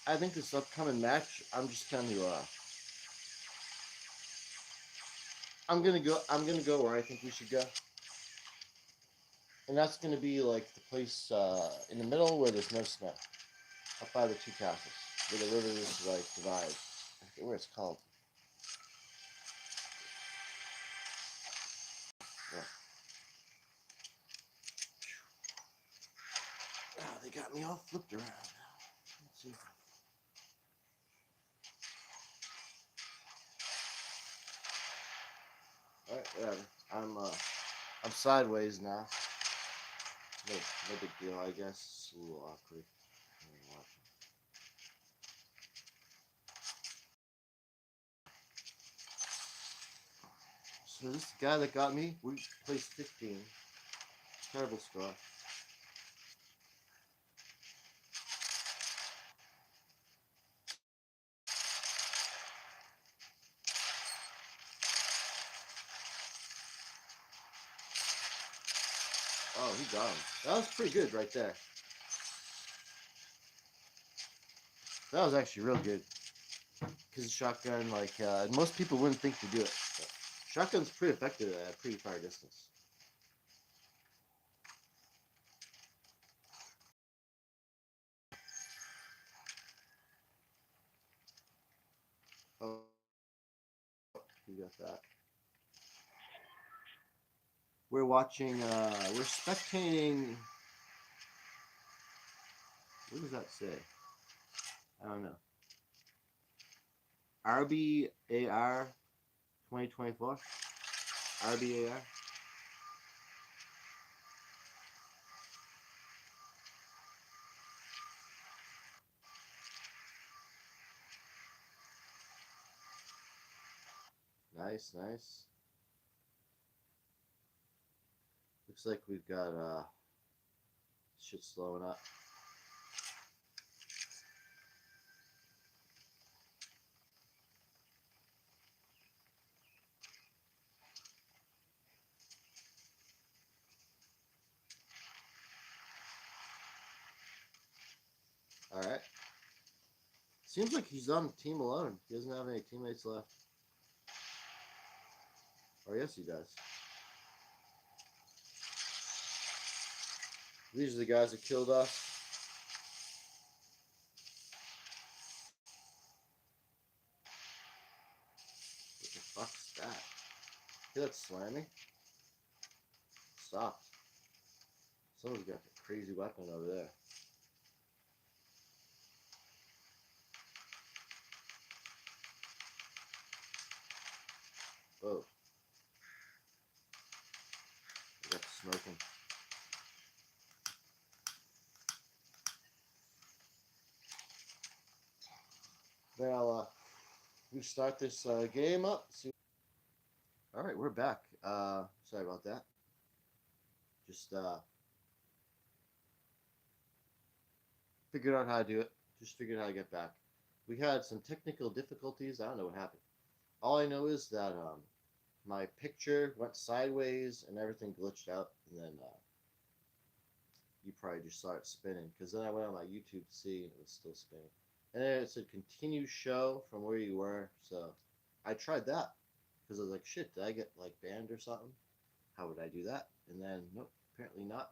I think this upcoming match, I'm just gonna I'm gonna go. I'm gonna go where I think we should go, and that's gonna be like the place in the middle where there's no snow, up by the 2 castles, where the river is like divides. I forget where it's called. Yeah. Oh, they got me all flipped around. Let's see. All right, whatever. I'm sideways now. No, no big deal, I guess. It's a little awkward. So this guy that got me, we placed 15. Terrible score. Oh, he got him. That was pretty good right there. That was actually real good. Because shotgun, like, most people wouldn't think to do it. But shotgun's pretty effective at a pretty far distance. Oh, you got that. We're watching, we're spectating. What does that say? I don't know. RBAR 2024. RBAR. Nice, nice. Looks like we've got shit slowing up. All right. Seems like he's on the team alone. He doesn't have any teammates left. Or yes, he does. These are the guys that killed us. What the fuck's that? Hear that slamming? Stop. Someone's got a crazy weapon over there. Whoa. I got smoking. Now, we start this game up. See. All right, we're back. Sorry about that. Just figured out how to do it. Just figured out how to get back. We had some technical difficulties. I don't know what happened. All I know is that my picture went sideways and everything glitched out, and then you probably just saw it spinning, because then I went on my YouTube to see and it was still spinning. And then it said continue show from where you were, so I tried that because I was like, shit, did I get like banned or something? How would I do that? And then nope, apparently not.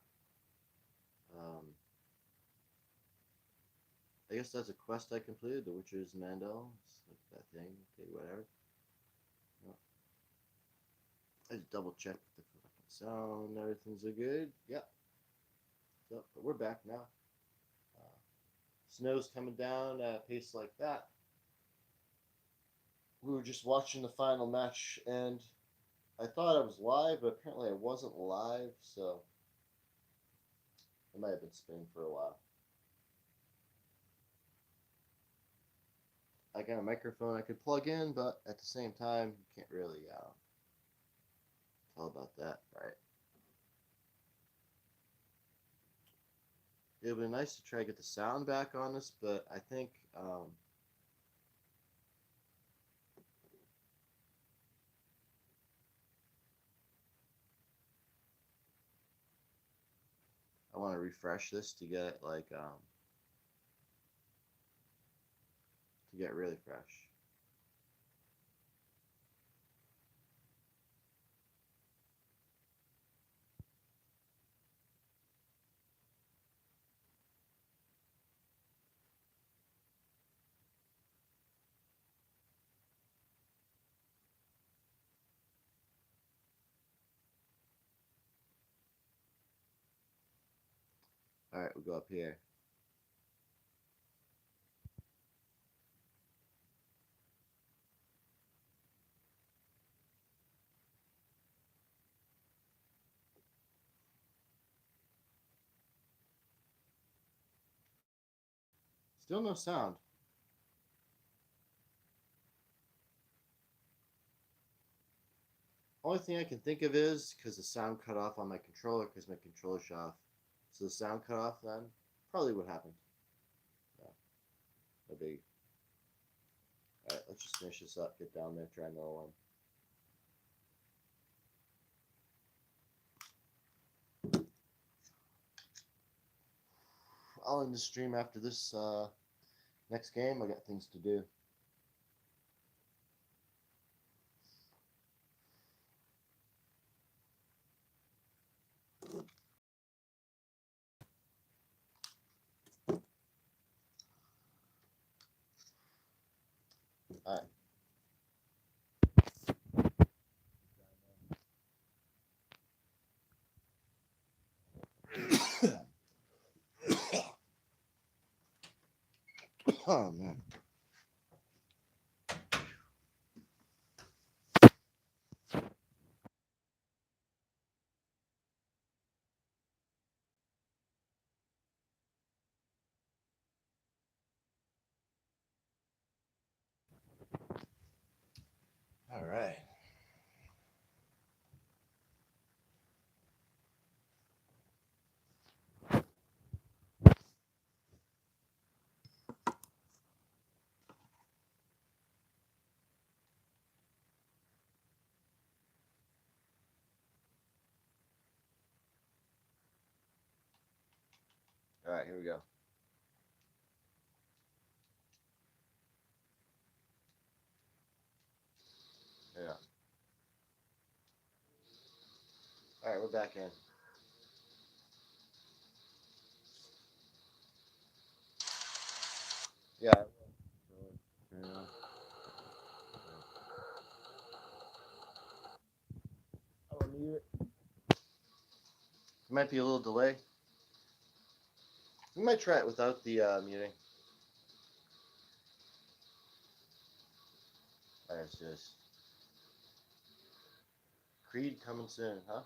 I guess that's a quest I completed. The Witcher's Mandel. It's like that thing. Okay, whatever. Well, I just double check the fucking sound. Everything's good. Yep. So, but we're back now. Snow's coming down at a pace like that. We were just watching the final match, and I thought I was live, but apparently I wasn't live, so it might have been spinning for a while. I got a microphone I could plug in, but at the same time, you can't really tell about that, right? It would be nice to try to get the sound back on this, but I think I want to refresh this to get like to get really fresh. All right, we'll go up here. Still no sound. Only thing I can think of is because the sound cut off on my controller because my controller shut off. So the sound cut off then. Probably what happened. Yeah, no big. All right, let's just finish this up. Get down there. Try another one. I'll end the stream after this next game. I got things to do. All right. Oh man. All right. All right, here we go. Yeah. All right, we're back in. Yeah. Yeah. I'm gonna mute it. There might be a little delay. We might try it without the muting. All right, let's do this. Creed coming soon, huh?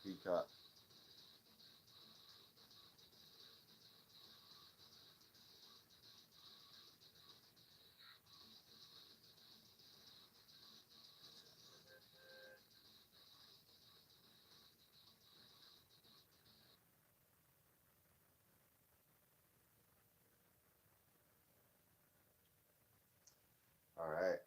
Creed caught. All right.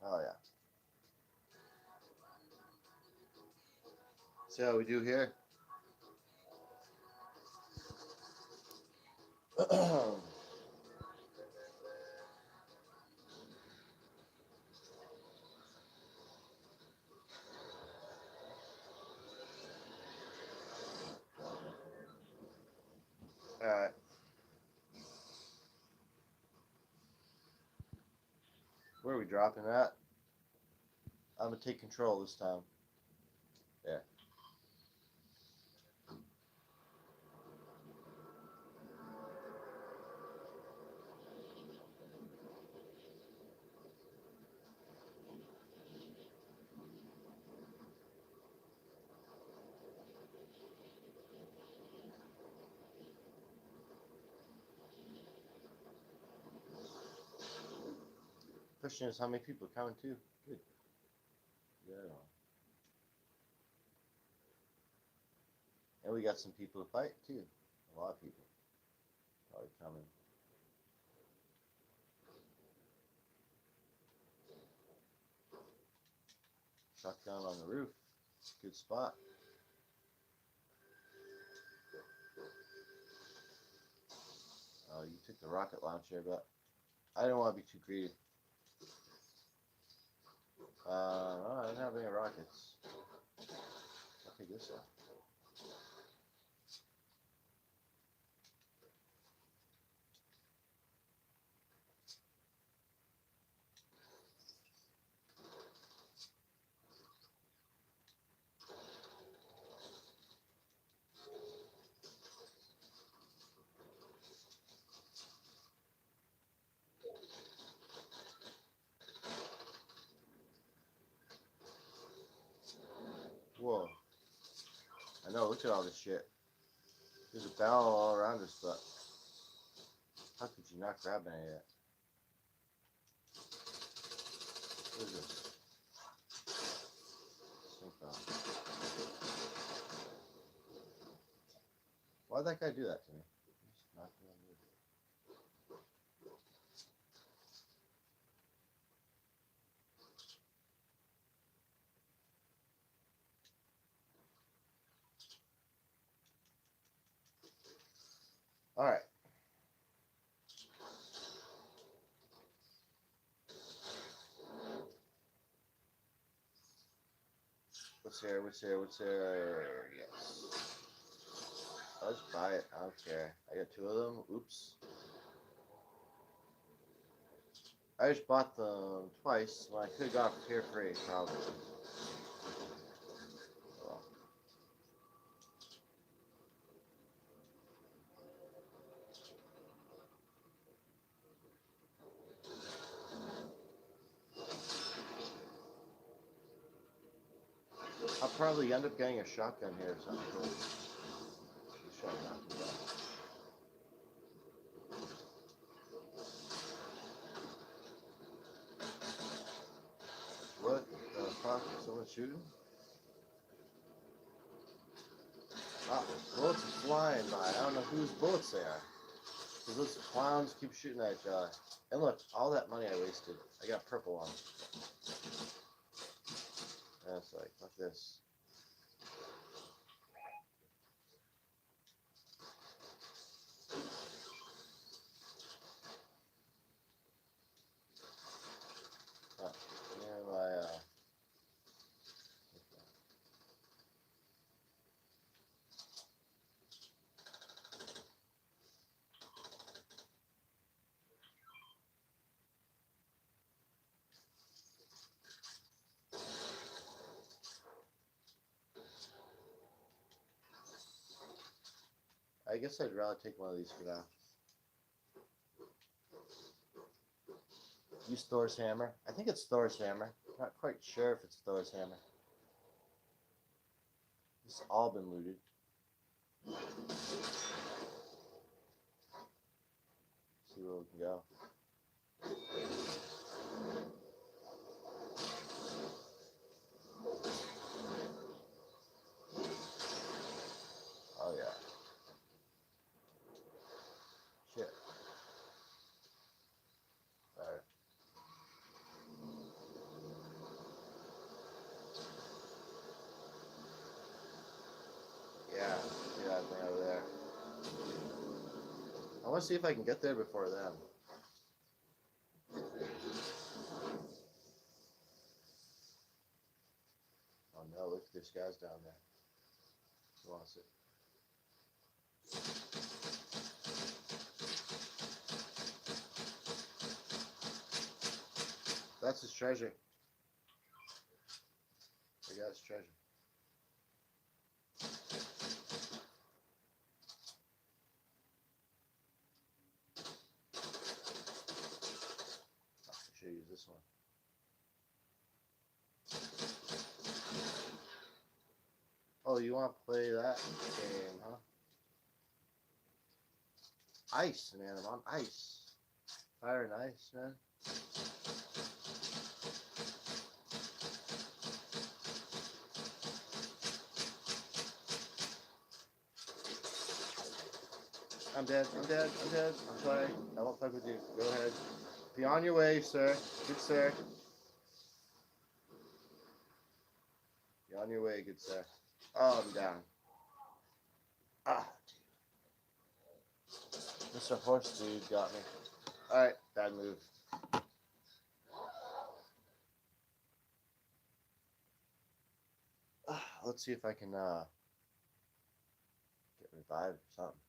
Oh yeah. See how we do here. All right. Where are we dropping at? I'm gonna take control this time. Yeah. Question is how many people are coming too. Good. Yeah. And we got some people to fight too. A lot of people probably coming. Shotgun on the roof. Good spot. Oh, you took the rocket launcher, but I didn't want to be too greedy. No, I didn't have any rockets. I'll take this one. Whoa. I know, look at all this shit. There's a barrel all around us, but how could you not grab any of that? What is this? Why'd that guy do that to me? Just knocked me on the roof. All right. What's here? What's here? What's here? Yes. I'll just buy it. I don't care. I got 2 of them. Oops. I just bought them twice when I could have got here free, probably. Well, I'll probably end up getting a shotgun here or something cool. Shotgun. What the fuck? Someone shooting? Ah, bullets are flying by. I don't know whose bullets they are. Because those clowns keep shooting at each other. And look, all that money I wasted. I got purple on. That's like, fuck this. Oh, yeah, my, I guess I'd rather take one of these for now. Use Thor's hammer. I think it's Thor's hammer. Not quite sure if it's Thor's hammer. It's all been looted. See where we can go. Oh yeah. Shit. Alright. Yeah, thing over there. I want to see if I can get there before them. Oh no, look, there's guys down there. Who wants it? That's his treasure. I got his treasure. I should use this one. Oh, you want to play that game, huh? Ice, man. I'm on ice. Fire and ice, man. I'm dead. I'm dead. I'm dead. I'm sorry. I won't fuck with you. Go ahead. Be on your way, sir. Good sir. Be on your way, good sir. Oh, I'm down. Ah, Mr. Horse Dude got me. Alright, bad move. Let's see if I can get revived or something.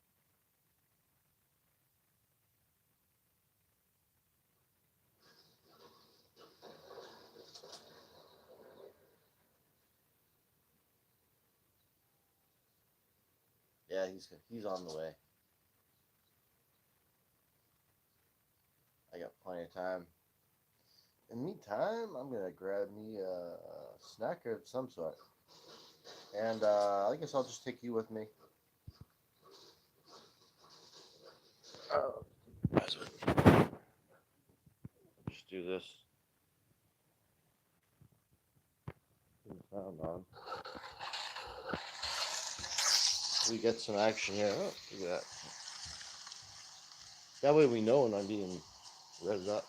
Yeah, he's on the way. I got plenty of time. In the meantime, I'm gonna grab me a snack of some sort. And I guess I'll just take you with me. Just do this. Turn the sound on. We get some action here. Oh, look at that. That way we know when I'm being revved up.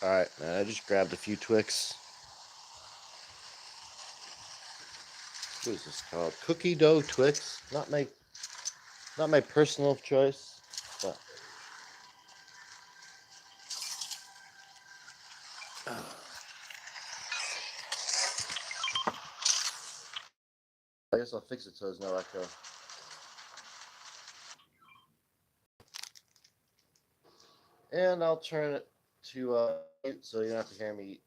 All right, man. I just grabbed a few Twix. What is this called? Cookie dough Twix. Not my personal choice, but I guess I'll fix it so there's no echo. And I'll turn it to mute so you don't have to hear me eat.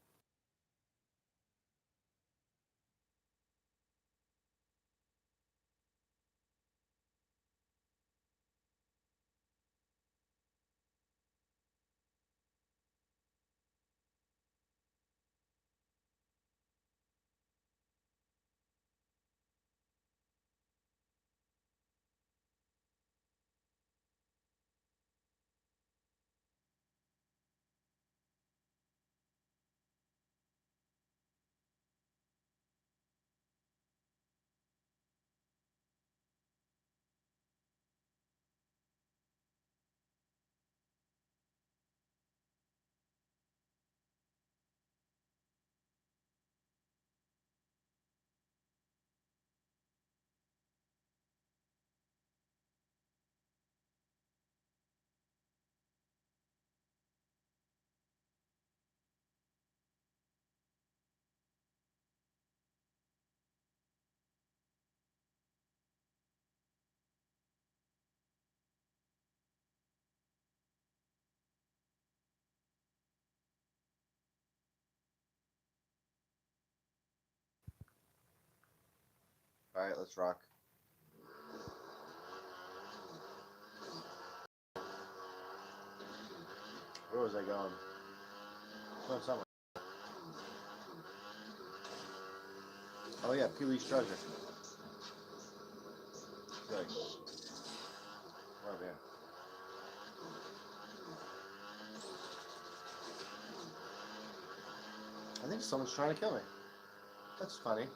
All right, let's rock. Where was I going? Going somewhere. Oh yeah, Pee-wee's Treasure. Good. Right here. I think someone's trying to kill me. That's funny.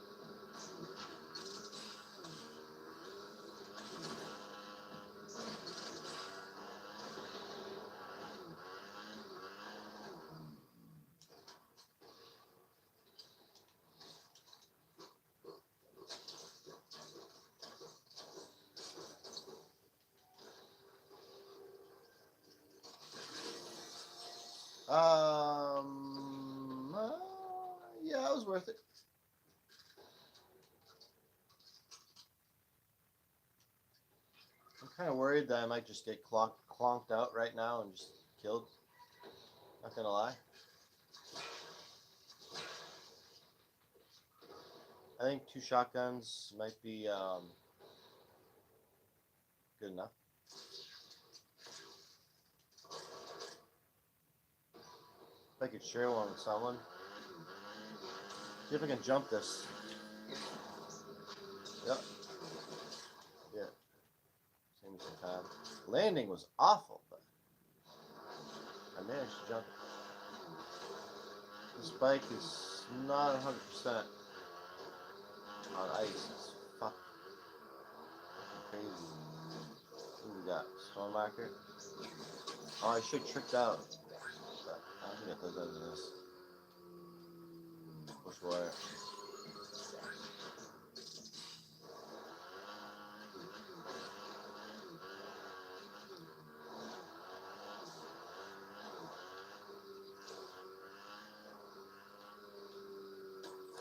Yeah, it was worth it. I'm kind of worried that I might just get clonked out right now and just killed. Not gonna lie. I think 2 shotguns might be good enough. If I could share one with someone. See if I can jump this. Yep. Yeah. Save me some time. Landing was awful, but I managed to jump it. This bike is not 100% on ice. It's fucking crazy. What do we got? Storm marker. Oh, I should tricked out. But I don't think it does anything in this. Push wire.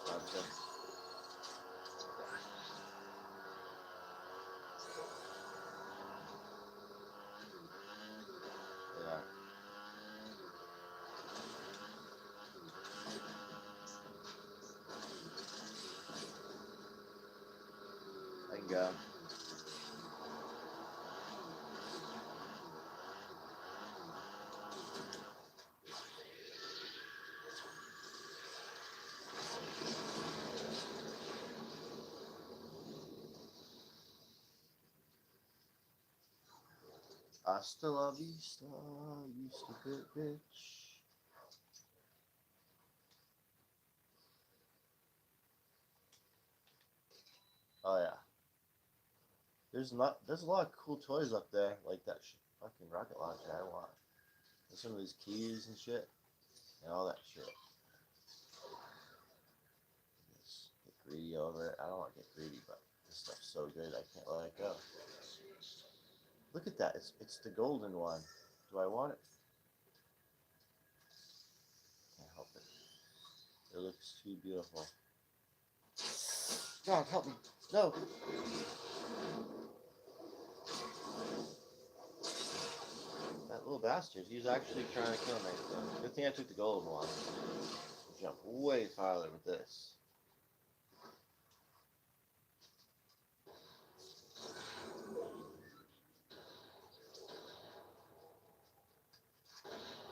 Gotcha. Yeah. I can go. Hasta la vista, you stupid bitch. Oh yeah. There's a lot of cool toys up there, like that fucking rocket launcher I want. There's some of these keys and shit. and all that shit. Just get greedy over it. I don't want to get greedy, but this stuff's so good I can't let it go. Look at that. It's the golden one. Do I want it? Can't help it. It looks too beautiful. God, help me. No. That little bastard. He was actually trying to kill me. Good thing I took the golden one. Jump way farther with this.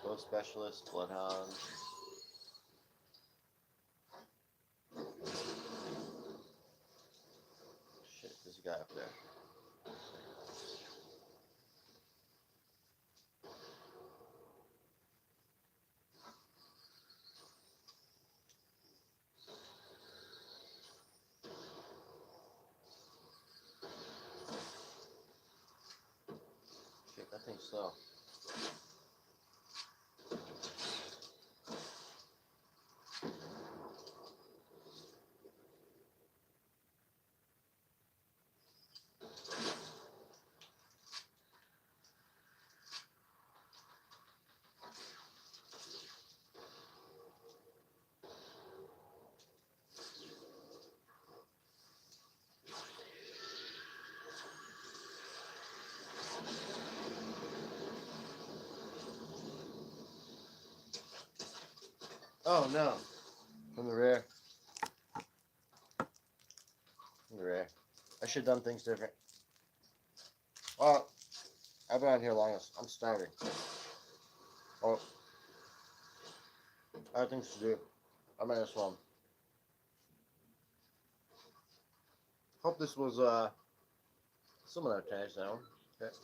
Bow specialist, bloodhound. Shit, there's a guy up there. Shit, that thing's slow. Oh no. From the rear. From the rear. I should have done things different. Well, I've been out here long enough. I'm starving. Oh, I have things to do. I might as well. Hope this was somewhat entertaining. Okay.